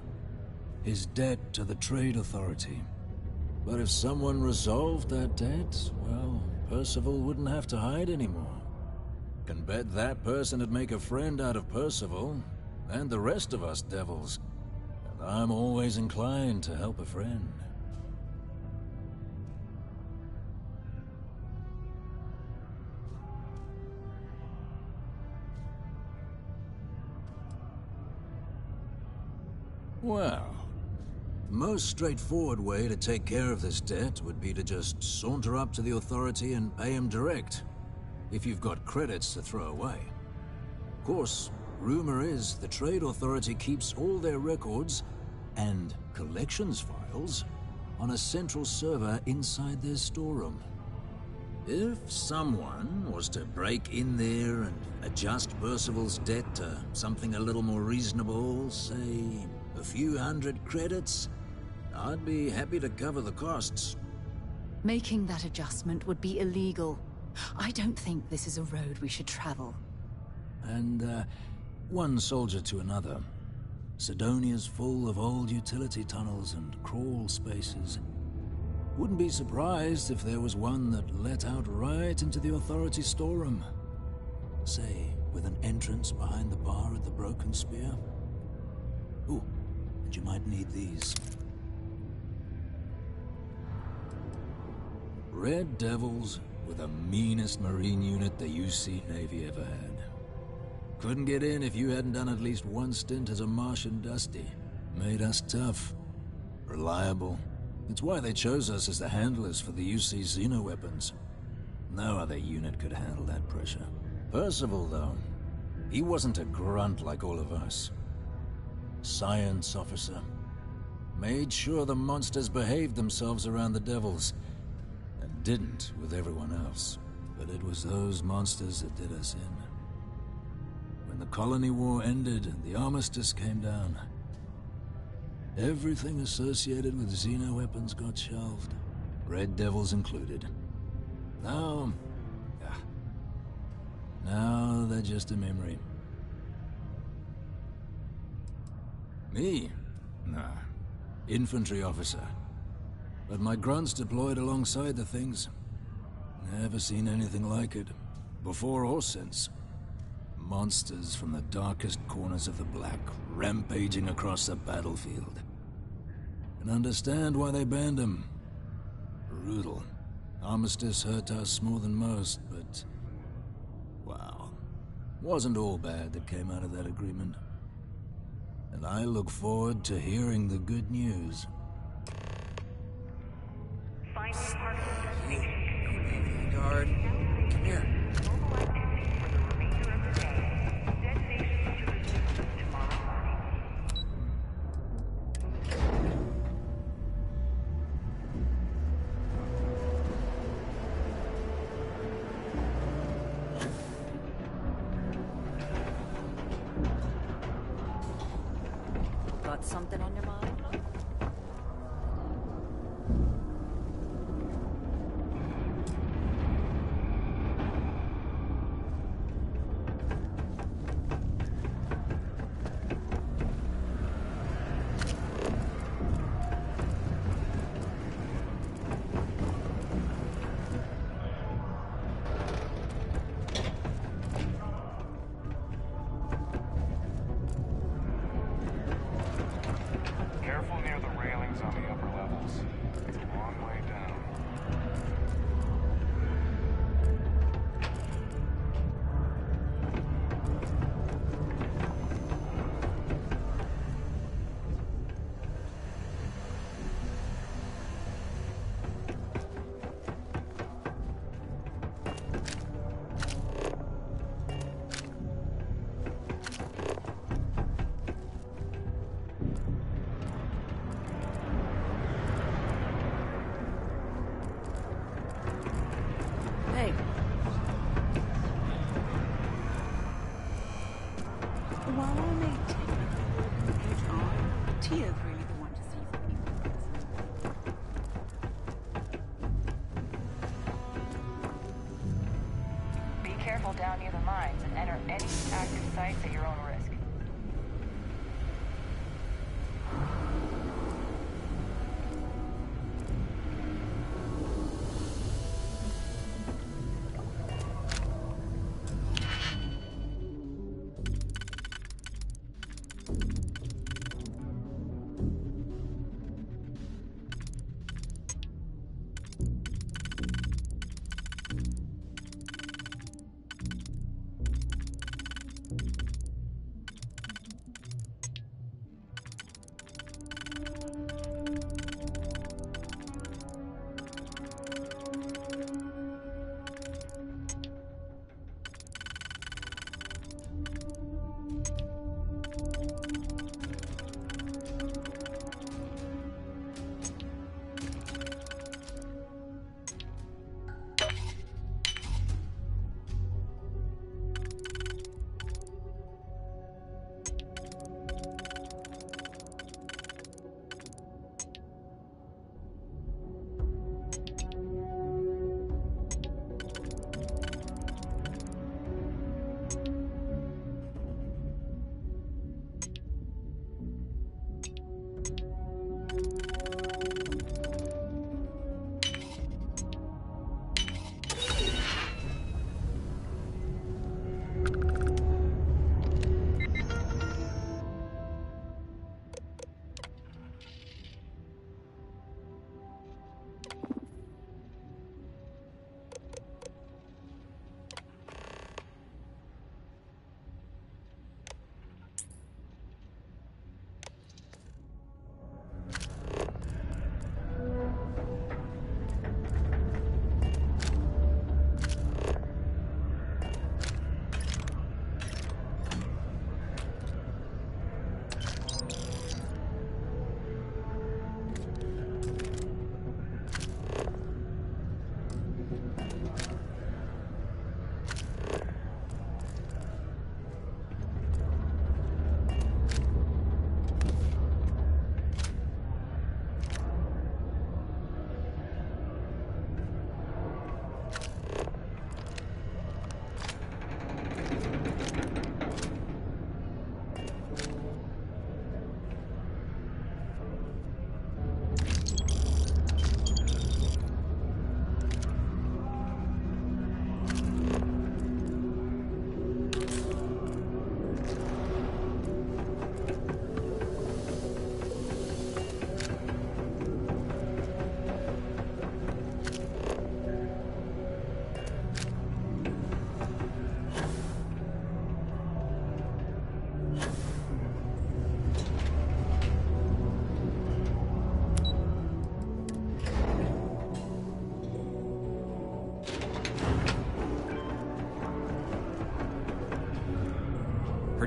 His debt to the Trade Authority. But if someone resolved that debt, well, Percival wouldn't have to hide anymore. Can bet that person would make a friend out of Percival, and the rest of us devils. And I'm always inclined to help a friend. Well, most straightforward way to take care of this debt would be to just saunter up to the authority and pay him direct, if you've got credits to throw away. Of course, rumor is the Trade Authority keeps all their records and collections files on a central server inside their storeroom. If someone was to break in there and adjust Percival's debt to something a little more reasonable, say A few hundred credits? I'd be happy to cover the costs. Making that adjustment would be illegal. I don't think this is a road we should travel. And, one soldier to another. Sidonia's full of old utility tunnels and crawl spaces. Wouldn't be surprised if there was one that let out right into the authority storeroom. Say, with an entrance behind the bar at the Broken Spear. Ooh, and you might need these. Red Devils were the meanest Marine unit the UC Navy ever had. Couldn't get in if you hadn't done at least one stint as a Martian Dusty. Made us tough. Reliable. It's why they chose us as the handlers for the UC xeno-weapons. No other unit could handle that pressure. Percival, though, he wasn't a grunt like all of us. Science officer. Made sure the monsters behaved themselves around the Devils. And didn't with everyone else. But it was those monsters that did us in. When the colony war ended and the armistice came down, everything associated with xeno-weapons got shelved. Red Devils included. Now they're just a memory. Me? Nah. Infantry officer. But my grunts deployed alongside the things. Never seen anything like it. Before or since. Monsters from the darkest corners of the Black, rampaging across the battlefield. And understand why they banned them. Brutal. Armistice hurt us more than most, but... wow. Wasn't all bad that came out of that agreement. And I look forward to hearing the good news. Guard, come here. Got something on your mind? Careful near the railings on the upper levels. It's a long way down. Hey. While I may technically head on, Tia's really the one to see for people. Be careful down near the mines and enter any active sites at your own risk.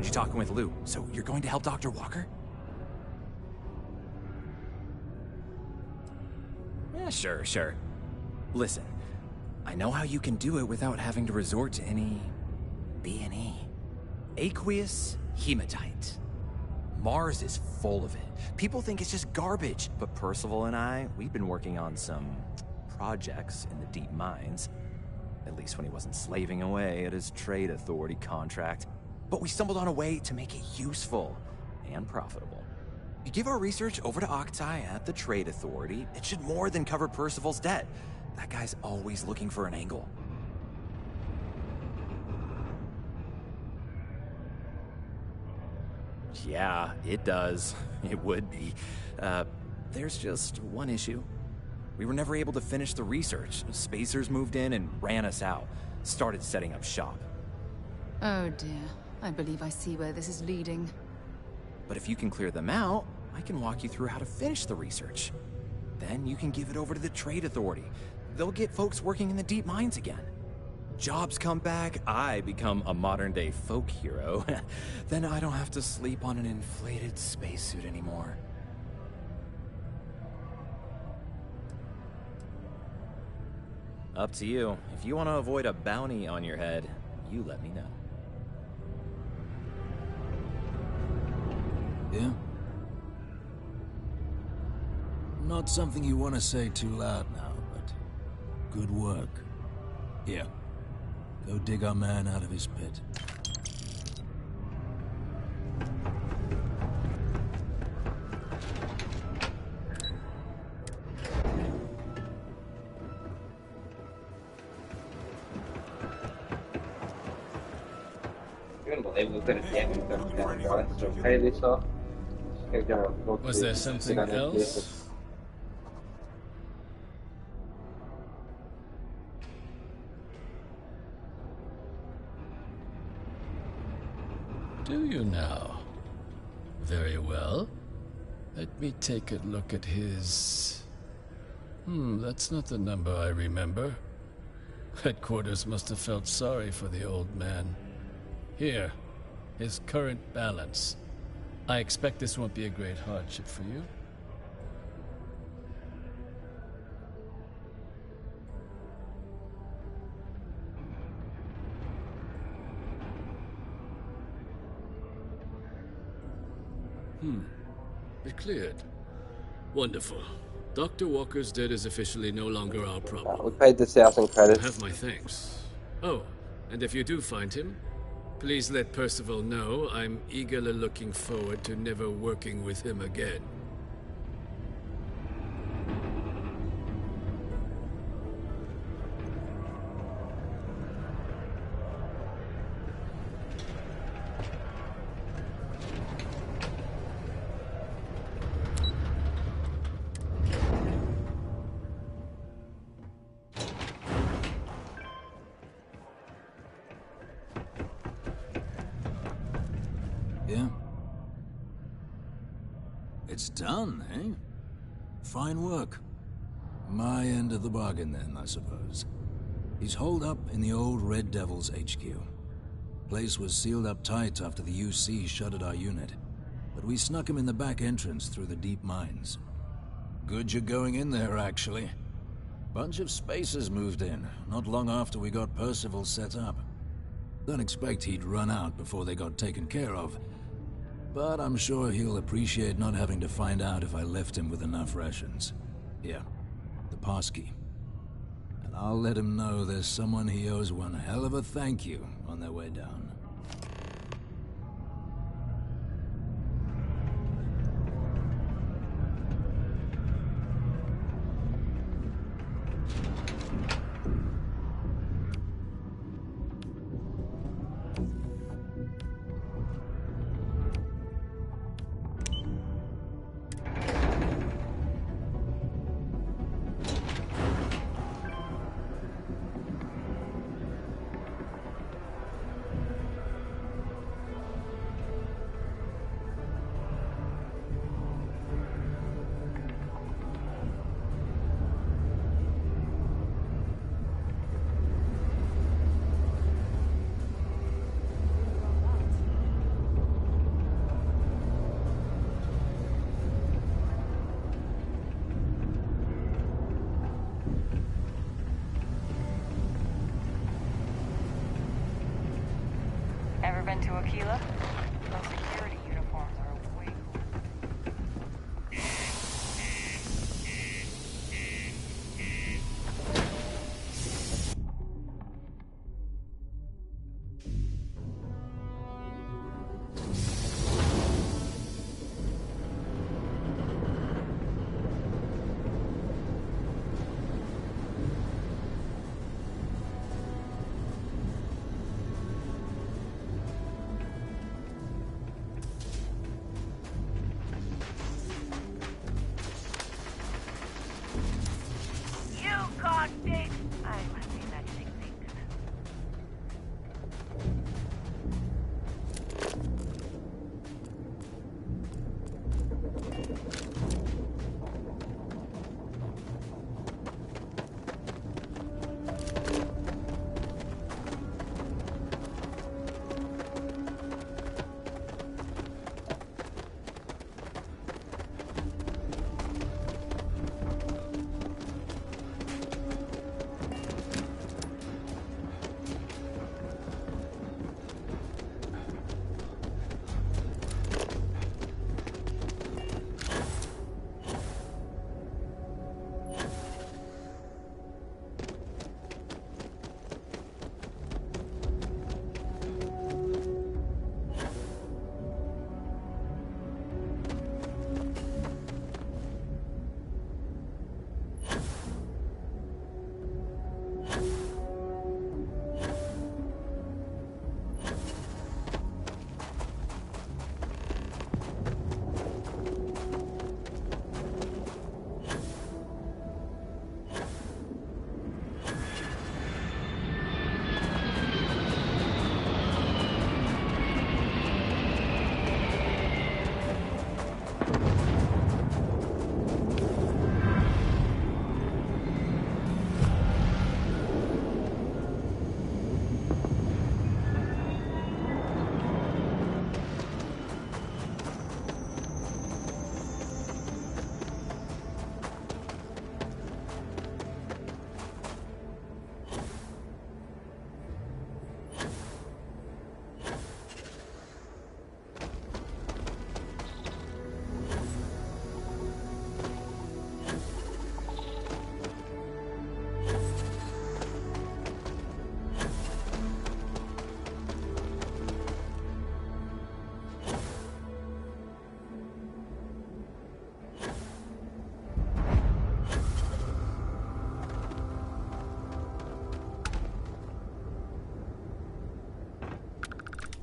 heard you talking with Lou. So you're going to help Dr. Walker? Yeah, sure. Listen, I know how you can do it without having to resort to any B&E. Aqueous hematite. Mars is full of it. People think it's just garbage. But Percival and I, we've been working on some projects in the deep mines. At least when he wasn't slaving away at his trade authority contract. But we stumbled on a way to make it useful and profitable. You give our research over to Octai at the trade authority, it should more than cover Percival's debt. That guy's always looking for an angle. Yeah, it does. It would be. There's just one issue. We were never able to finish the research. Spacers moved in and ran us out. Started setting up shop. Oh dear. I believe I see where this is leading. But if you can clear them out, I can walk you through how to finish the research. Then you can give it over to the trade authority. They'll get folks working in the deep mines again. Jobs come back, I become a modern-day folk hero. Then I don't have to sleep on an inflated spacesuit anymore. Up to you. If you want to avoid a bounty on your head, you let me know. Yeah? Not something you want to say too loud now, but good work. Here, go dig our man out of his pit. Was there something else? Do you now? Very well. Let me take a look at his... that's not the number I remember. Headquarters must have felt sorry for the old man. Here, his current balance. I expect this won't be a great hardship for you. It cleared. Wonderful. Dr. Walker's debt is officially no longer our problem. We paid the 1,000 credits. You have my thanks. Oh, and if you do find him, please let Percival know I'm eagerly looking forward to never working with him again. Yeah? It's done, eh? Fine work. My end of the bargain then, I suppose. He's holed up in the old Red Devil's HQ. Place was sealed up tight after the UC shuttered our unit. But we snuck him in the back entrance through the deep mines. Good you're going in there, actually. Bunch of spacers moved in, not long after we got Percival set up. Don't expect he'd run out before they got taken care of. But I'm sure he'll appreciate not having to find out if I left him with enough rations. Here, the passkey. And I'll let him know there's someone he owes one hell of a thank you on their way down. been to Aquila? Those security uniforms are way cool. You caustic! I must be imagining things.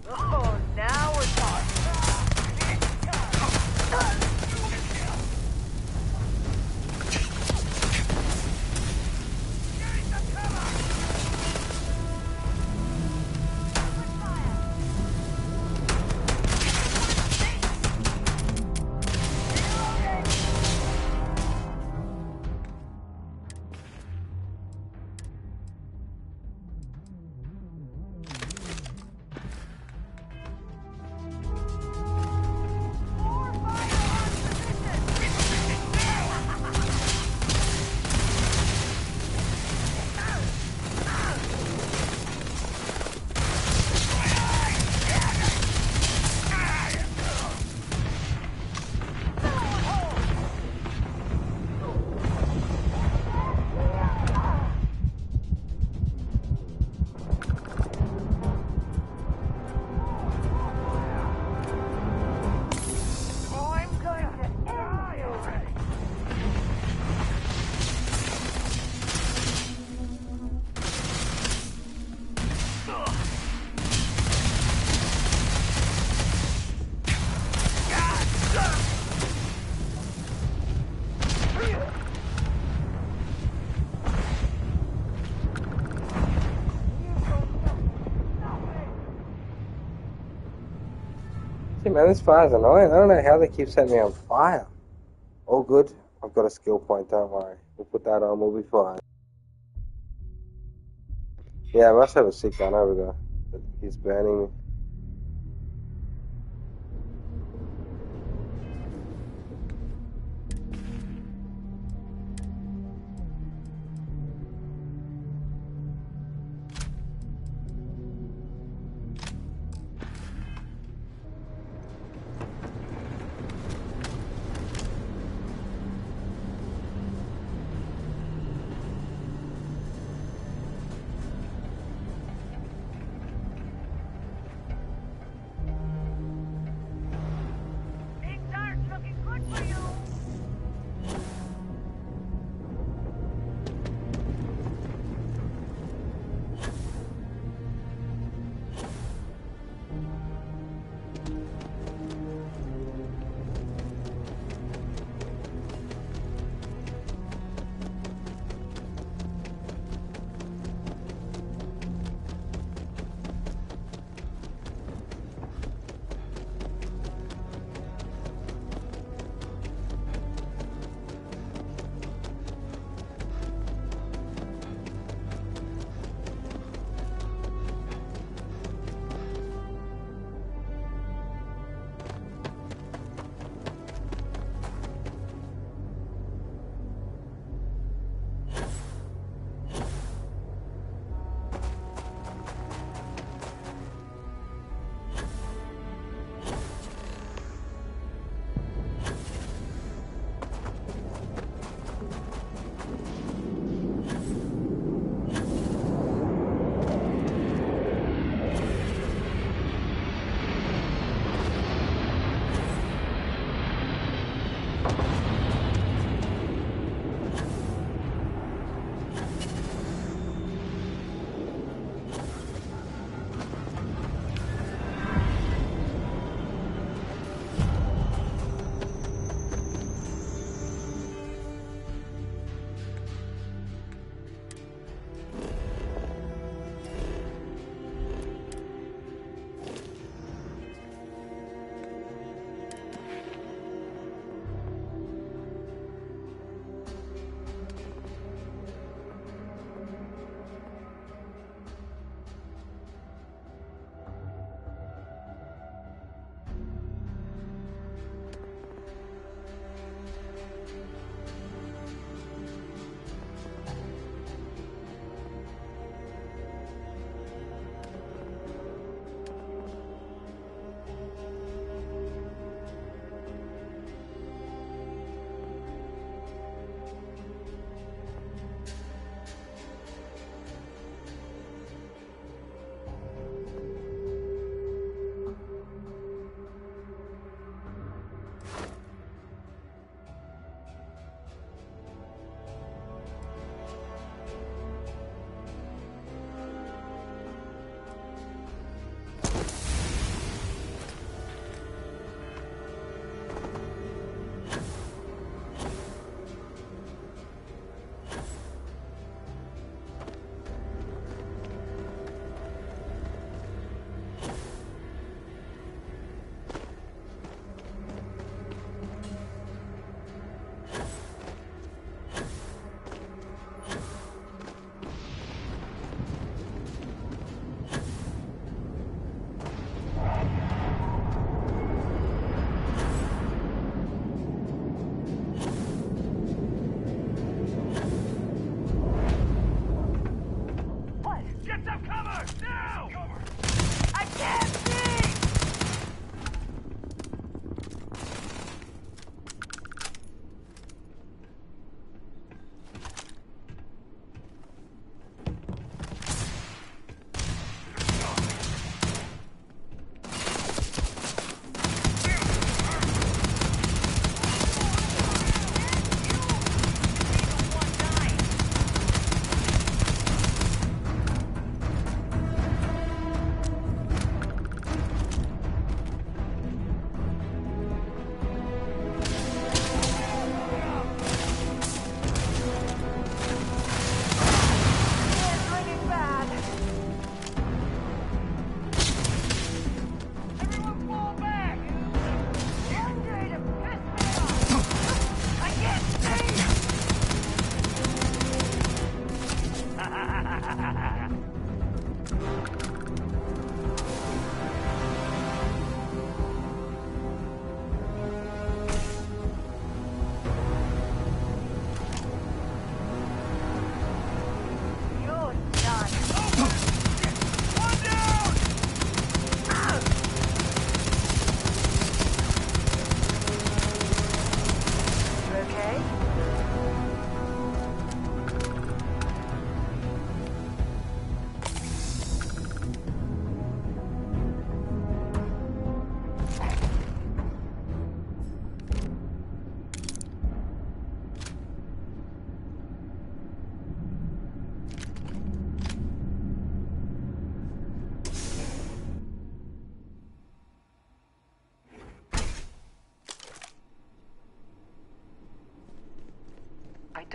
Oh, now we're talking. See, man, this fire's annoying. I don't know how they keep setting me on fire. All good. I've got a skill point, don't worry. We'll put that on, we'll be fine. Yeah, I must have a sick gun over there. But he's burning me.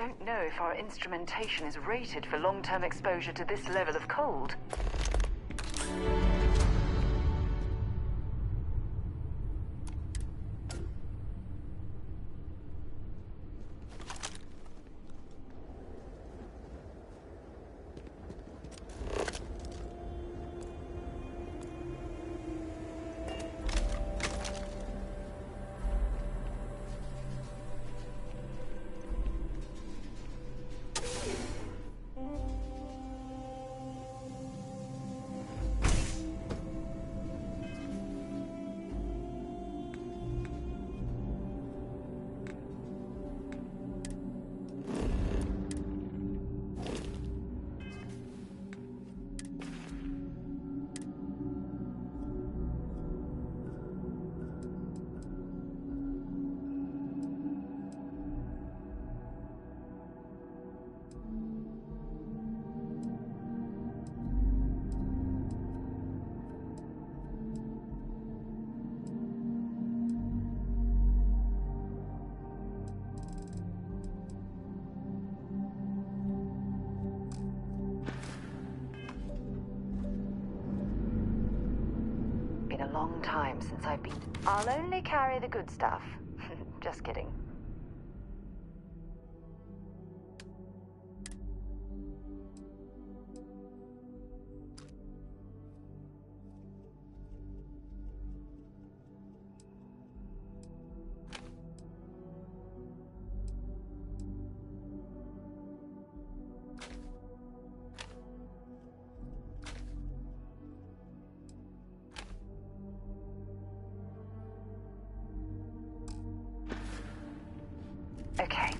don't know if our instrumentation is rated for long-term exposure to this level of cold. A long time since I've been. I'll only carry the good stuff. Just kidding. Okay.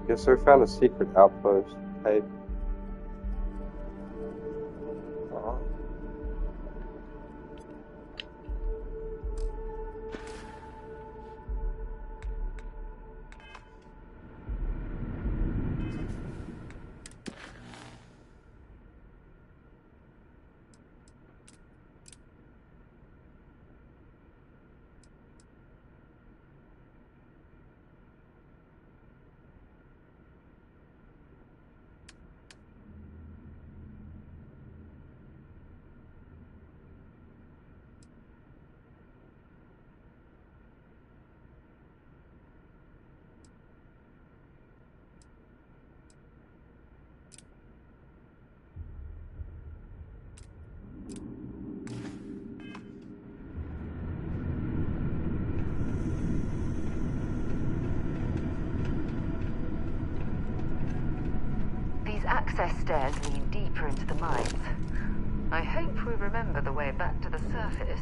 Guess we found a secret outpost. Hey. Access stairs lead deeper into the mines. I hope we remember the way back to the surface.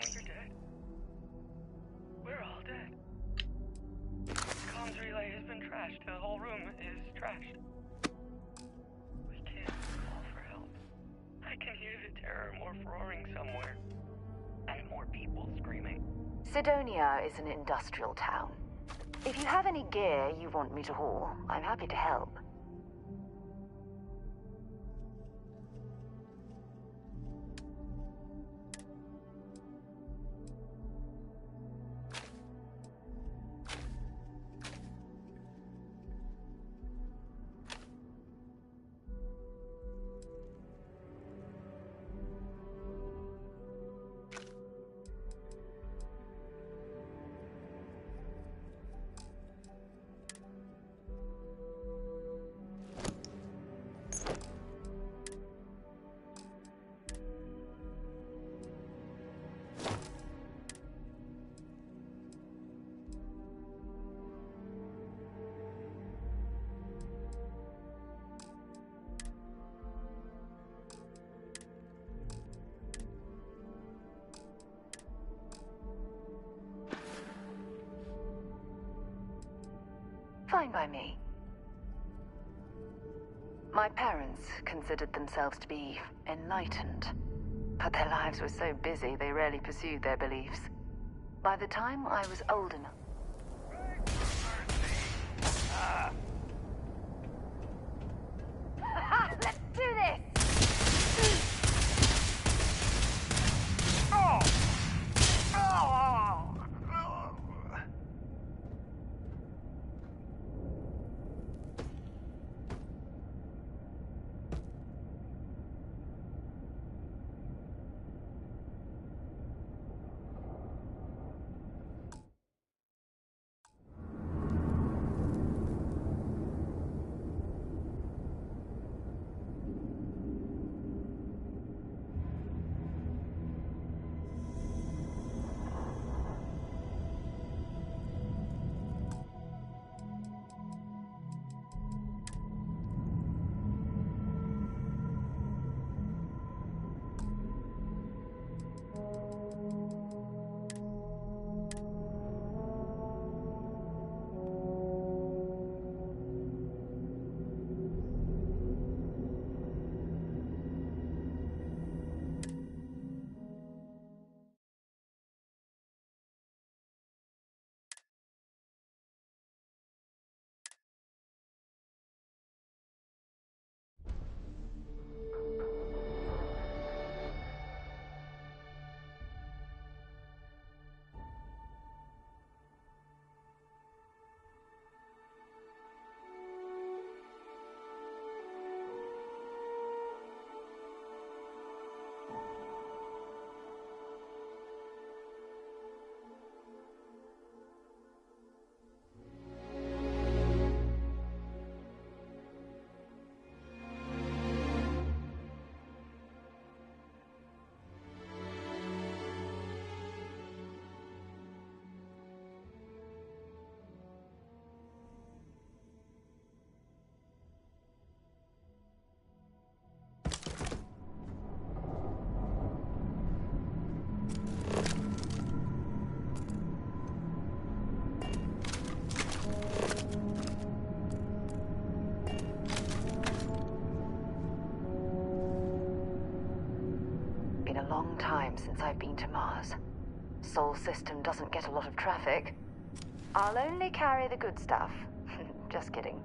Suddenly you're dead. We're all dead. Comms relay has been trashed. The whole room is trashed. We can't call for help. I can hear the terror morph roaring somewhere. And more people screaming. Sidonia is an industrial town. If you have any gear you want me to haul, I'm happy to help. Fine by me. My parents considered themselves to be enlightened, but their lives were so busy they rarely pursued their beliefs. By the time I was old enough... Let's do this! Oh! A long time since I've been to Mars. Sol system doesn't get a lot of traffic. I'll only carry the good stuff. Just kidding.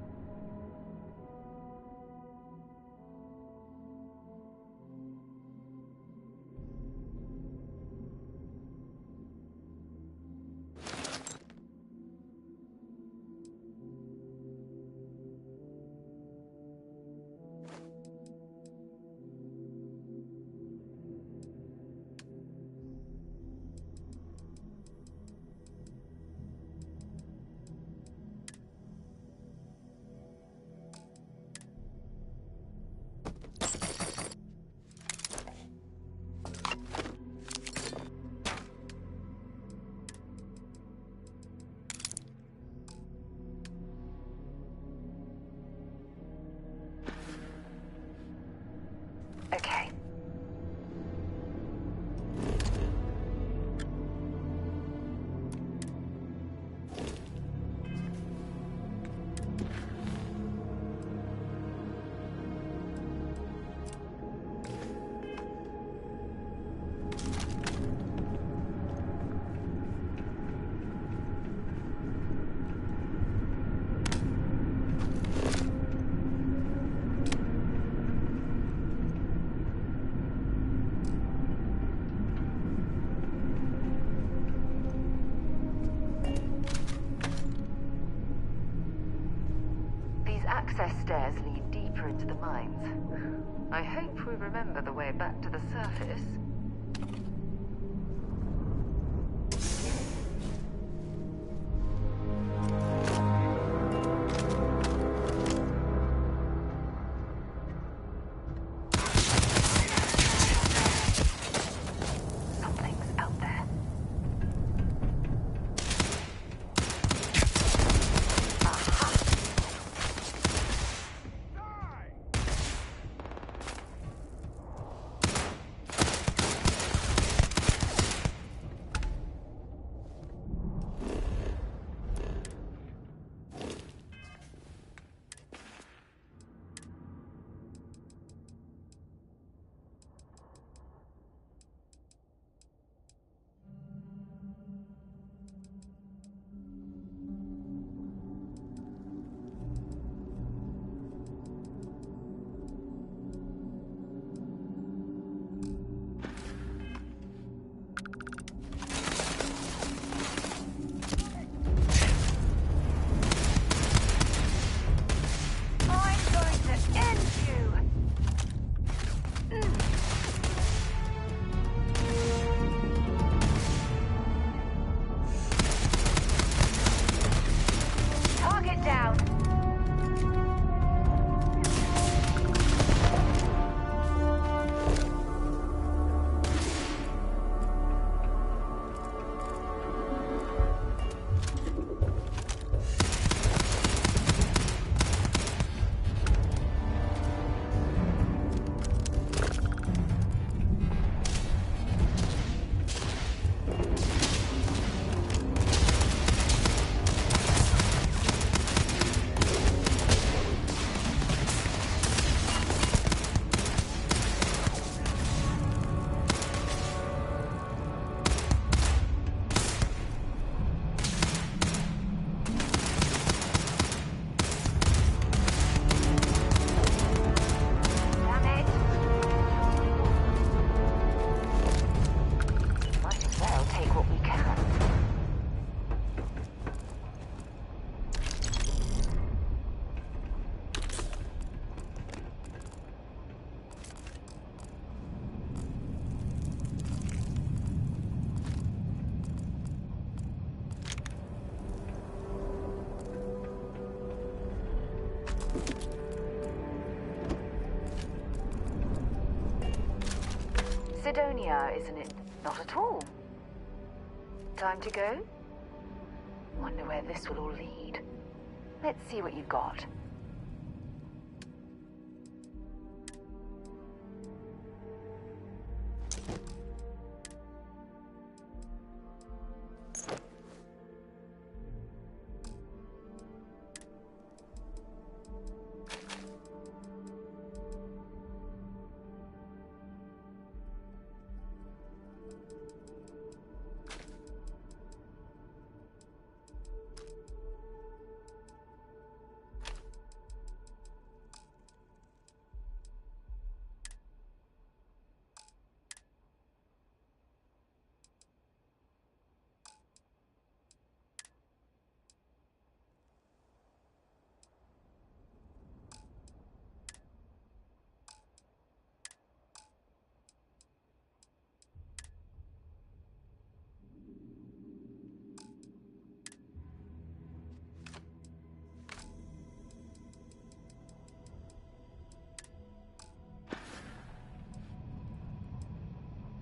deeper into the mines. I hope we remember the way back to the surface. Something's out there. Sidonia, isn't it? Not at all. Time to go? Wonder where this will all lead. Let's see what you've got.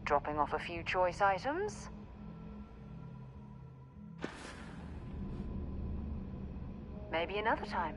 Dropping off a few choice items. Maybe another time.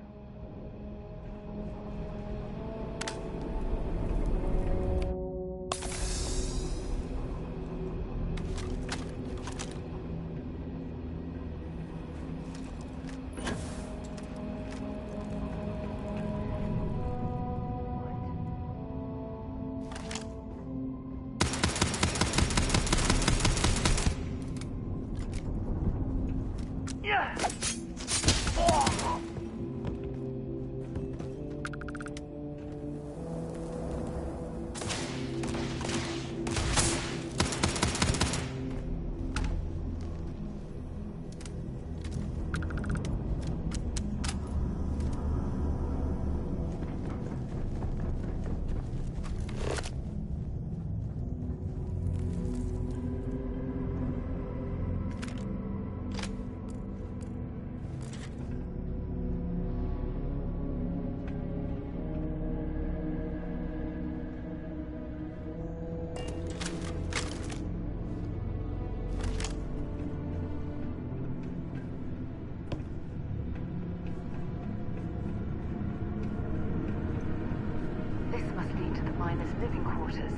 miners' living quarters.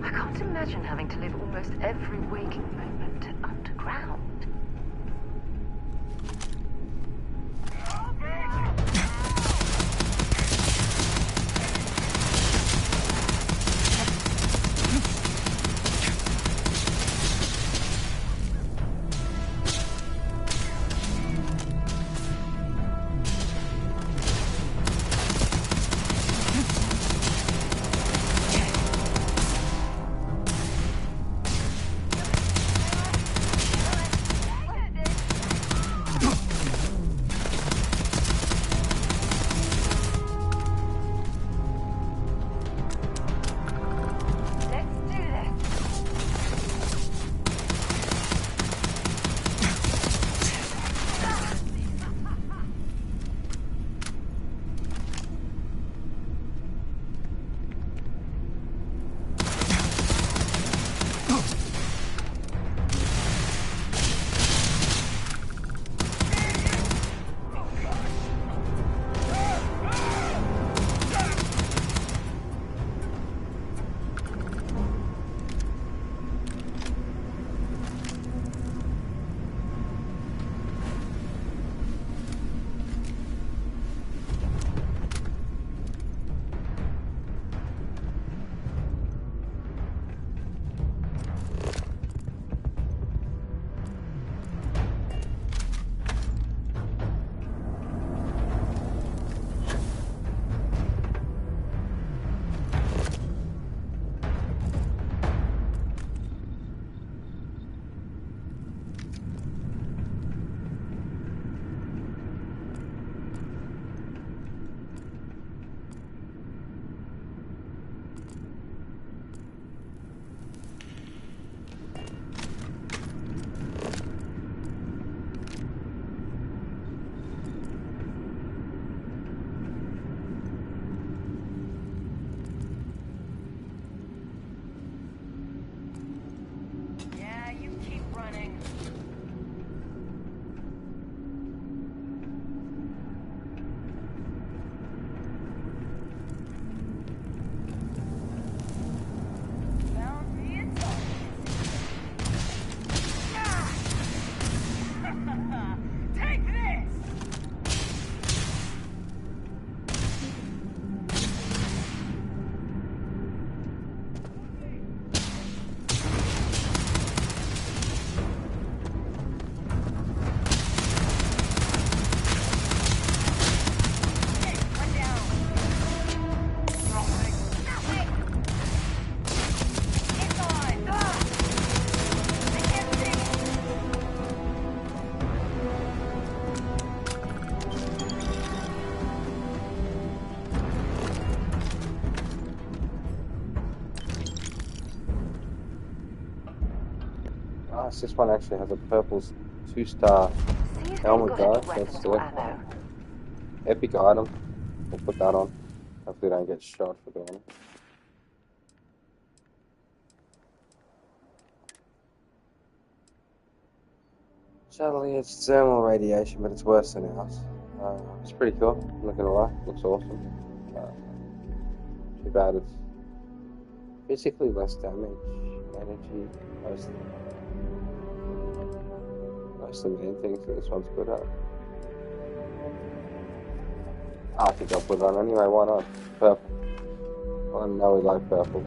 I can't imagine having to live almost every waking moment underground. This one actually has a purple 2-star helmet, guys. That's the epic item. We'll put that on. Hopefully, don't get shot for doing it. Sadly, it's thermal radiation, but it's worse than ours. It's pretty cool. I'm not gonna lie, looks awesome. Too bad it's physically less damage, energy, most of the main things that this one's good at. I think I'll put it on anyway, why not? Purple. I know we like purples.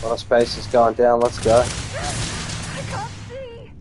Our space is going down, let's go. I can't see.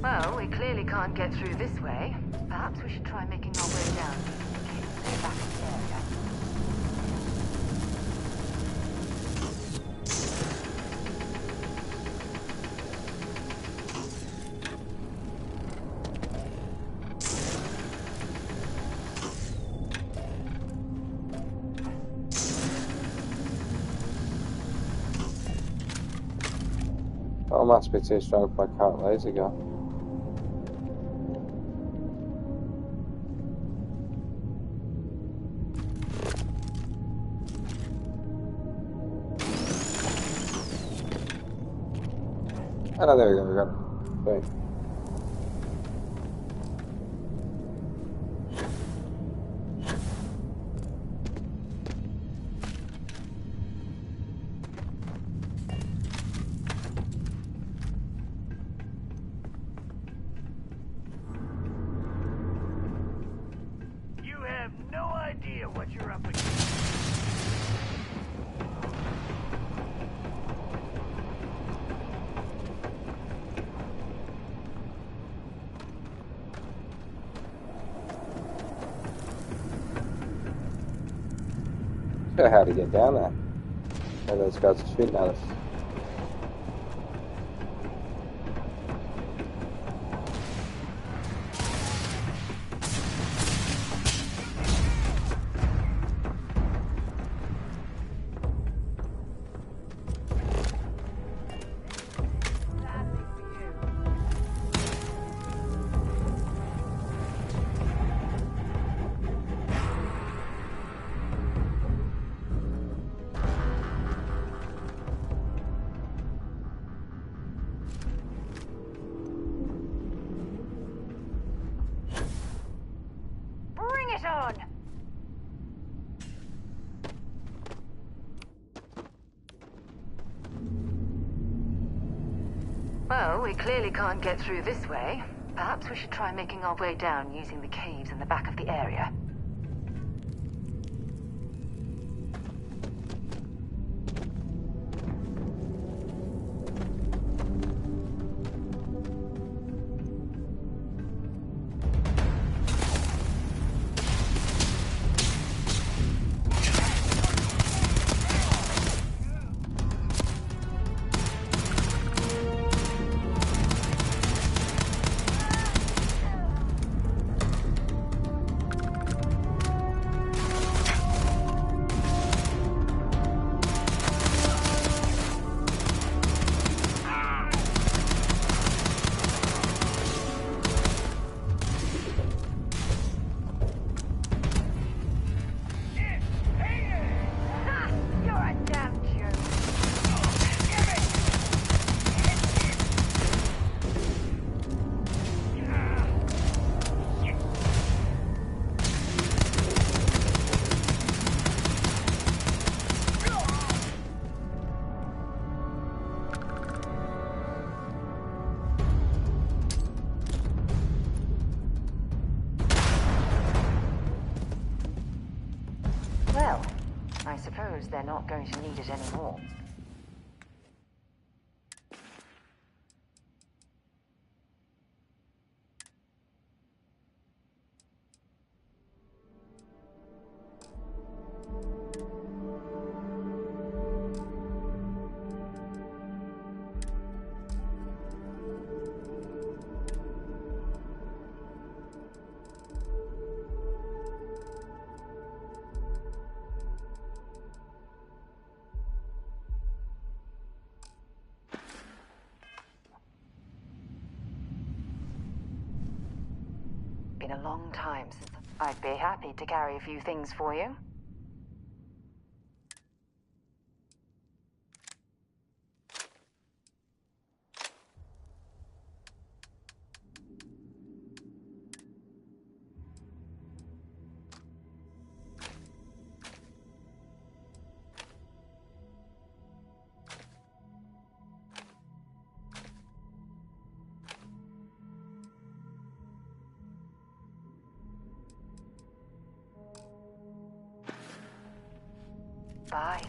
Well, we clearly can't get through this way. Perhaps we should try making our way down. Back in the area. Oh, must be too strong for my current laser gun. Oh, there we go, we got it. Great. You have no idea what you're up against. Don't know how to get down there. And those guys are shooting at us. Bring it on! Well, we clearly can't get through this way. Perhaps we should try making our way down using the caves in the back of the area. You're a damn joke. Well, I suppose they're not going to need it anymore. Been a long time since I'd be happy to carry a few things for you. Bye.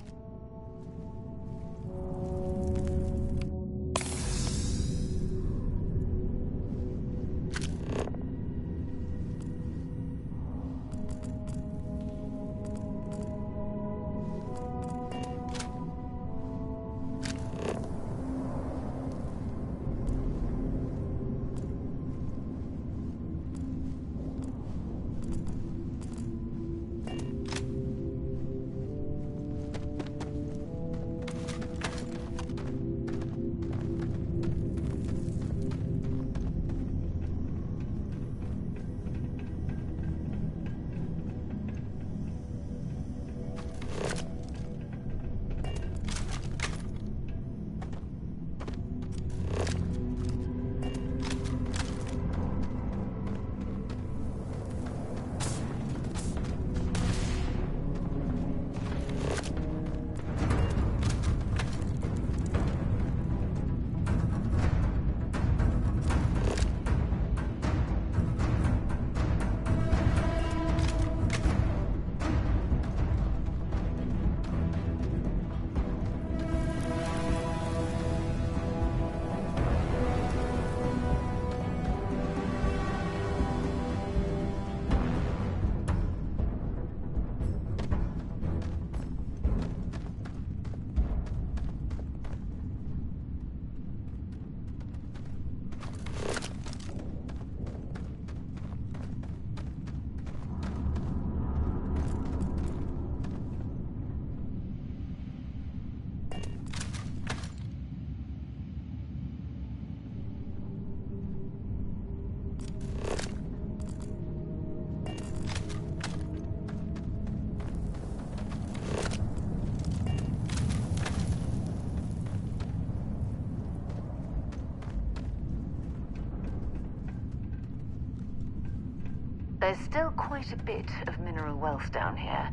There's still quite a bit of mineral wealth down here.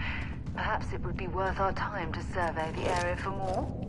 Perhaps it would be worth our time to survey the area for more.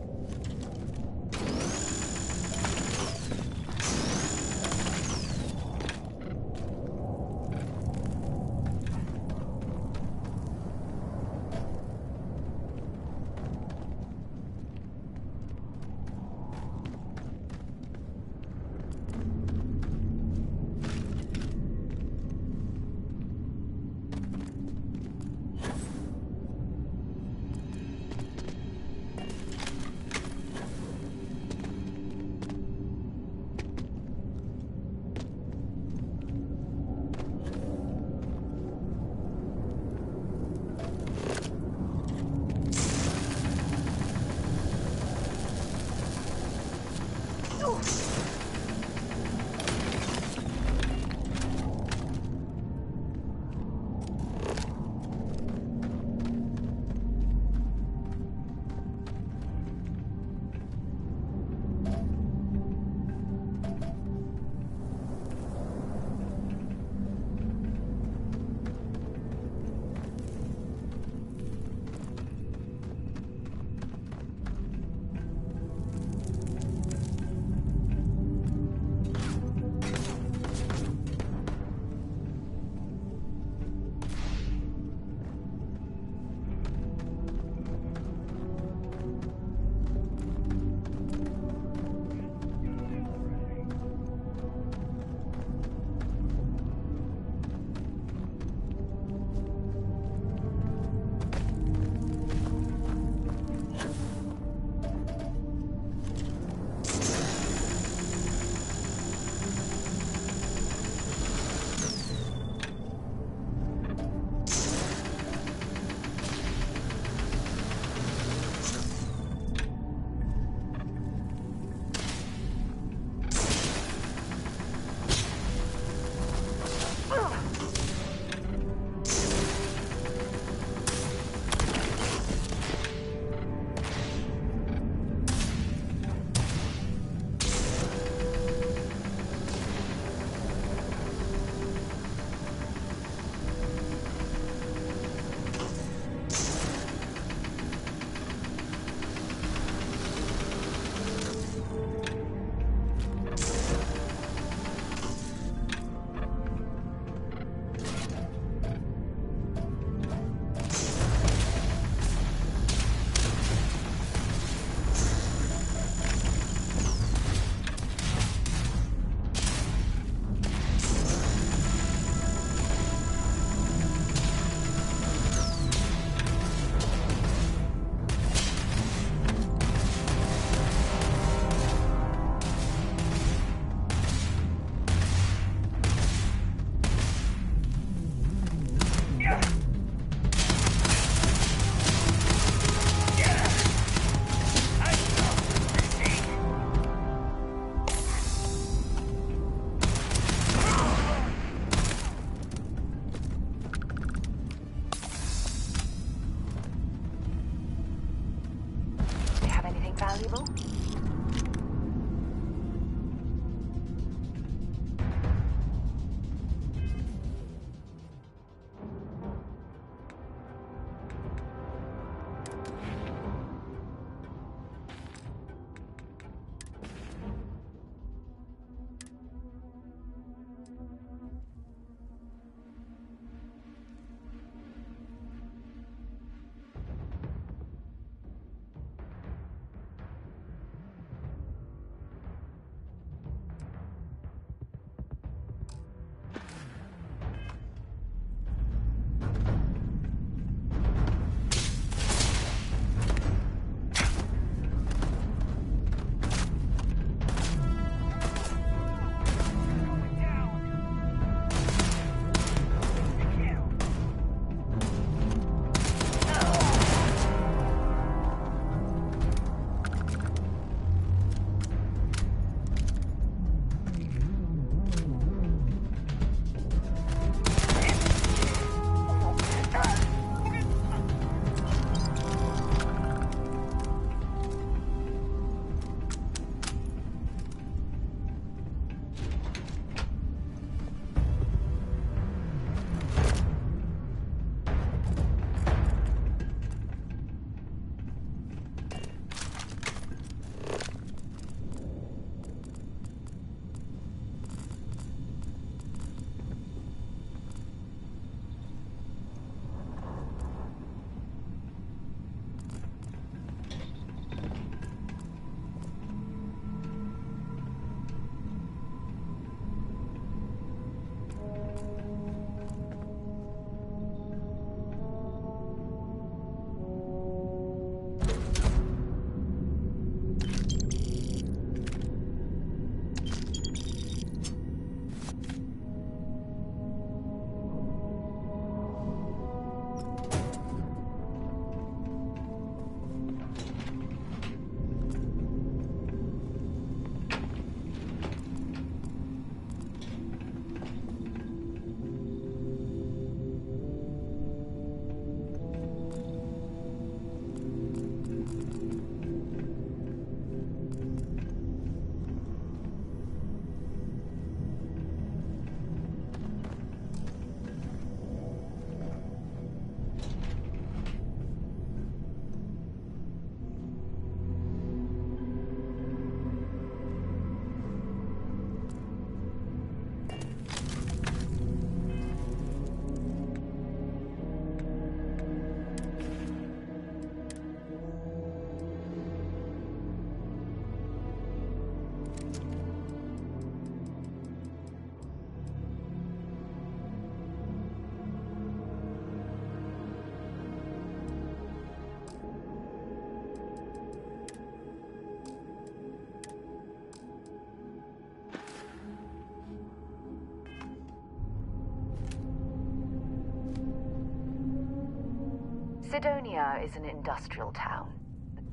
Sidonia is an industrial town.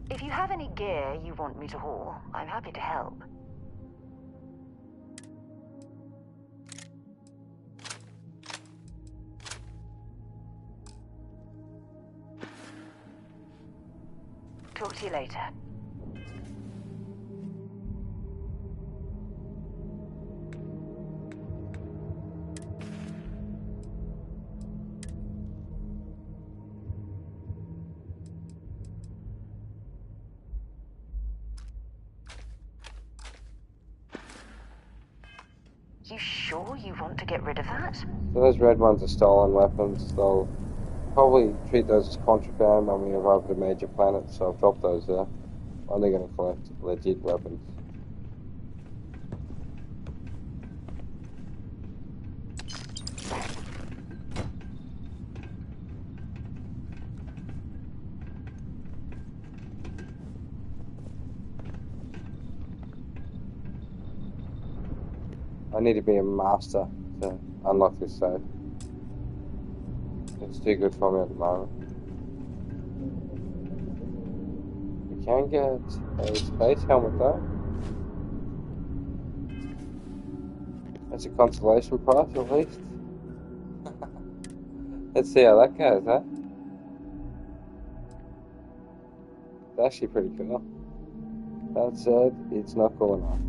If you have any gear you want me to haul, I'm happy to help. Talk to you later. You sure you want to get rid of that? So those red ones are stolen weapons. They'll probably treat those as contraband when we arrive at a major planet, so I've dropped those there. I'm only going to collect legit weapons. I need to be a master to unlock this safe. It's too good for me at the moment. We can get a space helmet though. That's a consolation prize at least. Let's see how that goes, huh? It's actually pretty cool. That said, it's not cool enough.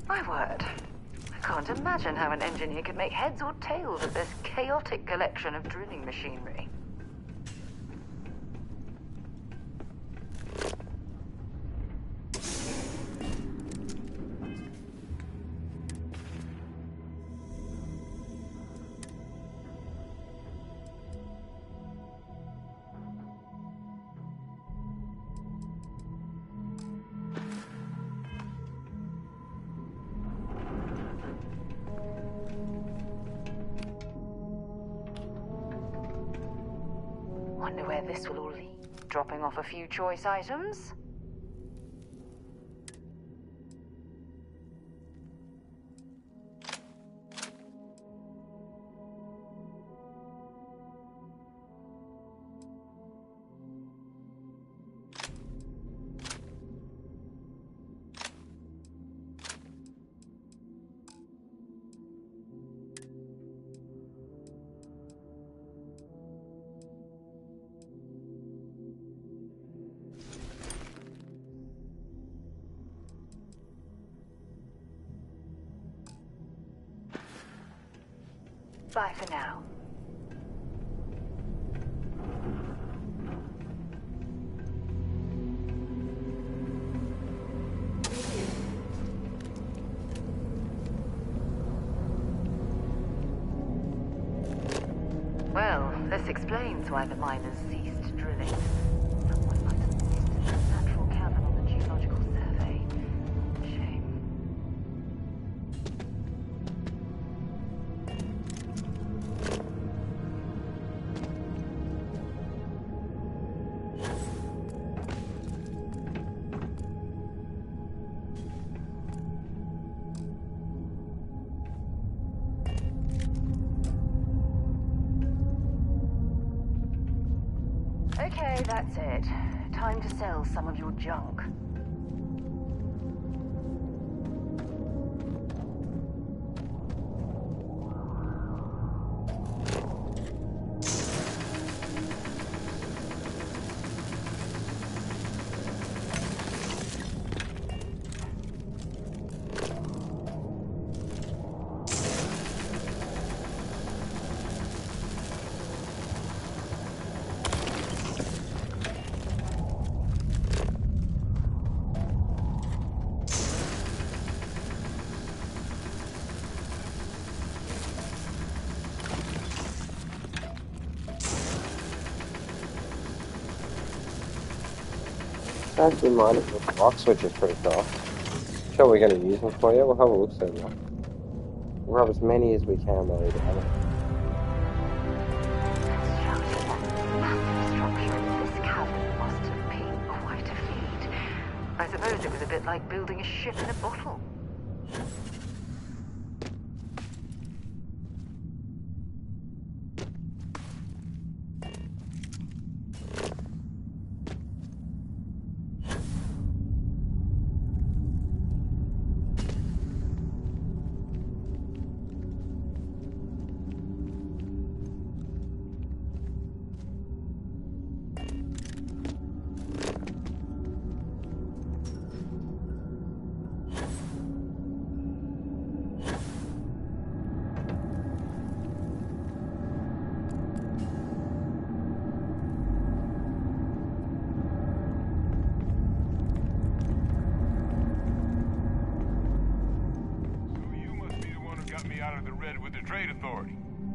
My word. I can't imagine how an engineer could make heads or tails of this chaotic collection of drilling machinery. Wonder where this will all lead. Dropping off a few choice items? Bye for now. Well, this explains why the miners ceased drilling. Someone might have missed a natural cavern on the geological survey. Shame. Okay, that's it. Time to sell some of your junk. Actually, mine is the lock switch is pretty cool. Sure, we're going to use them for you. We'll have a look through them. We'll grab as many as we can while we have it. Massive structure in this cavern must have been quite a feat. I suppose it was a bit like building a ship in a bottle.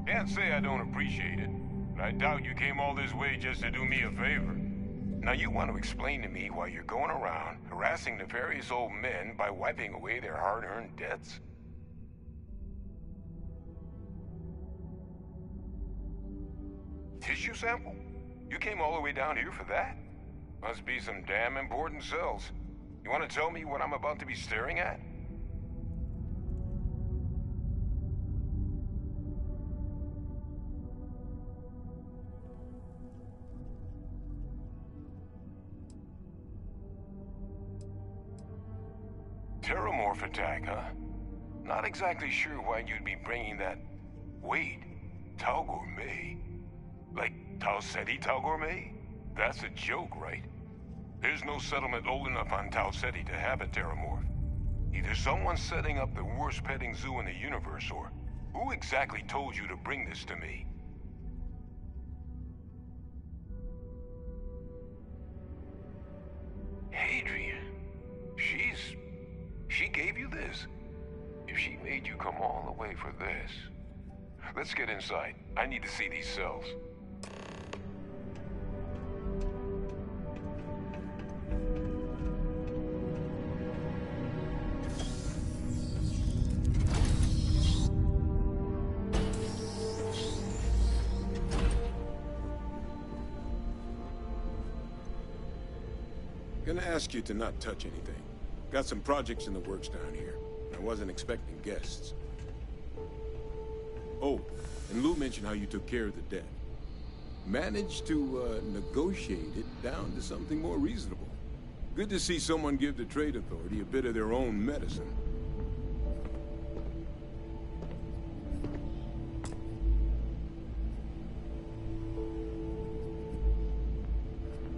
Can't say I don't appreciate it, but I doubt you came all this way just to do me a favor. Now you want to explain to me why you're going around harassing nefarious old men by wiping away their hard-earned debts? Tissue sample? You came all the way down here for that? Must be some damn important cells. You want to tell me what I'm about to be staring at? Terramorph attack, huh? Not exactly sure why you'd be bringing that... Wait, Tau Gourmet? Like Tau Ceti Tau Gourmet? That's a joke, right? There's no settlement old enough on Tau Ceti to have a Terramorph. Either someone's setting up the worst petting zoo in the universe, or who exactly told you to bring this to me? Adrian, she gave you this? If she made you come all the way for this... Let's get inside. I need to see these cells. Gonna ask you to not touch anything. Got some projects in the works down here. I wasn't expecting guests. Oh, and Lou mentioned how you took care of the debt. Managed to negotiate it down to something more reasonable. Good to see someone give the Trade Authority a bit of their own medicine.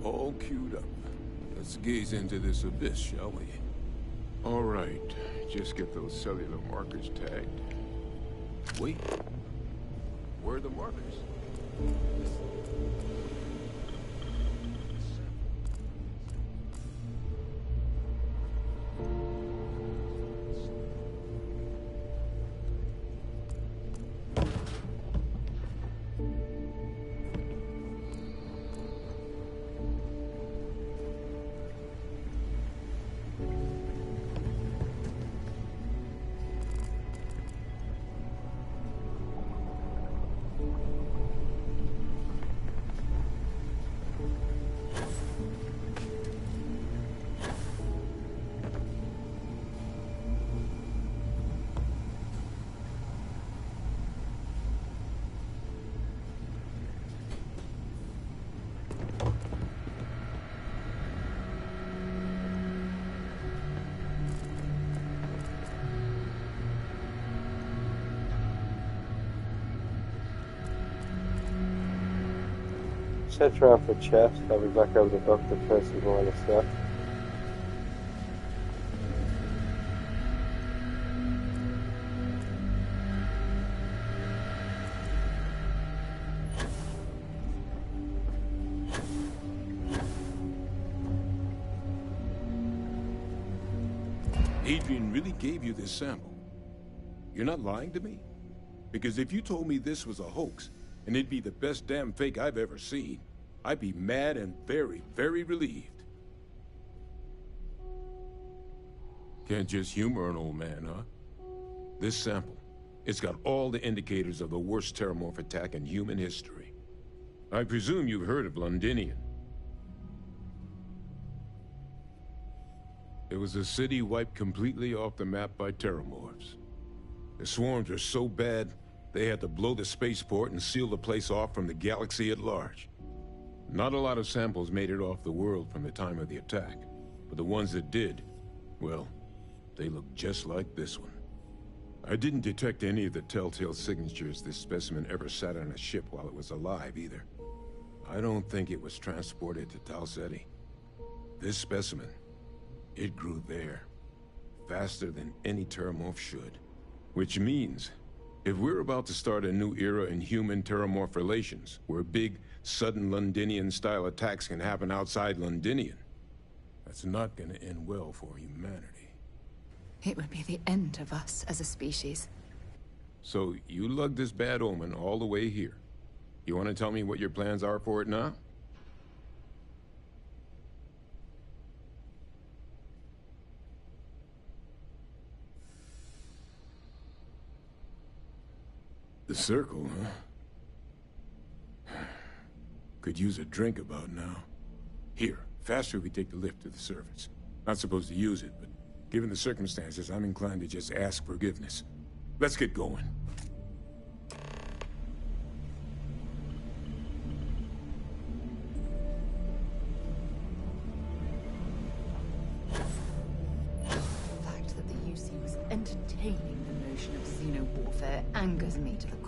All queued up. Let's gaze into this abyss, shall we? All right, just get those cellular markers tagged. Wait. Where are the markers? Search around for chaps. I'll be back over to Dr. Percival and stuff. Adrian really gave you this sample. You're not lying to me? Because if you told me this was a hoax, and it'd be the best damn fake I've ever seen, I'd be mad and very, very relieved. Can't just humor an old man, huh? This sample, it's got all the indicators of the worst terramorph attack in human history. I presume you've heard of Londinian. It was a city wiped completely off the map by terramorphs. The swarms were so bad, they had to blow the spaceport and seal the place off from the galaxy at large. Not a lot of samples made it off the world from the time of the attack, but the ones that did, well, they look just like this one. I didn't detect any of the telltale signatures this specimen ever sat on a ship while it was alive, either. I don't think it was transported to Tau Ceti. This specimen, it grew there, faster than any terramorph should. Which means, if we're about to start a new era in human-terramorph relations, where big, sudden Londinian-style attacks can happen outside Londinian, that's not gonna end well for humanity. It would be the end of us as a species. So, you lugged this bad omen all the way here. You want to tell me what your plans are for it now? The circle, huh? Could use a drink about now. Here, faster if we take the lift to the surface. Not supposed to use it, but given the circumstances, I'm inclined to just ask forgiveness. Let's get going. The fact that the UC was entertaining the notion of xeno-warfare angers me to the core.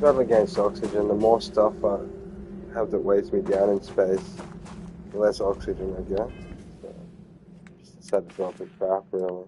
Battle against oxygen. The more stuff I have that weighs me down in space, the less oxygen I get. So, just a sad drop of crap, really.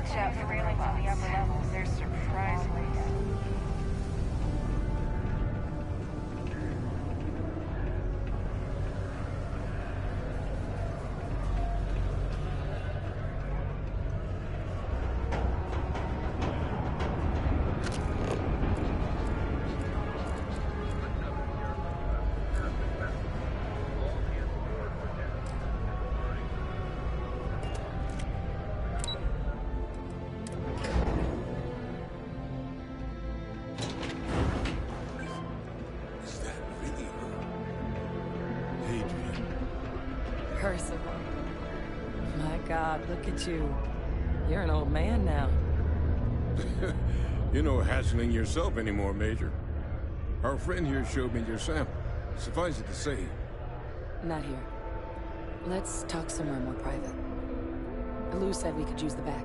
Watch out for railings on the upper levels. They're surprisingly heavy. Percival. My God, look at you. You're an old man now. You're no hassling yourself anymore, Major. Our friend here showed me your sample. Suffice it to say... Not here. Let's talk somewhere more private. Lou said we could use the back.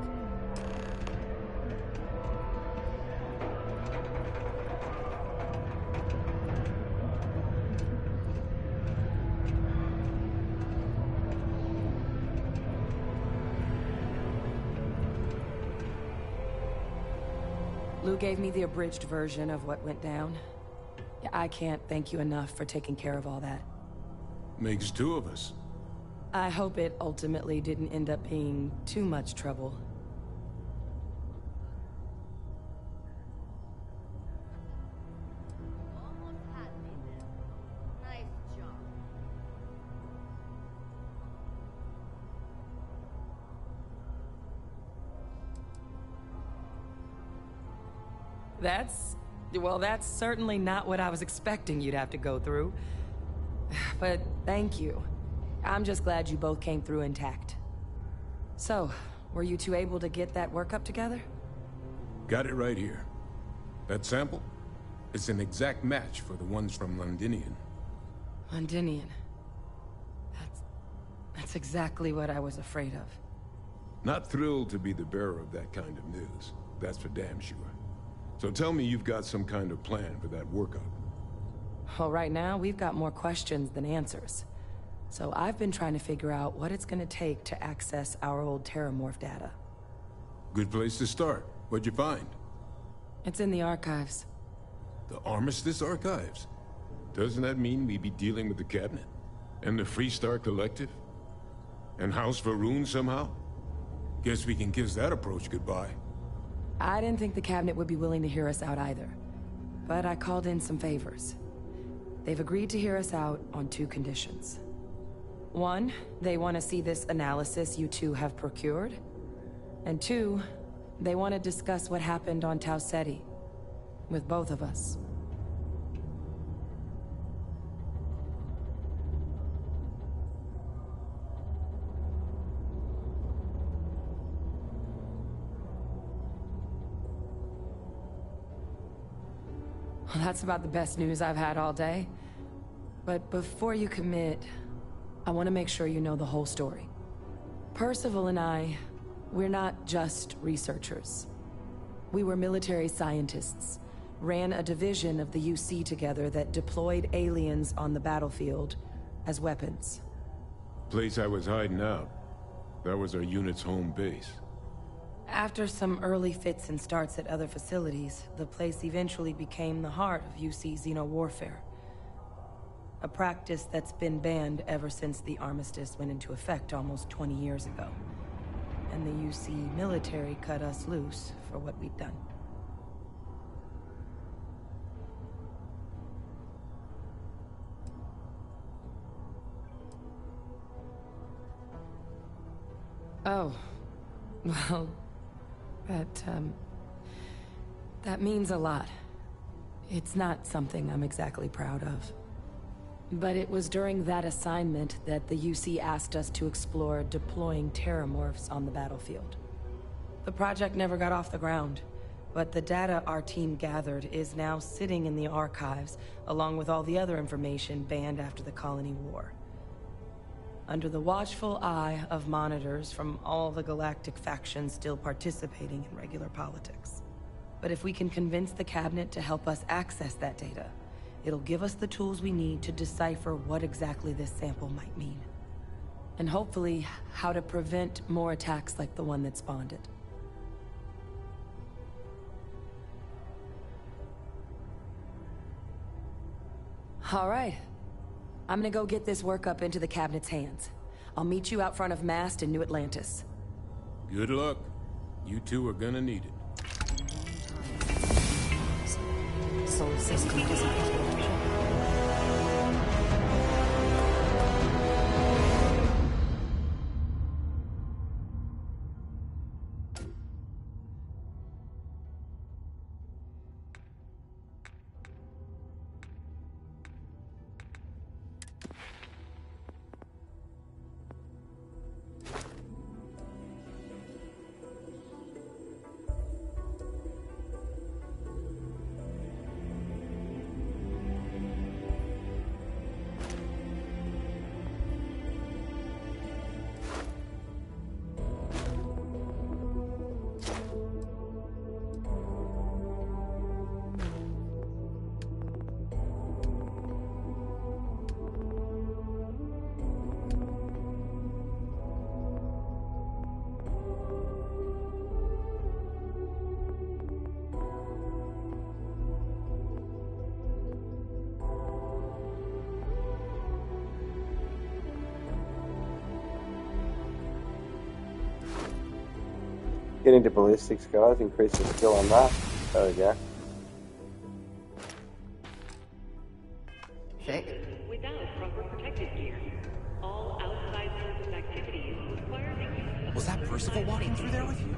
Lou gave me the abridged version of what went down. I can't thank you enough for taking care of all that. Makes two of us. I hope it ultimately didn't end up being too much trouble. That's certainly not what I was expecting you'd have to go through. But thank you. I'm just glad you both came through intact. So, were you two able to get that workup together? Got it right here. That sample? It's an exact match for the ones from Londinian. Londinian. That's exactly what I was afraid of. Not thrilled to be the bearer of that kind of news. That's for damn sure. So tell me you've got some kind of plan for that workup. Well, right now, we've got more questions than answers. So I've been trying to figure out what it's gonna take to access our old Terramorph data. Good place to start. What'd you find? It's in the archives. The Armistice Archives? Doesn't that mean we'd be dealing with the cabinet? And the Freestar Collective? And House Varun somehow? Guess we can kiss that approach goodbye. I didn't think the cabinet would be willing to hear us out either. But I called in some favors. They've agreed to hear us out on 2 conditions. 1, they want to see this analysis you two have procured. And 2, they want to discuss what happened on Tau Ceti. With both of us. Well, that's about the best news I've had all day. But before you commit, I want to make sure you know the whole story. Percival and I, we're not just researchers. We were military scientists, ran a division of the UC together that deployed aliens on the battlefield as weapons. Place I was hiding out. That was our unit's home base. After some early fits and starts at other facilities, the place eventually became the heart of UC xeno-warfare. A practice that's been banned ever since the armistice went into effect almost 20 years ago. And the UC military cut us loose for what we'd done. Oh, well, that means a lot. It's not something I'm exactly proud of. But it was during that assignment that the UC asked us to explore deploying terramorphs on the battlefield. The project never got off the ground, but the data our team gathered is now sitting in the archives, along with all the other information banned after the Colony War. Under the watchful eye of monitors from all the galactic factions still participating in regular politics. But if we can convince the cabinet to help us access that data, it'll give us the tools we need to decipher what exactly this sample might mean. And hopefully, how to prevent more attacks like the one that spawned it. All right. I'm gonna go get this work up into the cabinet's hands. I'll meet you out front of Mast in New Atlantis. Good luck. You two are gonna need it. Soul system design. Get into ballistics, guys. Increase the skill on that. There we go. Without proper protective gear, all outside surface activities require the use of... Was that Percival walking through there with you?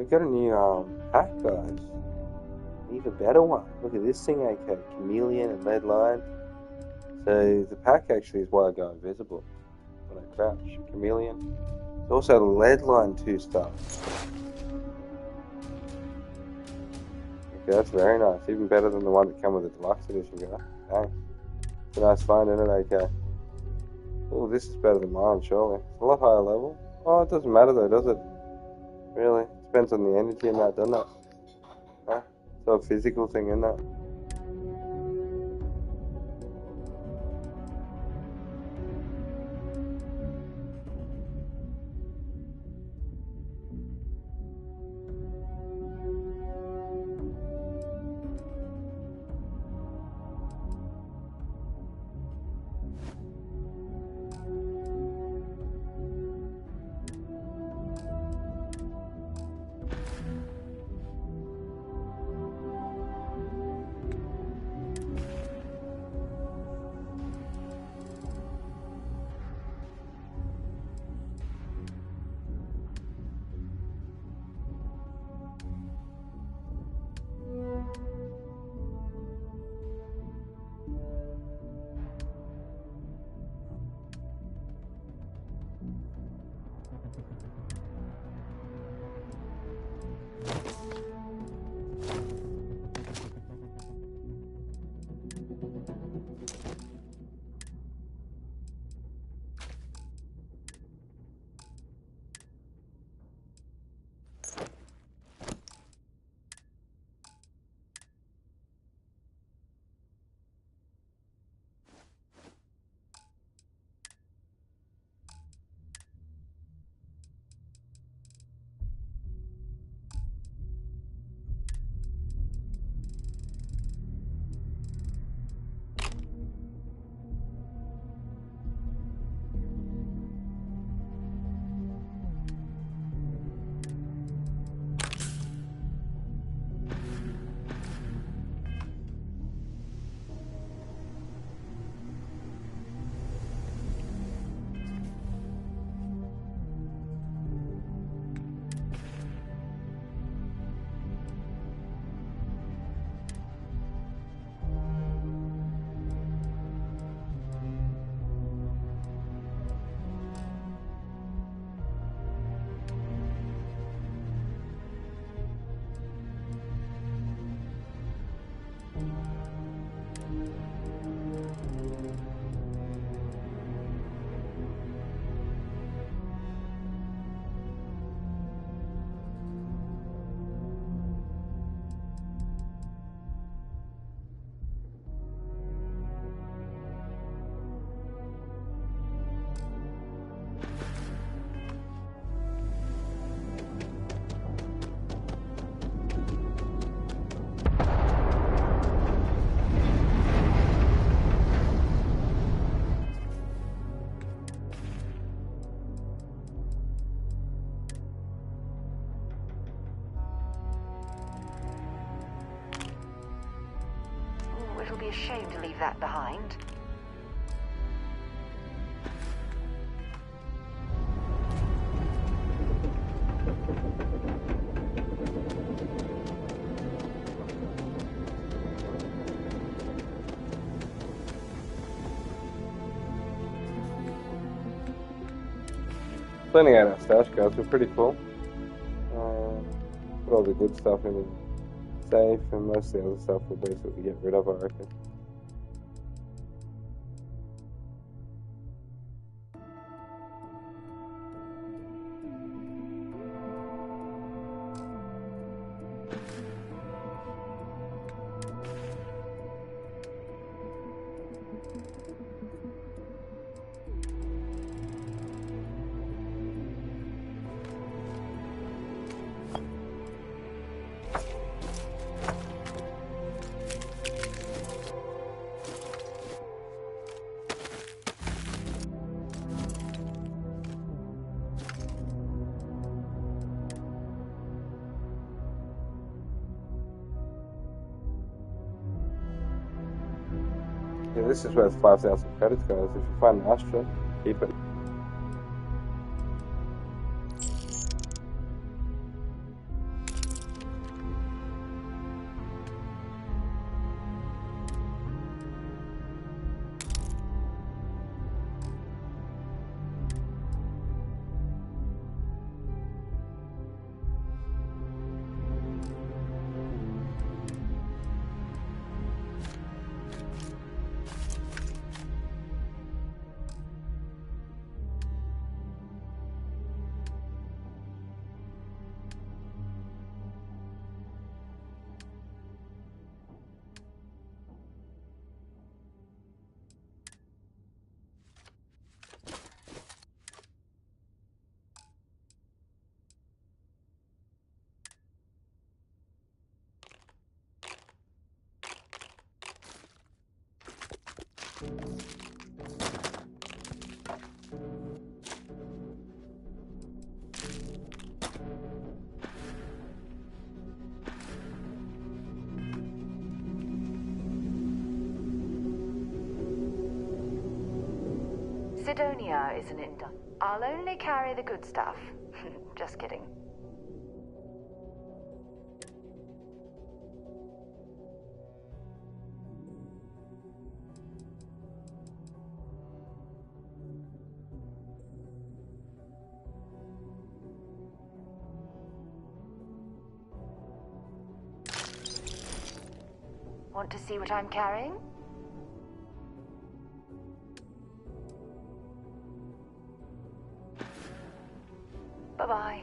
We got a new pack, guys. Even better one. Look at this thing, AK. Chameleon and lead line. So the pack actually is why I go invisible when I crouch. Chameleon. There's also the lead line 2-star. Okay, that's very nice. Even better than the one that came with the deluxe edition, guys. Thanks. It's a nice find, isn't it, AK? Oh, this is better than mine, surely. It's a lot higher level. Oh, it doesn't matter though, does it? Really? Depends on the energy in that, doesn't it? Huh? It's a physical thing, isn't it? It'll be a shame to leave that behind. Cleaning out our stash, guys. We're pretty full. Put all the good stuff in the safe, and most of the other stuff we'll basically get rid of, I reckon. Yeah, this is worth 5,000 credits, guys. If you find the Astra, keep it. Sidonia is an I'll only carry the good stuff. Just kidding. Want to see what I'm carrying? Bye-bye.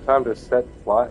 Time to set flight.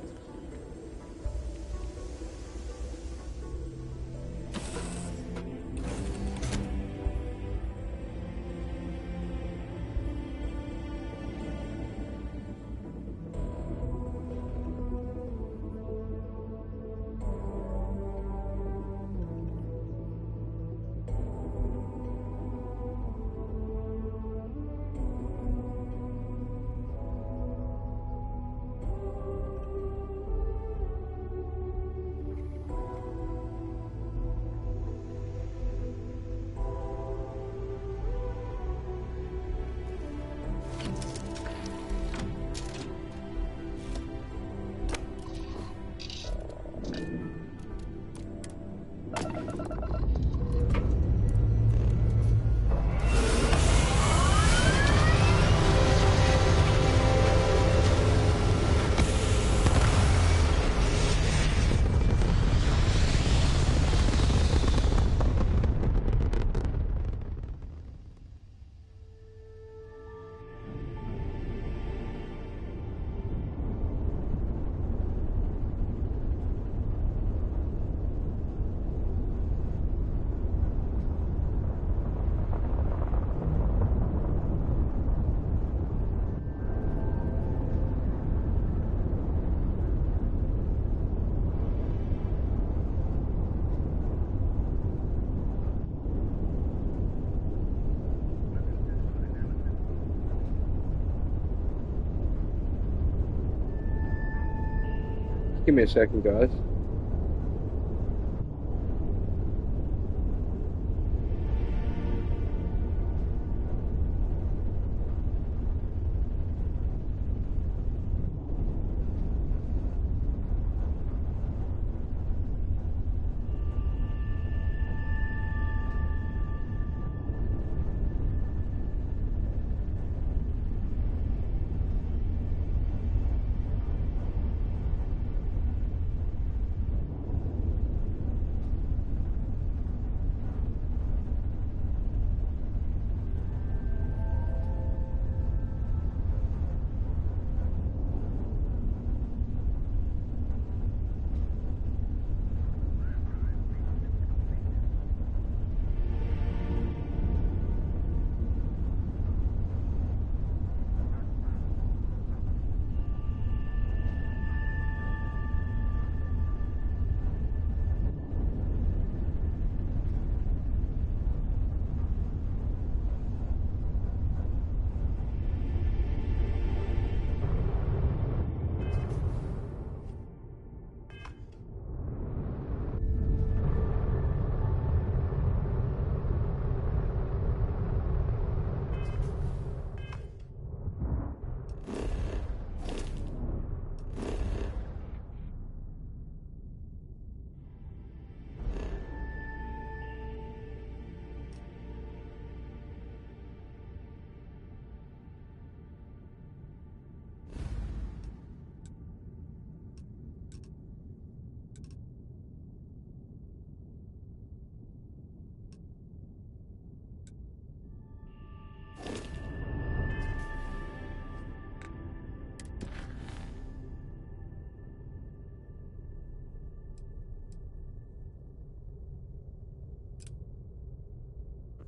Give me a second, guys.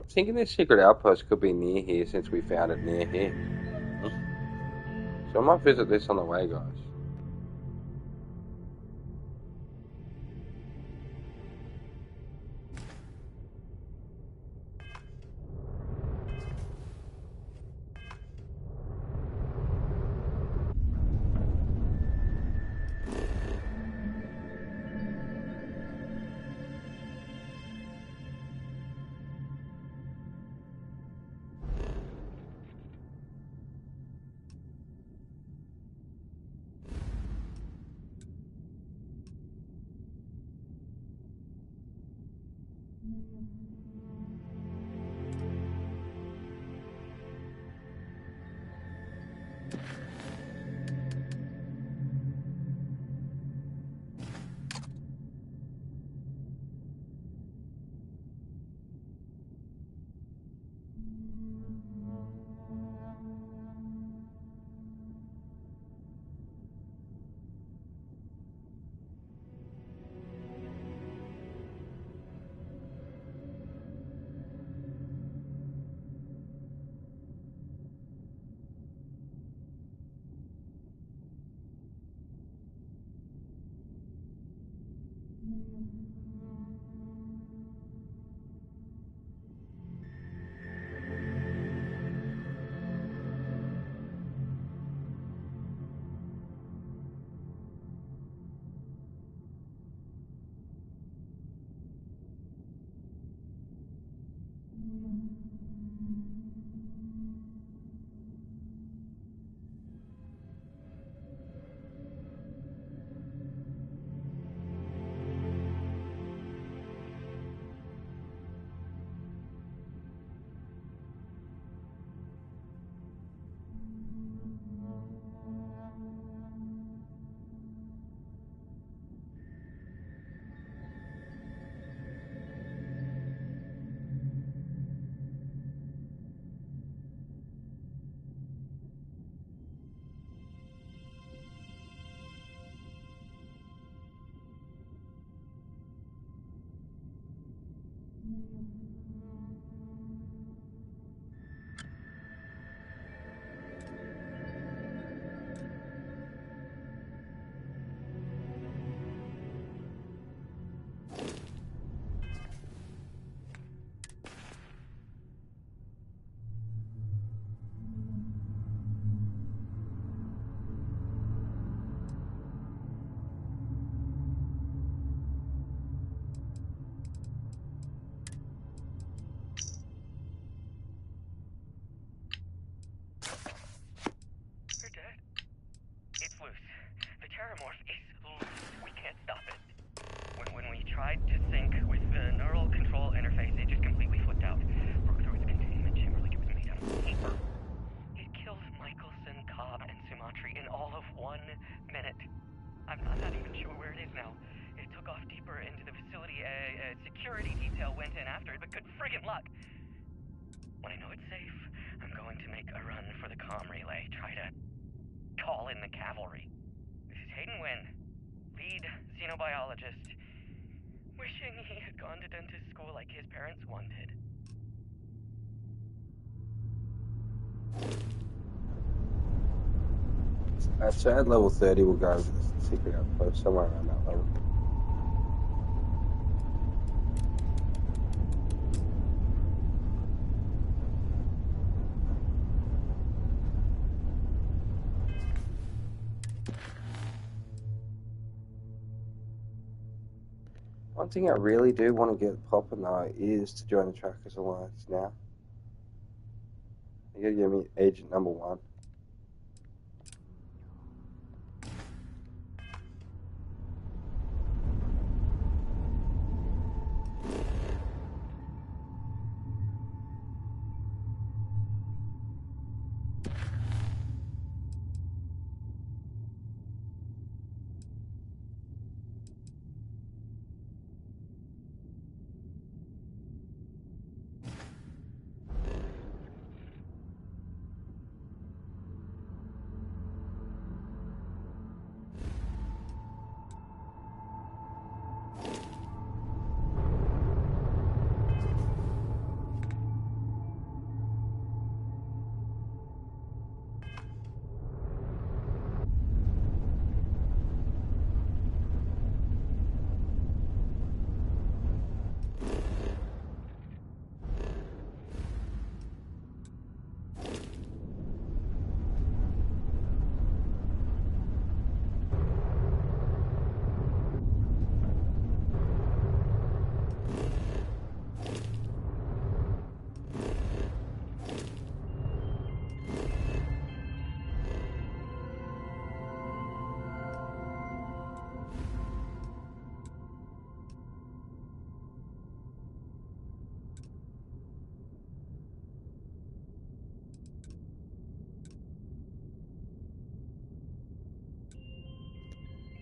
thinking this secret outpost could be near here since we found it near here. So I might visit this on the way, guys. tried to sync with the neural control interface, it just completely flipped out. Broke through its containment chamber like it was made out of paper. It killed Michelson, Cobb, and Sumatri in all of 1 minute. I'm not even sure where it is now. It took off deeper into the facility. A security detail went in after it, but good friggin' luck. When I know it's safe, I'm going to make a run for the comm relay. Try to call in the cavalry. This is Hayden Wynn, lead xenobiologist. Wishing he had gone to dentist school like his parents wanted. So at level 30 we'll go to the secret outpost, somewhere around that level. One thing I really do want to get popping though is to join the Trackers Alliance now. You gotta give me agent number 1.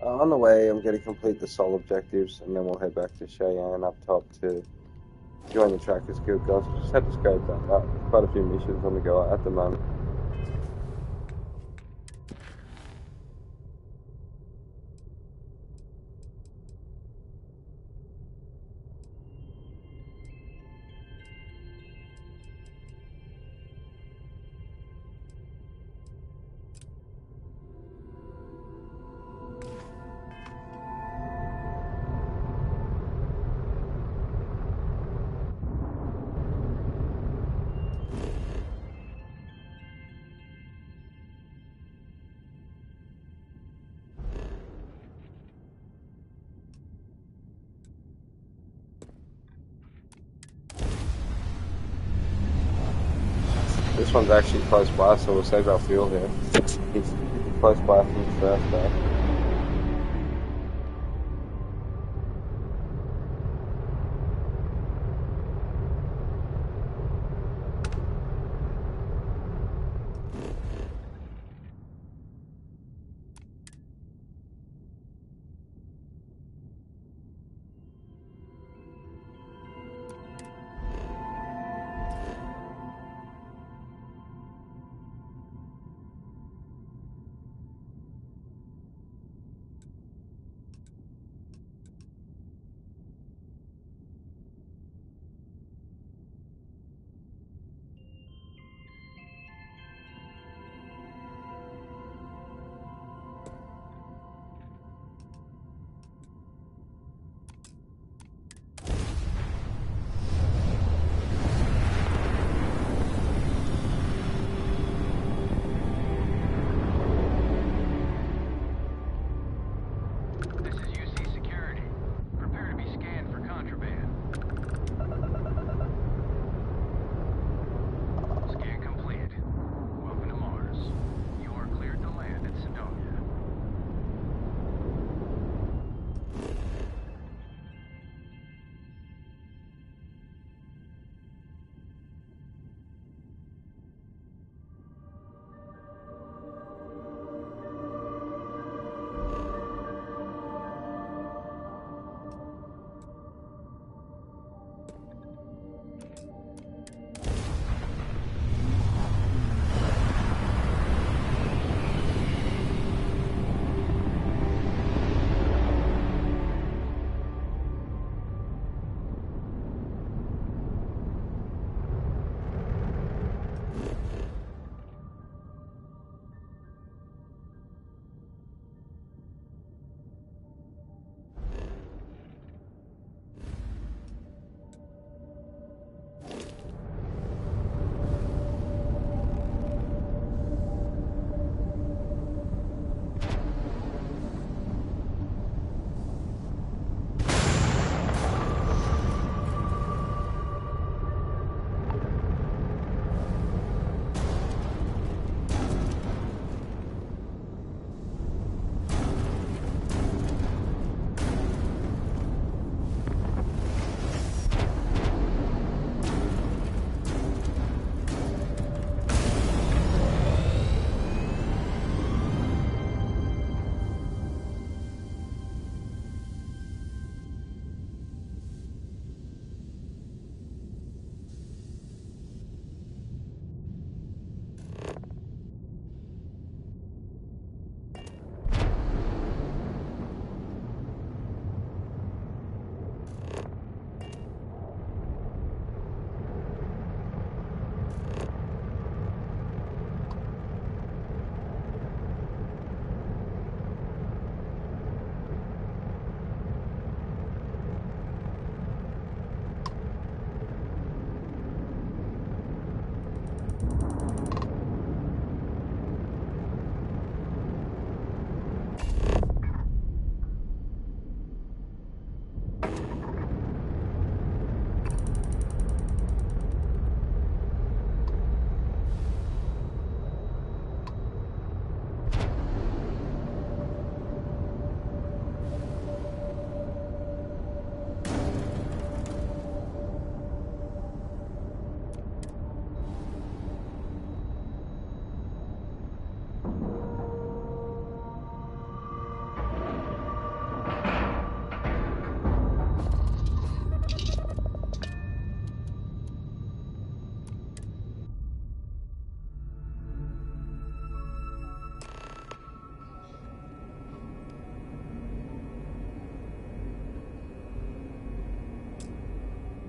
On the way, I'm going to complete the Sol objectives, and then we'll head back to Cheyenne up top to join the Trackers Guild, guys. Just had to scope that up. Quite a few missions on the go at the moment. This one's actually close by, so we'll save our fuel here. It's close by from the first day.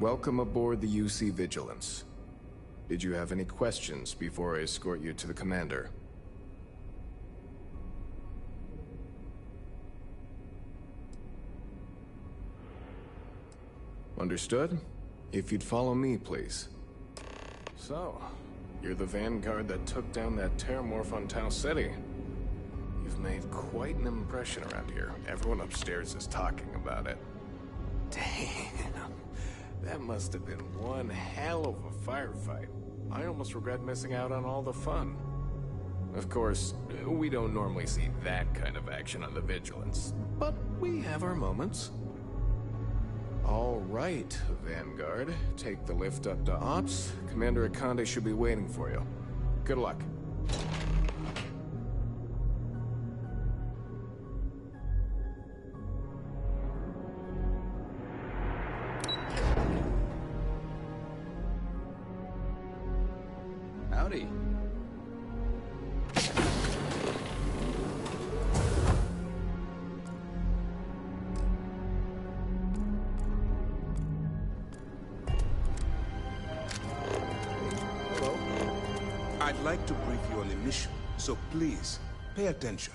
Welcome aboard the UC Vigilance. Did you have any questions before I escort you to the commander? Understood? If you'd follow me, please. So, you're the vanguard that took down that terramorph on Tau Ceti. You've made quite an impression around here. Everyone upstairs is talking about it. Damn. That must have been one hell of a firefight. I almost regret missing out on all the fun. Of course, we don't normally see that kind of action on the Vigilance, but we have our moments. All right, Vanguard. Take the lift up to Ops. Commander Akande should be waiting for you. Good luck. Howdy. I'd like to brief you on the mission, so please, pay attention.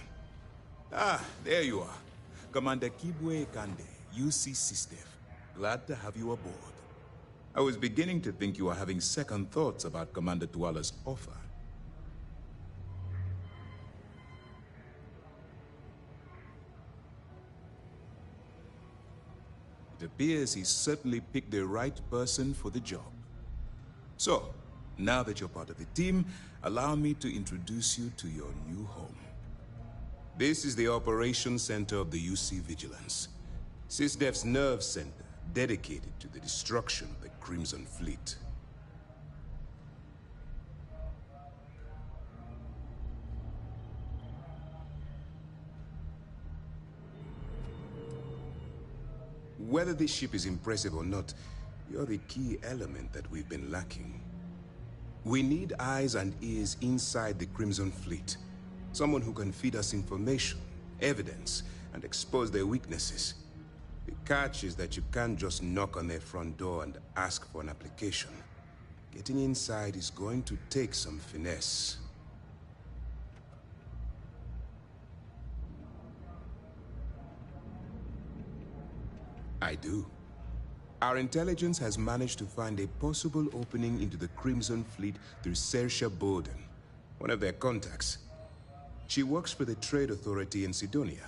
Ah, there you are. Commander Kibwe Kande, UC SysDef. Glad to have you aboard. I was beginning to think you were having second thoughts about Commander Tuala's offer. It appears he's certainly picked the right person for the job. So, now that you're part of the team, allow me to introduce you to your new home. This is the Operations Center of the UC Vigilance, SysDef's nerve center dedicated to the destruction of the Crimson Fleet. Whether this ship is impressive or not, you're the key element that we've been lacking. We need eyes and ears inside the Crimson Fleet. Someone who can feed us information, evidence, and expose their weaknesses. The catch is that you can't just knock on their front door and ask for an application. Getting inside is going to take some finesse. I do. Our intelligence has managed to find a possible opening into the Crimson Fleet through Saoirse Bowden, one of their contacts. She works for the Trade Authority in Sidonia,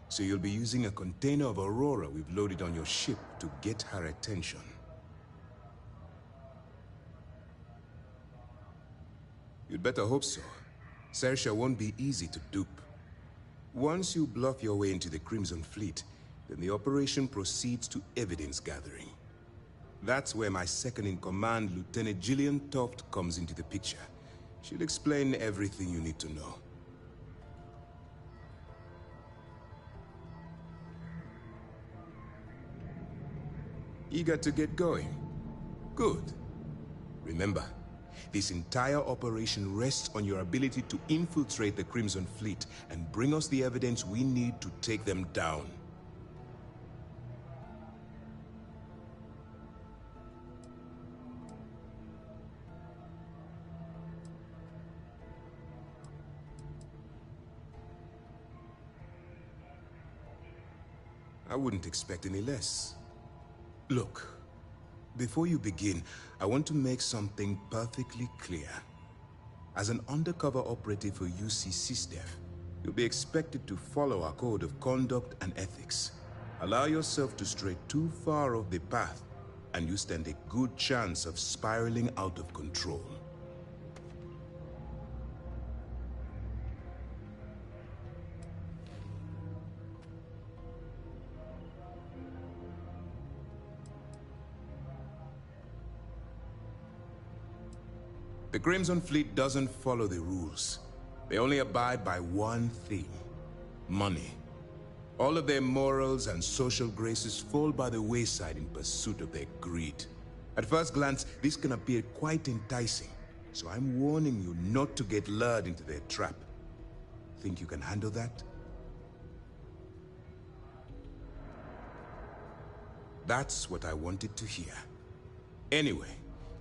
so you'll be using a container of Aurora we've loaded on your ship to get her attention. You'd better hope so. Saoirse won't be easy to dupe. Once you bluff your way into the Crimson Fleet, then the operation proceeds to evidence gathering. That's where my second-in-command, Lieutenant Gillian Toft, comes into the picture. She'll explain everything you need to know. Eager to get going? Good. Remember, this entire operation rests on your ability to infiltrate the Crimson Fleet and bring us the evidence we need to take them down. I wouldn't expect any less. Look, before you begin, I want to make something perfectly clear. As an undercover operative for UC SysDef, you'll be expected to follow our code of conduct and ethics. Allow yourself to stray too far off the path, and you stand a good chance of spiraling out of control. The Crimson Fleet doesn't follow the rules. They only abide by one thing: money. All of their morals and social graces fall by the wayside in pursuit of their greed. At first glance, this can appear quite enticing, so I'm warning you not to get lured into their trap. Think you can handle that? That's what I wanted to hear. Anyway,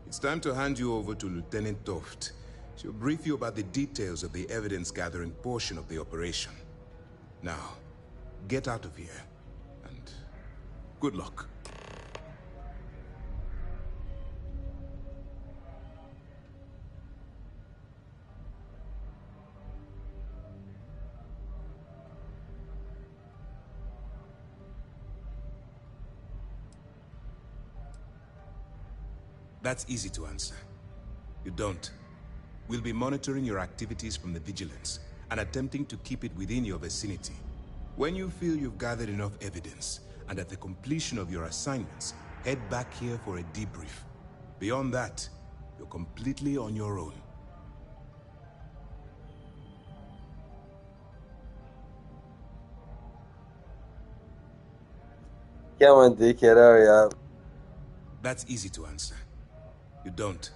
it's time to hand you over to Lieutenant Toft. She'll brief you about the details of the evidence-gathering portion of the operation. Now, get out of here, and good luck. That's easy to answer. You don't. We'll be monitoring your activities from the Vigilance and attempting to keep it within your vicinity. When you feel you've gathered enough evidence and at the completion of your assignments, head back here for a debrief. Beyond that, you're completely on your own. Come on, dickhead, hurry up. That's easy to answer. You don't.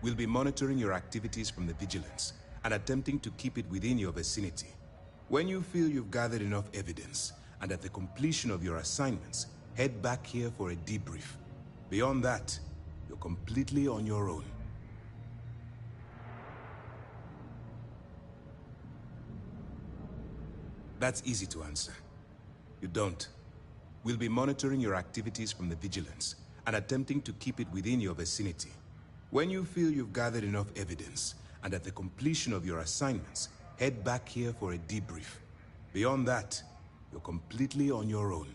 We'll be monitoring your activities from the Vigilance and attempting to keep it within your vicinity. When you feel you've gathered enough evidence and at the completion of your assignments, head back here for a debrief. Beyond that, you're completely on your own. That's easy to answer. You don't. We'll be monitoring your activities from the Vigilance and attempting to keep it within your vicinity. When you feel you've gathered enough evidence and at the completion of your assignments, head back here for a debrief. Beyond that, you're completely on your own.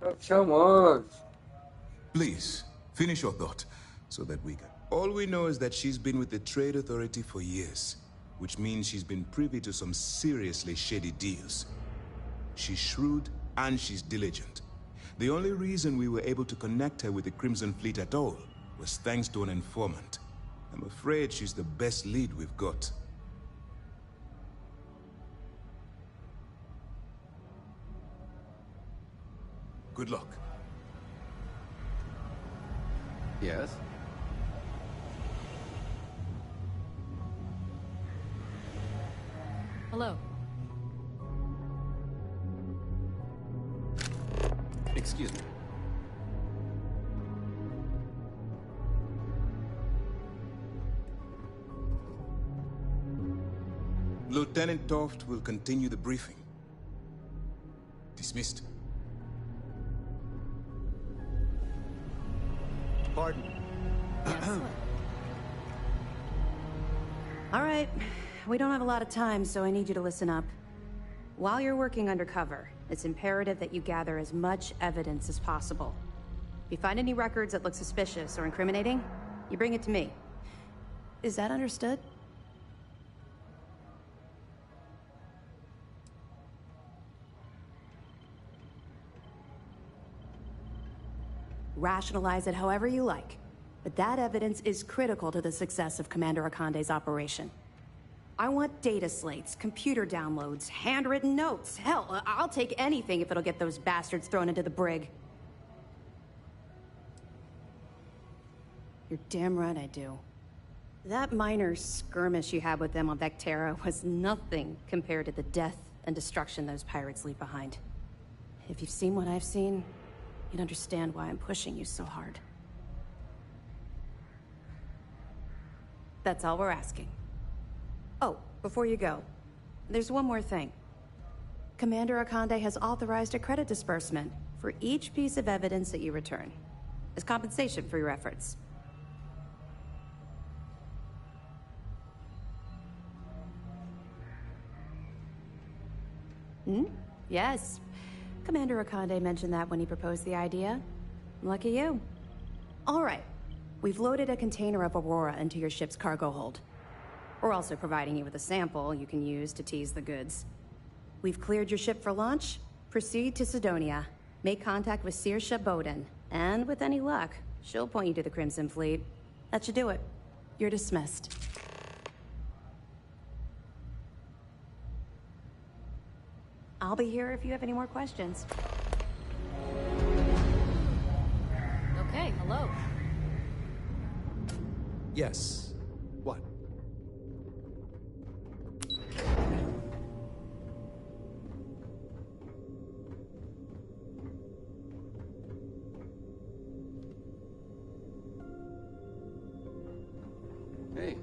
Oh, come on. Please, finish your thought so that we can. All we know is that she's been with the Trade Authority for years, which means she's been privy to some seriously shady deals. She's shrewd and she's diligent. The only reason we were able to connect her with the Crimson Fleet at all was thanks to an informant. I'm afraid she's the best lead we've got. Good luck. Yes? Hello. Excuse me. Lieutenant Toft will continue the briefing. Dismissed. Pardon. All right. We don't have a lot of time, so I need you to listen up. While you're working undercover, it's imperative that you gather as much evidence as possible. If you find any records that look suspicious or incriminating, you bring it to me. Is that understood? Rationalize it however you like, but that evidence is critical to the success of Commander Akande's operation. I want data slates, computer downloads, handwritten notes. Hell, I'll take anything if it'll get those bastards thrown into the brig. You're damn right I do. That minor skirmish you had with them on Vectera was nothing compared to the death and destruction those pirates leave behind. If you've seen what I've seen, you'd understand why I'm pushing you so hard. That's all we're asking. Oh, before you go, there's one more thing. Commander Akande has authorized a credit disbursement for each piece of evidence that you return, as compensation for your efforts. Yes. Commander Akande mentioned that when he proposed the idea. Lucky you. All right. We've loaded a container of Aurora into your ship's cargo hold. We're also providing you with a sample you can use to tease the goods. We've cleared your ship for launch. Proceed to Sidonia. Make contact with Saoirse Bowden. And with any luck, she'll point you to the Crimson Fleet. That should do it. You're dismissed. I'll be here if you have any more questions. Okay, hello. Yes. What? Hey.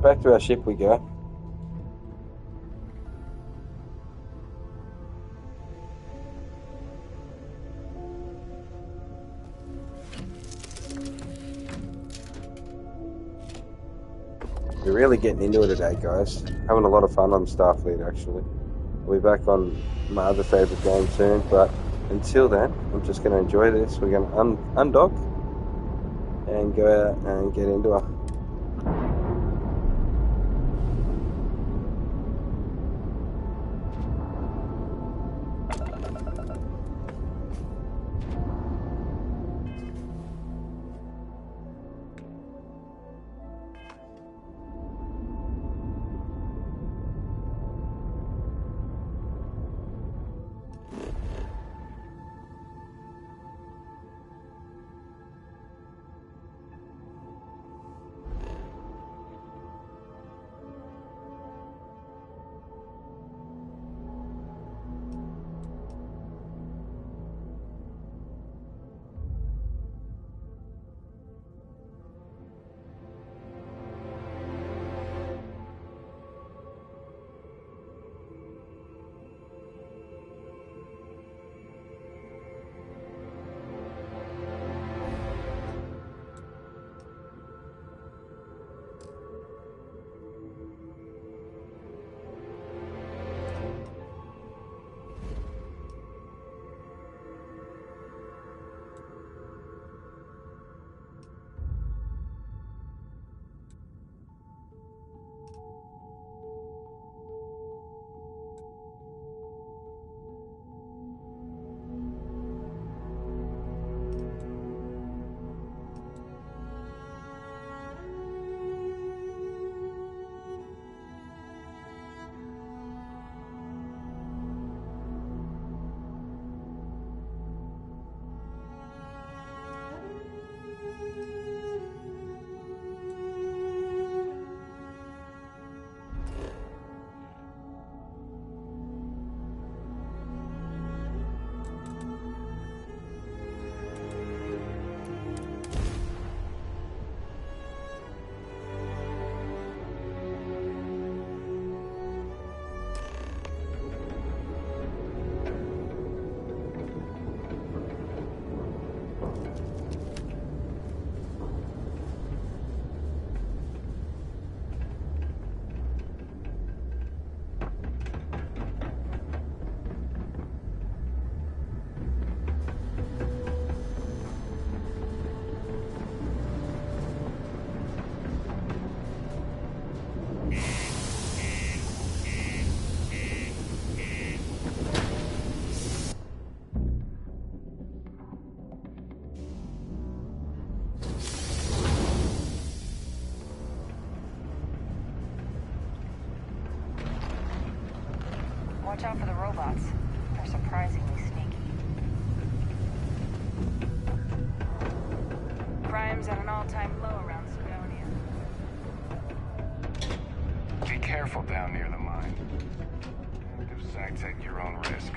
Back to our ship we go. We're really getting into it today, guys. Having a lot of fun on Starfleet, actually. We'll be back on my other favourite game soon, but until then, I'm just going to enjoy this. We're going to undock and go out and get into it. Watch out for the robots. They're surprisingly sneaky. Crime's at an all-time low around Sidonia. Be careful down near the mine. Do Zach at your own risk.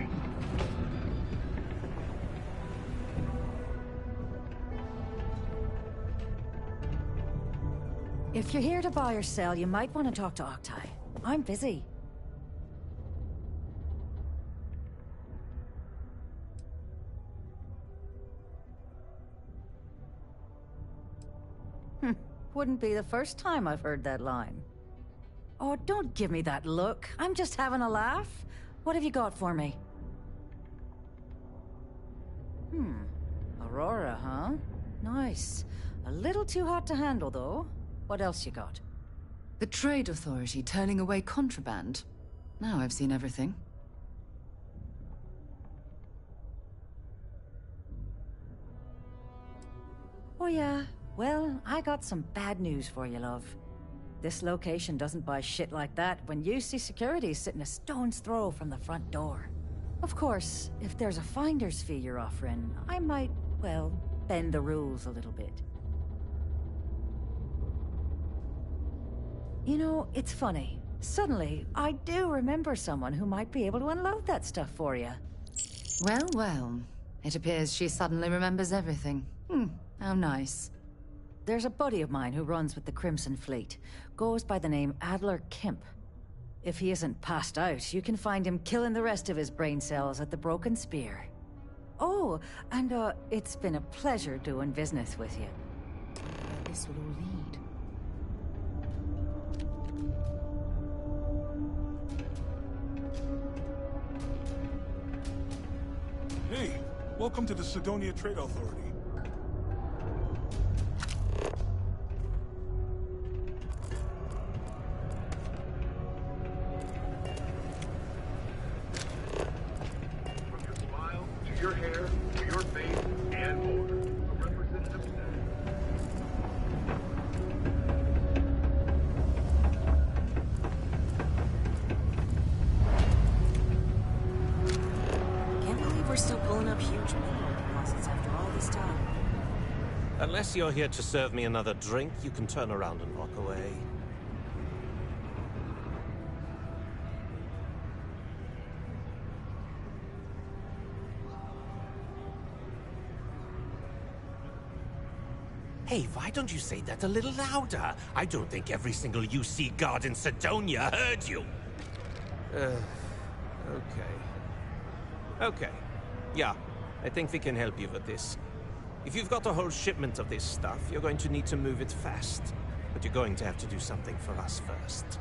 If you're here to buy or sell, you might want to talk to Octai. I'm busy. Wouldn't be the first time I've heard that line. Oh, don't give me that look. I'm just having a laugh. What have you got for me? Aurora, huh? Nice. A little too hot to handle, though. What else you got? The Trade Authority turning away contraband. Now I've seen everything. Oh, yeah. Well, I got some bad news for you, love. This location doesn't buy shit like that when you see security sitting a stone's throw from the front door. Of course, if there's a finder's fee you're offering, I might, well, bend the rules a little bit. You know, it's funny. Suddenly, I do remember someone who might be able to unload that stuff for you. Well, well. It appears she suddenly remembers everything. How nice. There's a buddy of mine who runs with the Crimson Fleet. Goes by the name Adler Kemp. If he isn't passed out, you can find him killing the rest of his brain cells at the Broken Spear. Oh, and it's been a pleasure doing business with you. Where this will all lead. Hey, welcome to the Sidonia Trade Authority. From your smile, to your hair, to your face, and more. A representative Can't believe we're still pulling up huge mineral deposits after all this time. Unless you're here to serve me another drink, you can turn around and walk away. Hey, why don't you say that a little louder? I don't think every single UC guard in Sidonia heard you. Okay. Okay. Yeah, I think we can help you with this. If you've got a whole shipment of this stuff, you're going to need to move it fast. But you're going to have to do something for us first.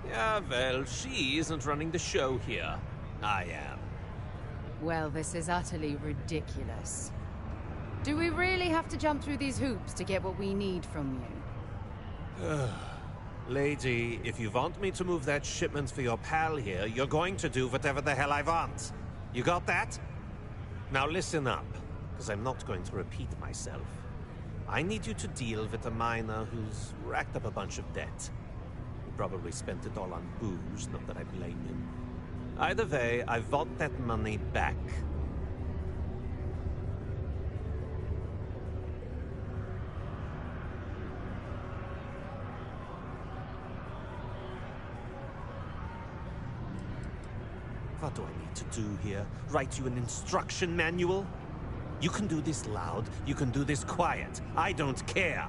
Yeah, well, she isn't running the show here. I am. Well, this is utterly ridiculous. Do we really have to jump through these hoops to get what we need from you? Lady, if you want me to move that shipment for your pal here, you're going to do whatever the hell I want. You got that? Now listen up, because I'm not going to repeat myself. I need you to deal with a miner who's racked up a bunch of debt. He probably spent it all on booze, not that I blame him. Either way, I want that money back. What do I need to do here? Write you an instruction manual? You can do this loud, you can do this quiet. I don't care.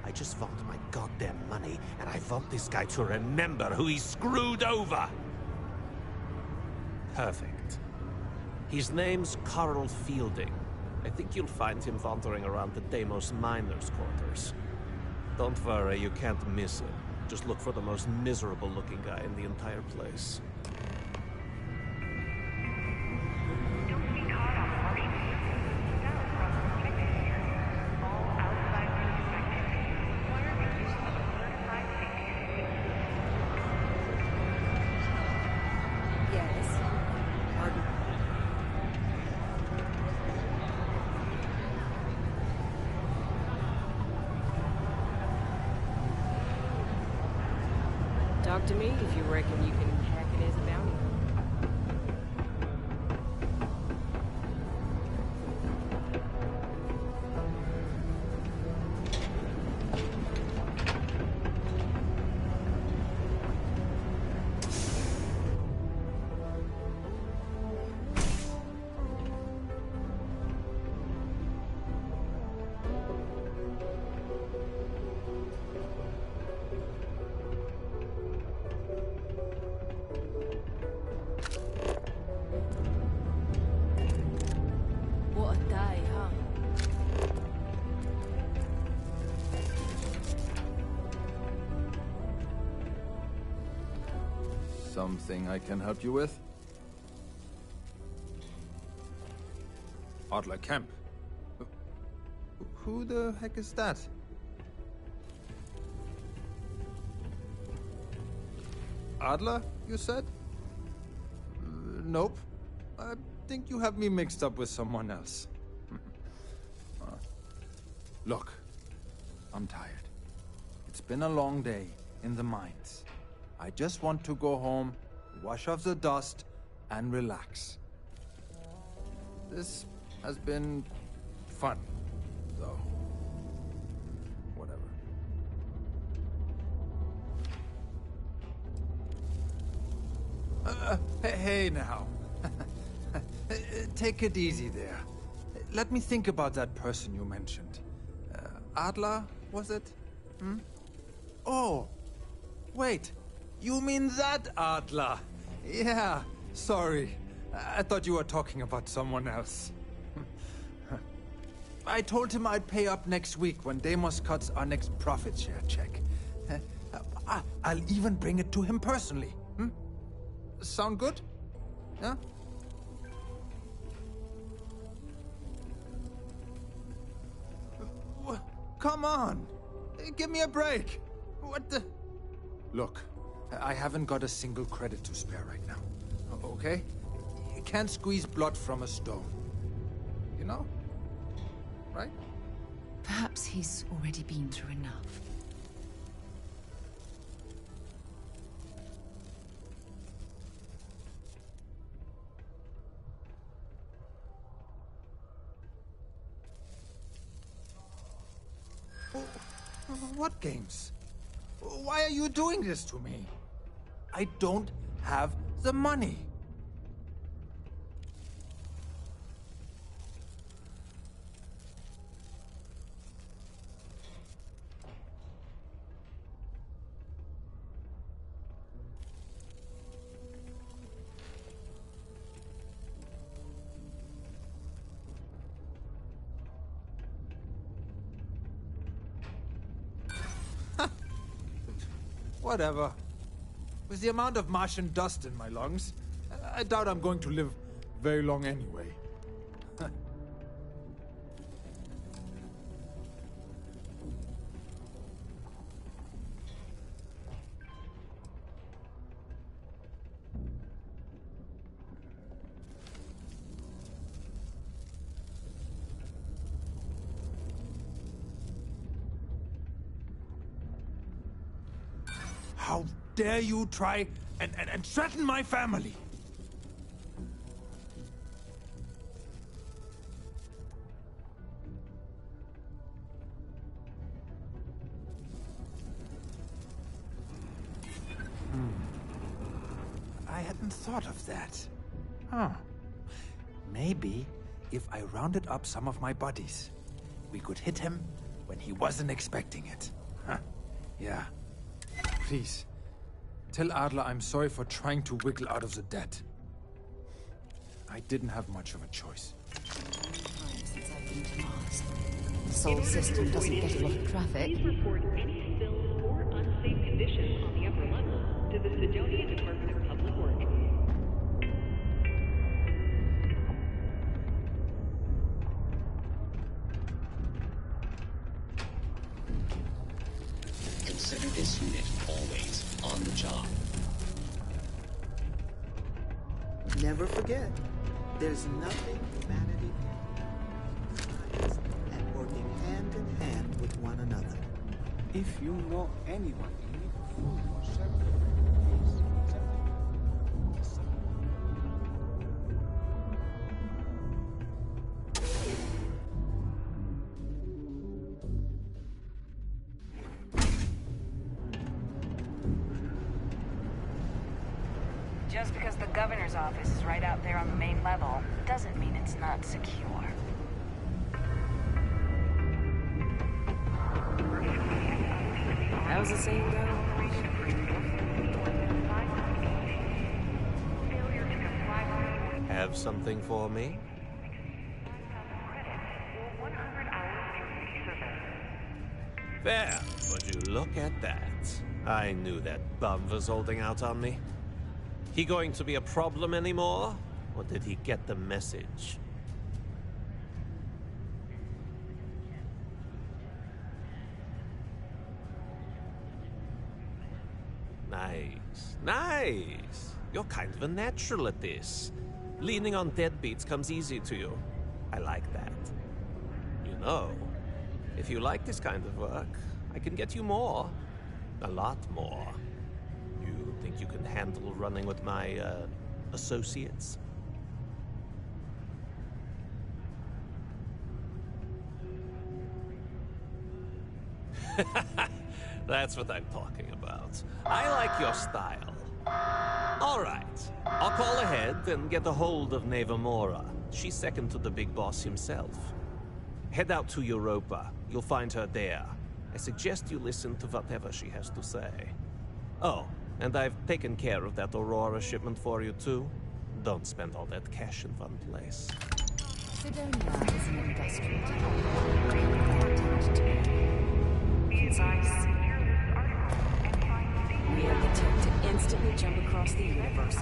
I just want my goddamn money, and I want this guy to remember who he screwed over. Perfect. His name's Carl Fielding. I think you'll find him wandering around the Deimos miners' quarters. Don't worry, you can't miss him. Just look for the most miserable-looking guy in the entire place. Yes. Pardon? Talk to me if you reckon you can hack it as a bounty. What a day, huh? Something I can help you with? Adler Kemp. Who the heck is that? Adler, you said? Nope. I think you have me mixed up with someone else. Look, I'm tired. It's been a long day in the mines. I just want to go home, wash off the dust, and relax. This has been fun. So, whatever. Hey now. Take it easy there. Let me think about that person you mentioned. Adler, was it? Hmm? Oh, wait. You mean that Adler? Yeah, sorry. I thought you were talking about someone else. I told him I'd pay up next week when Deimos cuts our next profit share check. I'll even bring it to him personally. Hmm? Sound good? Yeah? Come on! Give me a break! What the... Look, I haven't got a single credit to spare right now. Okay? You can't squeeze blood from a stone. You know? Right? Perhaps he's already been through enough. What games? Why are you doing this to me? I don't have the money. Whatever. With the amount of Martian dust in my lungs, I doubt I'm going to live very long anyway. How dare you try and threaten my family? I hadn't thought of that. Huh. Maybe if I rounded up some of my buddies, we could hit him when he wasn't expecting it. Huh. Yeah. Please, tell Adler I'm sorry for trying to wiggle out of the debt. I didn't have much of a choice. Since I've been to Mars. The Sol system doesn't get a lot of traffic. Please report any spills or unsafe conditions on the upper level to the Sidonia Department of Public Works. Consider this unit always on the job. Never forget, there's nothing humanity can do and working hand in hand with one another. If you know anyone in need of food or shelter, please accept it. Just because the governor's office is right out there on the main level, doesn't mean it's not secure. How's the saying go? Have something for me? There, would you look at that? I knew that bum was holding out on me. He going to be a problem anymore? Or did he get the message? Nice, nice. You're kind of a natural at this. Leaning on deadbeats comes easy to you. I like that. You know, if you like this kind of work, I can get you more. A lot more. You think you can handle running with my, associates? That's what I'm talking about. I like your style. All right. I'll call ahead and get a hold of Neva Mora. She's second to the big boss himself. Head out to Europa. You'll find her there. I suggest you listen to whatever she has to say. Oh, and I've taken care of that Aurora shipment for you too. Don't spend all that cash in one place. Sidonia is an industrial development. We have the tech to instantly jump across the universe.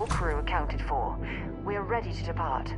Crew accounted for. We are ready to depart.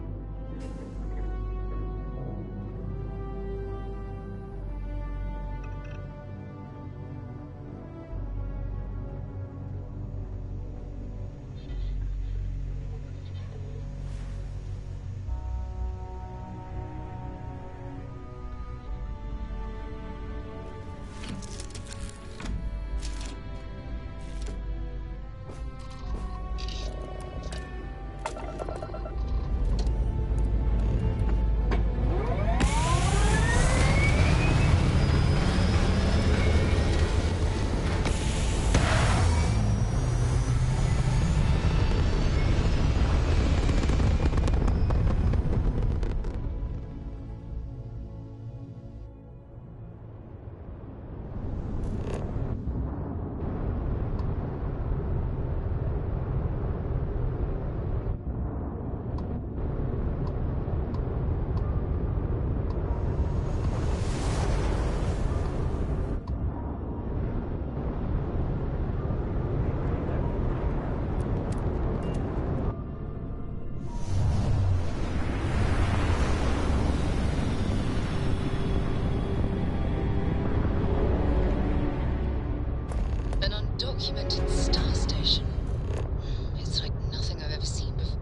An undocumented star station. It's like nothing I've ever seen before.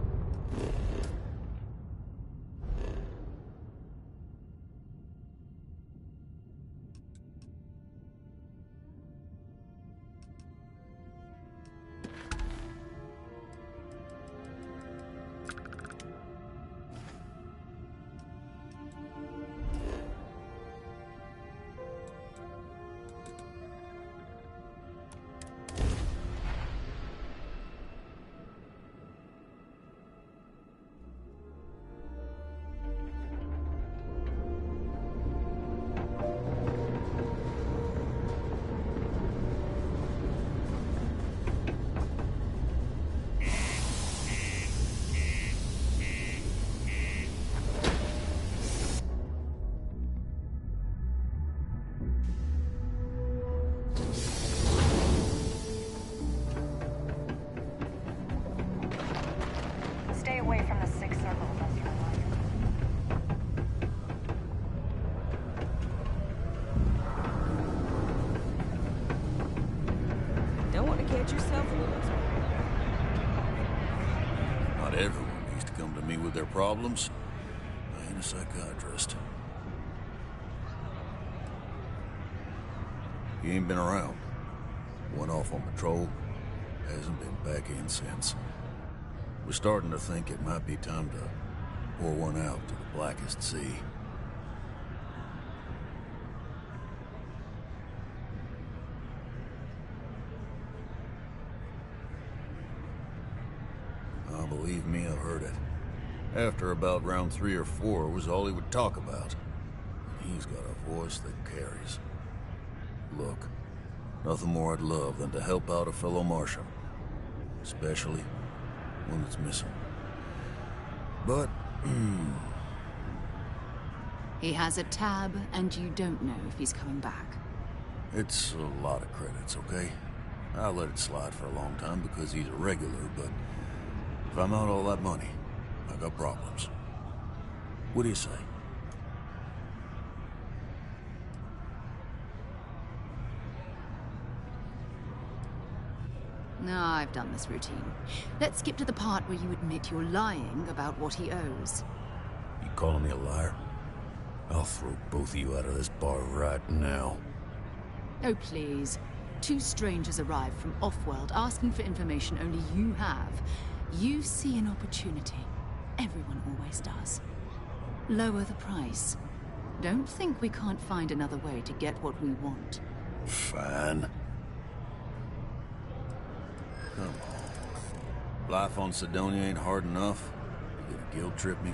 Stay away from the sixth circle, Industrial Alliance. Don't want to catch yourself a little. Not everyone needs to come to me with their problems. I ain't a psychiatrist. He ain't been around. Went off on patrol. Hasn't been back in since. We're starting to think it might be time to pour one out to the blackest sea. Oh, believe me, I've heard it. After about round 3 or 4 was all he would talk about. He's got a voice that carries. Look, nothing more I'd love than to help out a fellow Martian. Especially one that's missing. But, He has a tab, and you don't know if he's coming back. it's a lot of credits, okay? I'll let it slide for a long time because he's a regular, but if I'm out all that money, I got problems. What do you say? No, I've done this routine. Let's skip to the part where you admit you're lying about what he owes. You calling me a liar? I'll throw both of you out of this bar right now. Oh, please. 2 strangers arrive from off-world asking for information only you have. You see an opportunity. Everyone always does. Lower the price. Don't think we can't find another way to get what we want. Fine. Come on. Life on Sidonia ain't hard enough. You gonna guilt trip me?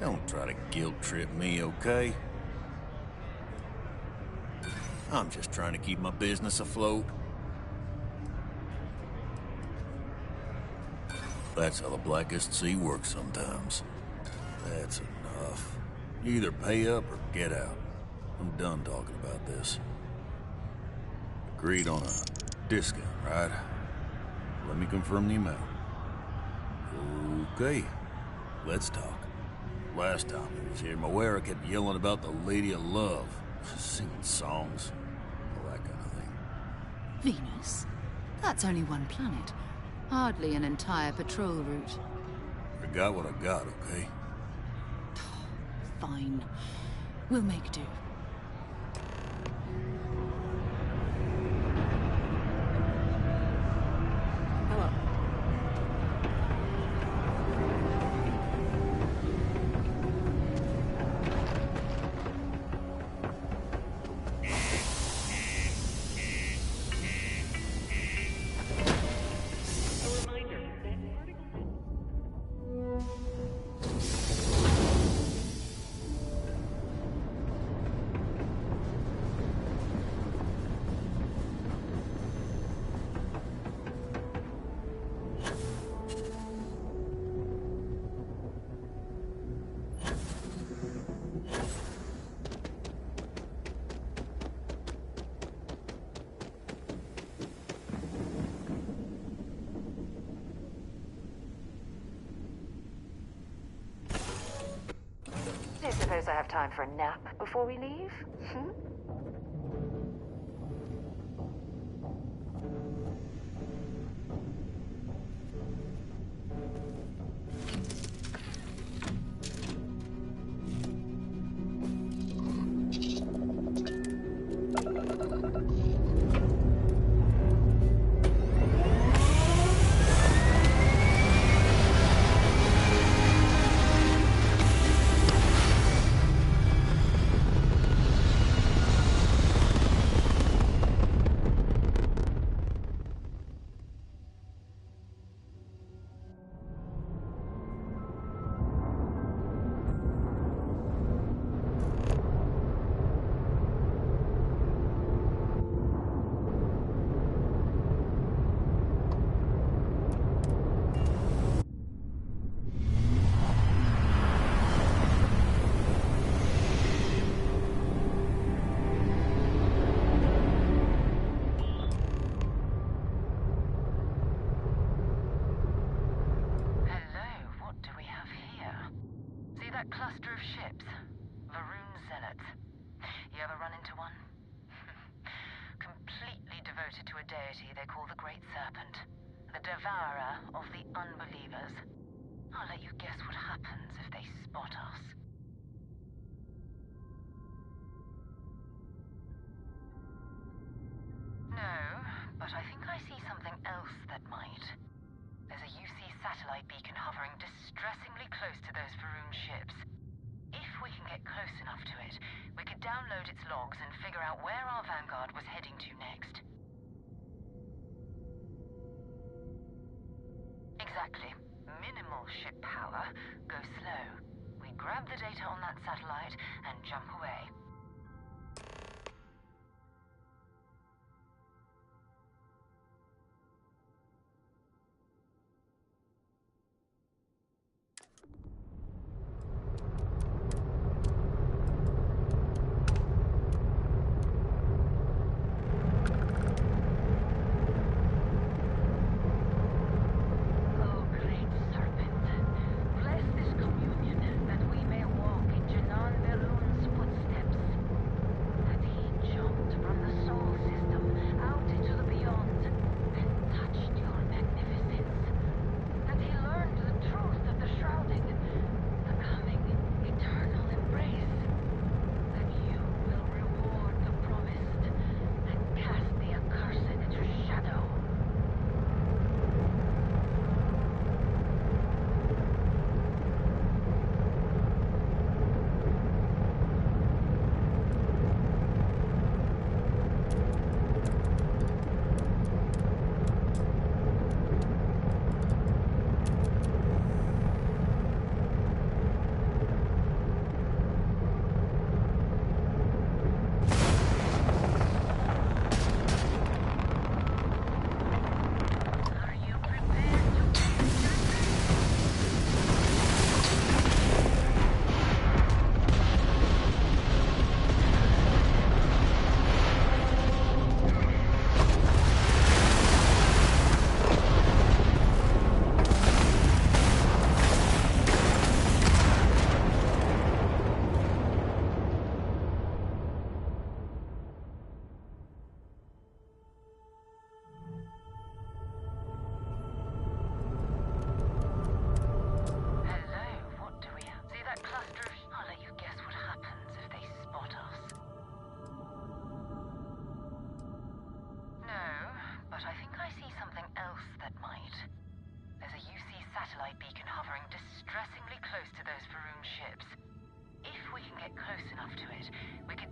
Don't try to guilt trip me, okay? I'm just trying to keep my business afloat. That's how the Blackest Sea works sometimes. That's enough. You either pay up or get out. I'm done talking about this. Agreed on a discount, right? Let me confirm the amount. Okay, let's talk. Last time he was here, Moira kept yelling about the Lady of Love, singing songs, all that kind of thing. Venus? That's only one planet. Hardly an entire patrol route. I got what I got, okay? Fine. We'll make do. Hello. Do you suppose I have time for a nap before we leave? Hmm? That cluster of ships. Varun Zealots. You ever run into one? completely devoted to a deity they call the Great Serpent, the devourer of the unbelievers. I'll let you guess what happens if they spot us. No, but I think I see something else that might. There's a UC satellite beacon hovering distressingly close to those Faroon ships. If we can get close enough to it, we could download its logs and figure out where our Vanguard was heading to next. Exactly. Minimal ship power, go slow. We grab the data on that satellite and jump away.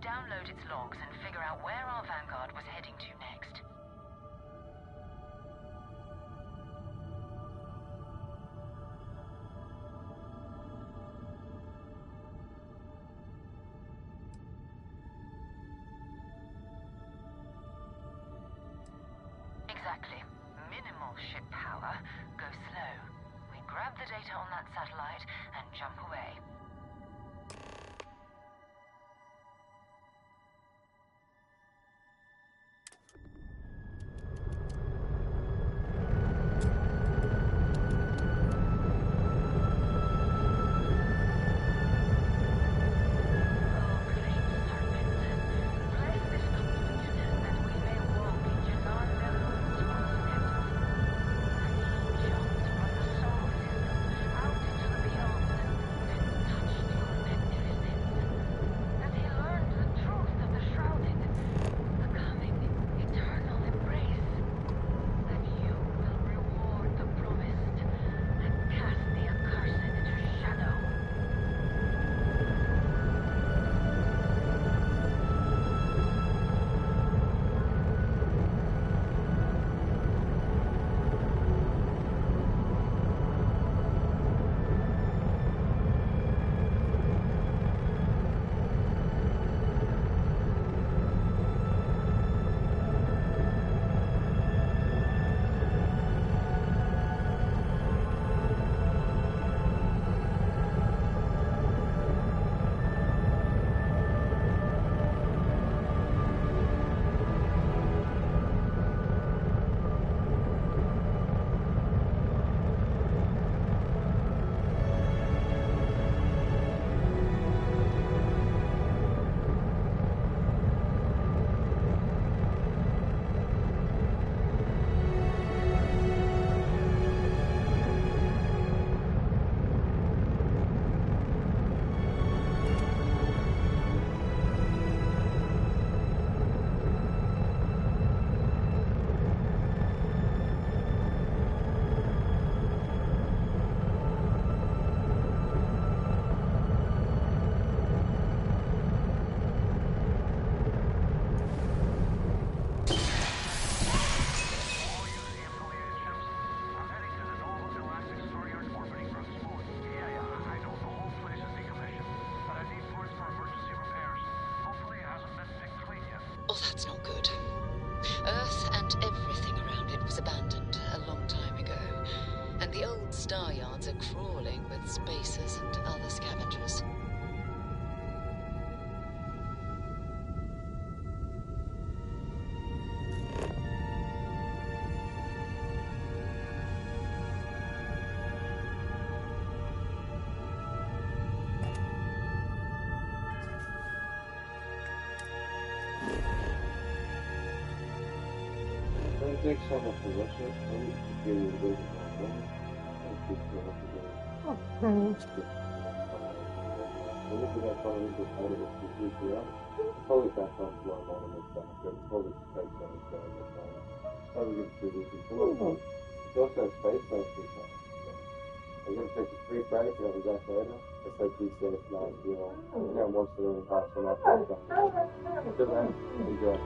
Download its logs and figure out where our Vanguard was heading to next. Exactly. Minimal ship power, go slow. We grab the data on that satellite and jump away. Well, that's not good. Earth and everything around it was abandoned a long time ago, and the old star yards are crawling with spacers and other scavengers. Thanks so much for watching. I need to give you a little bit more money. Thank you so much for doing it. Look at that one into part of the CPR. Probably back on to our monument back. It's probably take that as well. Probably get through this. It's a lot of fun. It's also a space station. I'm going to take a free break and I'll be back later. Let's hope you safe, nice, you know. Monster in the past when I played. Good man. Enjoy.